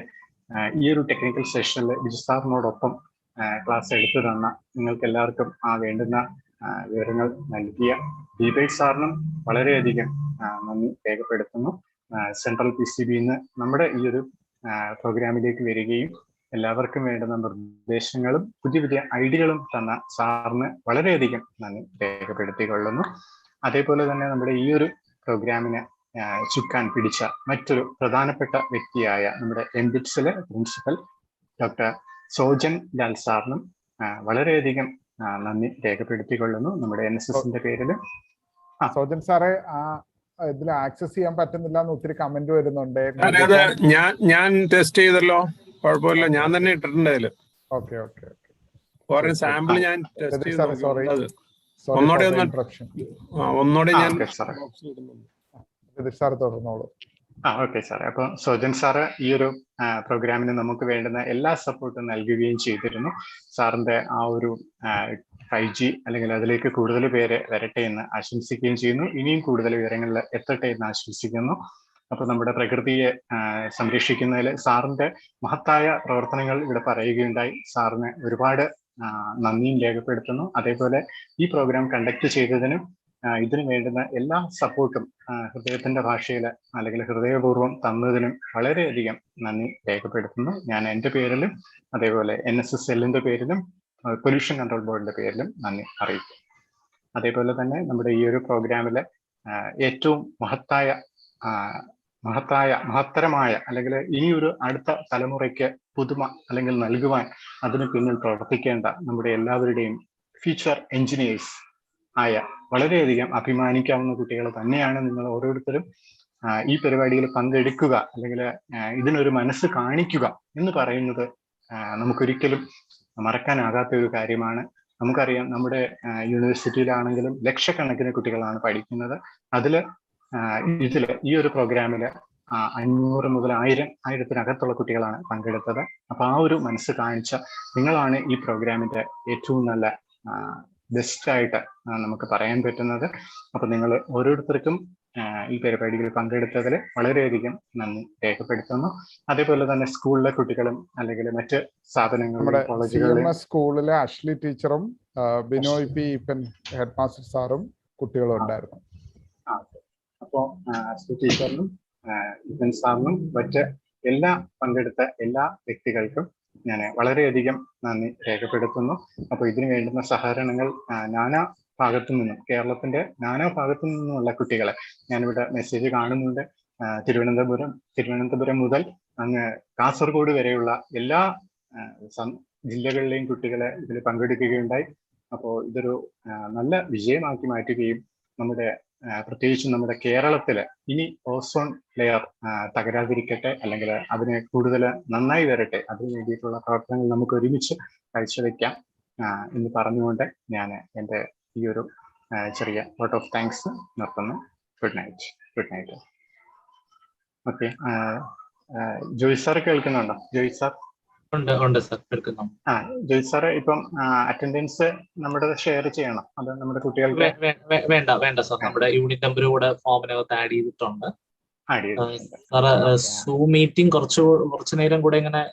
[SPEAKER 6] ഈ ഒരു ടെക്നിക്കൽ സെഷനിൽ ബിജു സാറിനോടൊപ്പം ക്ലാസ് എടുത്തു തന്ന നിങ്ങൾക്ക് എല്ലാവർക്കും വേണ്ടുന്ന വിവരങ്ങൾ നൽകിയ ദീപേഷ് സാറിനും വളരെയധികം നന്ദി രേഖപ്പെടുത്തുന്നു. സെൻട്രൽ PCBന്ന് നമ്മുടെ ഈ ഒരു പ്രോഗ്രാമിലേക്ക് വരികയും എല്ലാവർക്കും വേണ്ടുന്ന നിർദ്ദേശങ്ങളും പുതിയ പുതിയ ഐഡിയകളും തന്ന സാറിന് വളരെയധികം നന്ദി രേഖപ്പെടുത്തിക്കൊള്ളുന്നു. അതേപോലെ തന്നെ നമ്മുടെ ഈ ഒരു പ്രോഗ്രാമിനെ ചുക്കാൻ പിടിച്ച മറ്റൊരു പ്രധാനപ്പെട്ട വ്യക്തിയായ നമ്മുടെ എംബിറ്റ്സിലെ പ്രിൻസിപ്പൽ ഡോക്ടർ സോജൻ ലാൽ സാറിനും വളരെയധികം നന്ദി രേഖപ്പെടുത്തിക്കൊള്ളുന്നു നമ്മുടെ NSSന്റെ പേരിൽ.
[SPEAKER 2] സോജൻ സാറെ, ഇതിൽ ആക്സസ് ചെയ്യാൻ പറ്റുന്നില്ല എന്ന് ഒത്തിരി കമന്റ് വരുന്നുണ്ട്.
[SPEAKER 3] ഞാൻ ടെസ്റ്റ് ചെയ്തല്ലോ, കുഴപ്പമില്ല, ഞാൻ തന്നെ ഇട്ടിട്ടുണ്ട് അതില്.
[SPEAKER 2] ഓക്കെ ഓക്കെ
[SPEAKER 3] ഓക്കെ, സാമ്പിൾ ഞാൻ ടെസ്റ്റ് ചെയ്തു.
[SPEAKER 2] സോറി,
[SPEAKER 3] ഒന്നോടെ ഞാൻ
[SPEAKER 2] സാർ തുടർന്നോളൂ.
[SPEAKER 6] ഓക്കെ സാറേ. അപ്പൊ സോജൻ സാറ് ഈ ഒരു പ്രോഗ്രാമിന് നമുക്ക് വേണ്ടുന്ന എല്ലാ സപ്പോർട്ടും നൽകുകയും ചെയ്തിരുന്നു. സാറിന്റെ ആ ഒരു 5G അല്ലെങ്കിൽ അതിലേക്ക് കൂടുതൽ പേര് വരട്ടെ എന്ന് ആശംസിക്കുകയും ചെയ്യുന്നു. ഇനിയും കൂടുതൽ വിവരങ്ങളിൽ എത്തട്ടെ എന്ന് ആശംസിക്കുന്നു. അപ്പൊ നമ്മുടെ പ്രകൃതിയെ സംരക്ഷിക്കുന്നതിൽ സാറിന്റെ മഹത്തായ പ്രവർത്തനങ്ങൾ ഇവിടെ പറയുകയുണ്ടായി. സാറിന് ഒരുപാട് നന്ദിയും രേഖപ്പെടുത്തുന്നു. അതേപോലെ ഈ പ്രോഗ്രാം കണ്ടക്ട് ചെയ്തതിനും ഇതിനു വേണ്ടുന്ന എല്ലാ സപ്പോർട്ടും ഹൃദയത്തിന്റെ ഭാഷയിൽ അല്ലെങ്കിൽ ഹൃദയപൂർവ്വം തന്നതിനും വളരെയധികം നന്ദി രേഖപ്പെടുത്തുന്നു. ഞാൻ എൻ്റെ പേരിലും അതേപോലെ NSSLന്റെ പേരിലും പൊല്യൂഷൻ കൺട്രോൾ ബോർഡിന്റെ പേരിലും നന്ദി അറിയിക്കും. അതേപോലെ തന്നെ നമ്മുടെ ഈ ഒരു പ്രോഗ്രാമിലെ ഏറ്റവും മഹത്തരമായ അല്ലെങ്കിൽ ഈ ഒരു അടുത്ത തലമുറയ്ക്ക് പുതുമ അല്ലെങ്കിൽ നൽകുവാൻ അതിന് പിന്നിൽ പ്രവർത്തിക്കേണ്ട നമ്മുടെ എല്ലാവരുടെയും ഫ്യൂച്ചർ എഞ്ചിനീയേഴ്സ് ആയ വളരെയധികം അഭിമാനിക്കാവുന്ന കുട്ടികൾ തന്നെയാണ് നിങ്ങൾ ഓരോരുത്തരും. ഈ പരിപാടിയിൽ പങ്കെടുക്കുക അല്ലെങ്കിൽ ഇതിനൊരു മനസ്സ് കാണിക്കുക എന്ന് പറയുന്നത് നമുക്കൊരിക്കലും മറക്കാനാകാത്ത ഒരു കാര്യമാണ്. നമുക്കറിയാം, നമ്മുടെ യൂണിവേഴ്സിറ്റിയിലാണെങ്കിലും ലക്ഷക്കണക്കിന് കുട്ടികളാണ് പഠിക്കുന്നത്. ഇതില് ഈ ഒരു പ്രോഗ്രാമില് 500 മുതൽ 1000-1000-നകത്തുള്ള കുട്ടികളാണ് പങ്കെടുത്തത്. അപ്പൊ ആ ഒരു മനസ്സ് കാണിച്ച നിങ്ങളാണ് ഈ പ്രോഗ്രാമിന്റെ ഏറ്റവും നല്ല ബെസ്റ്റ് ആയിട്ട് നമുക്ക് പറയാൻ പറ്റുന്നത്. അപ്പൊ നിങ്ങൾ ഓരോരുത്തർക്കും ഈ പരിപാടിയിൽ പങ്കെടുത്തതിൽ വളരെയധികം നന്ദി രേഖപ്പെടുത്തുന്നു. അതേപോലെ തന്നെ സ്കൂളിലെ കുട്ടികളും അല്ലെങ്കിൽ മറ്റ് സ്ഥാപനങ്ങളിലെ കോളേജുകളിലെ
[SPEAKER 2] സ്കൂളിലെ അഷ്ലി ടീച്ചറും ബിനോയ് പി ഹെഡ് മാസ്റ്റർ സാറും കുട്ടികളും ഉണ്ടായിരുന്നു.
[SPEAKER 6] അപ്പോ അഷ്ലി ടീച്ചറിനും ഇപ്പൻ സാറിനും മറ്റ് പങ്കെടുത്ത എല്ലാ വ്യക്തികൾക്കും ഞാൻ വളരെയധികം നന്ദി രേഖപ്പെടുത്തുന്നു. അപ്പോൾ ഇതിനു വേണ്ടുന്ന സഹകരണങ്ങൾ നാനാ ഭാഗത്തു നിന്നും, കേരളത്തിന്റെ നാനാ ഭാഗത്തു നിന്നുമുള്ള കുട്ടികളെ ഞാനിവിടെ മെസ്സേജ് കാണുന്നുണ്ട്. തിരുവനന്തപുരം മുതൽ അങ്ങ് കാസർഗോഡ് വരെയുള്ള എല്ലാ ജില്ലകളിലെയും കുട്ടികളെ ഇതിൽ പങ്കെടുക്കുകയുണ്ടായി. അപ്പോൾ ഇതൊരു നല്ല വിജയമാക്കി മാറ്റുകയും പ്രത്യേകിച്ചും നമ്മുടെ കേരളത്തില് ഇനി ഓസോൺ ലെയർ തകരാതിരിക്കട്ടെ, അല്ലെങ്കിൽ അതിനെ കൂടുതൽ നന്നായി വരട്ടെ, അതിനു വേണ്ടിയിട്ടുള്ള പ്രവർത്തനങ്ങൾ നമുക്ക് ഒരുമിച്ച് കാഴ്ചവെക്കാം എന്ന് പറഞ്ഞുകൊണ്ട് ഞാൻ എൻ്റെ ഈ ഒരു ചെറിയ വോട്ട് ഓഫ് താങ്ക്സ് നിർത്തുന്നു. Good night. Okay, Joy sir കേൾക്കുന്നുണ്ടോ? ജോയ് സാർ?
[SPEAKER 4] ഉണ്ട് സാർ, കേൾക്കുന്നു.
[SPEAKER 6] ജോയ് സാറ്, ഇപ്പം അറ്റൻഡൻസ് നമ്മുടെ ഷെയർ ചെയ്യണം, അത് നമ്മുടെ കുട്ടികൾക്ക്?
[SPEAKER 4] വേണ്ട സാർ, നമ്മുടെ യൂണിറ്റ് നമ്പർ കൂടെ ഫോമിനകത്ത് ആഡ് ചെയ്തിട്ടുണ്ട്. സാറ് സൂം മീറ്റിംഗ് കുറച്ചു നേരം കൂടെ ഇങ്ങനെ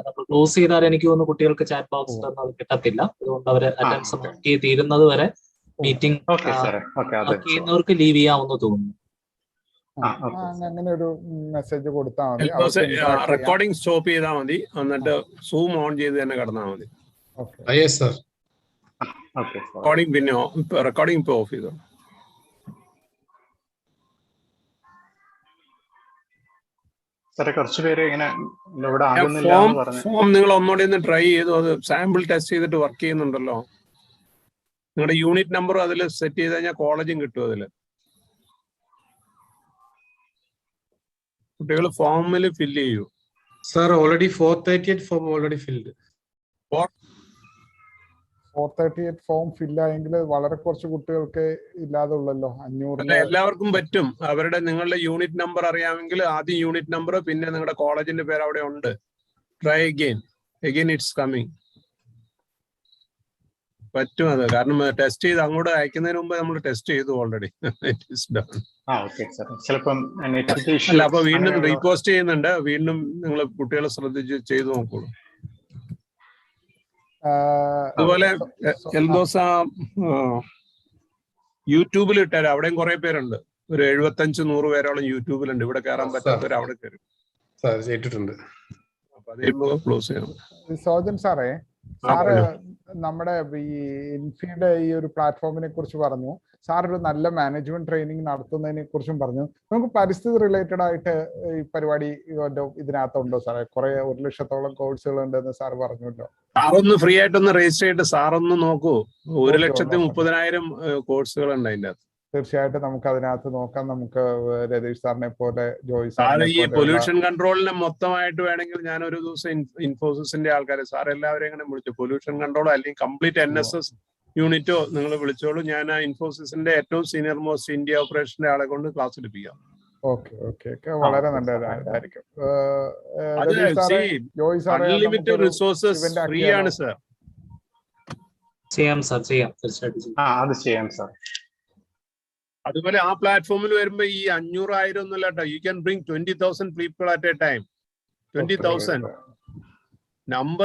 [SPEAKER 4] നമ്മൾ ക്ലോസ് ചെയ്താൽ എനിക്ക് തോന്നുന്നു കുട്ടികൾക്ക് ചാറ്റ് ബോക്സ് അത് കിട്ടത്തില്ല. അതുകൊണ്ട് അവര് അറ്റൻഡൻസ് നോക്കി തീരുന്നത് വരെ മീറ്റിംഗ് ചെയ്യുന്നവർക്ക് ലീവ് ചെയ്യാമെന്ന് തോന്നുന്നു.
[SPEAKER 2] അങ്ങനെ ഒരു മെസ്സേജ് കൊടുത്താൽ മതി.
[SPEAKER 3] റെക്കോർഡിംഗ് സ്റ്റോപ്പ് ചെയ്താൽ മതി, എന്നിട്ട് സൂം ഓൺ ചെയ്ത് തന്നെ കിടന്നാൽ മതി. റെക്കോർഡിംഗ് പിന്നെ റെക്കോർഡിംഗ് ഇപ്പൊ ഓഫ് ചെയ്തോ.
[SPEAKER 6] കുറച്ചുപേര് ഇങ്ങനെ
[SPEAKER 3] ഫോം നിങ്ങൾ ഒന്നുകൂടി ഒന്ന് ട്രൈ ചെയ്തു, അത് സാമ്പിൾ ടെസ്റ്റ് ചെയ്തിട്ട് വർക്ക് ചെയ്യുന്നുണ്ടല്ലോ. നിങ്ങളുടെ യൂണിറ്റ് നമ്പർ അതിൽ സെറ്റ് ചെയ്ത് കഴിഞ്ഞാൽ കോളേജും കിട്ടും. അതില് കുട്ടികൾ ഫോമിൽ ഫില്ല് ചെയ്യൂ.
[SPEAKER 8] Sir, already 438 form already filled.
[SPEAKER 2] 438 form fill ആയെങ്കിൽ വളരെ കുറച്ച് കുട്ടികൾക്ക് ഇല്ലാതുള്ളല്ലോ. 500
[SPEAKER 3] എല്ലാവർക്കും പറ്റും. അവരുടെ നിങ്ങളുടെ യൂണിറ്റ് നമ്പർ അറിയാമെങ്കിൽ ആദ്യം യൂണിറ്റ് നമ്പർ, പിന്നെ നിങ്ങളുടെ കോളേജിന്റെ പേര് അവിടെ ഉണ്ട്. Try again it's coming. പറ്റും അത്, കാരണം ടെസ്റ്റ് ചെയ്ത് അങ്ങോട്ട് അയക്കുന്നതിന് മുമ്പ് നമ്മൾ ടെസ്റ്റ് ചെയ്തു ഓൾറെഡി. അല്ല, അപ്പൊ വീണ്ടും റീപോസ്റ്റ് ചെയ്യുന്നുണ്ട്. വീണ്ടും നിങ്ങൾ കുട്ടികളെ ശ്രദ്ധിച്ച് ചെയ്തു നോക്കൂ. അതുപോലെ എൽദോസ യൂട്യൂബിൽ ഇട്ടാൽ അവിടെയും കുറെ പേരുണ്ട്. ഒരു 75-100 പേരോളം യൂട്യൂബിലുണ്ട്. ഇവിടെ കയറാൻ പറ്റാത്തവർ അവിടെ കയറും.
[SPEAKER 8] ചെയ്തിട്ടുണ്ട്.
[SPEAKER 3] അപ്പൊ അത് കഴിയുമ്പോൾ ക്ലോസ് ചെയ്യണം.
[SPEAKER 2] സോജൻ സാറേ, സാറ് നമ്മുടെ ഈ ഇൻഫിയുടെ ഈ ഒരു പ്ലാറ്റ്ഫോമിനെ കുറിച്ച് പറഞ്ഞു. സാർ ഒരു നല്ല മാനേജ്മെന്റ് ട്രെയിനിങ് നടത്തുന്നതിനെ കുറിച്ചും പറഞ്ഞു. നമുക്ക് പരിസ്ഥിതി റിലേറ്റഡ് ആയിട്ട് ഈ പരിപാടി ഇതിനകത്തുണ്ടോ സാറേ? കുറെ 1,00,000-ഓളം കോഴ്സുകൾ ഉണ്ടെന്ന് സാർ പറഞ്ഞല്ലോ.
[SPEAKER 3] സാറൊന്ന് ഫ്രീ ആയിട്ടൊന്ന് രജിസ്റ്റർ ചെയ്തിട്ട് സാറൊന്ന് നോക്കൂ. 1,30,000 കോഴ്സുകൾ ഉണ്ട് അതിന്റെ അകത്ത്.
[SPEAKER 2] തീർച്ചയായിട്ടും നമുക്ക് അതിനകത്ത് നോക്കാം. നമുക്ക് രതീഷ് സാറിനെ പോലെ ജോയി
[SPEAKER 3] സാർ
[SPEAKER 2] സാറിനെ
[SPEAKER 3] ഈ പൊല്യൂഷൻ കൺട്രോളിനെ മൊത്തമായിട്ട് വേണമെങ്കിൽ ഞാൻ ഒരു ദിവസം ഇൻഫോസിസിന്റെ ആൾക്കാരെ സാർ എല്ലാവരെയും ഇങ്ങനെ വിളിച്ചു. പൊല്യൂഷൻ കൺട്രോളോ അല്ലെങ്കിൽ കംപ്ലീറ്റ് NSS യൂണിറ്റോ നിങ്ങൾ വിളിച്ചോളൂ. ഞാൻ ആ ഇൻഫോസിസിന്റെ ഏറ്റവും സീനിയർ മോസ്റ്റ് ഇന്ത്യ ഓപ്പറേഷന്റെ ആളെ കൊണ്ട് ക്ലാസ് എടുപ്പിക്കാം.
[SPEAKER 2] ഓക്കെ വളരെ നല്ലതായിരിക്കും.
[SPEAKER 3] അൺലിമിറ്റഡ് റിസോഴ്സസ് ഫ്രീ ആണ് സാർ.
[SPEAKER 4] ചെയ്യാം തീർച്ചയായിട്ടും.
[SPEAKER 6] അത് ചെയ്യാം സാർ.
[SPEAKER 3] അതുപോലെ ആ പ്ലാറ്റ്ഫോമിൽ വരുമ്പോ ഈ 500,000 ഒന്നുമല്ല കേട്ടോ. You can bring 20,000 people at A time. 20,000 number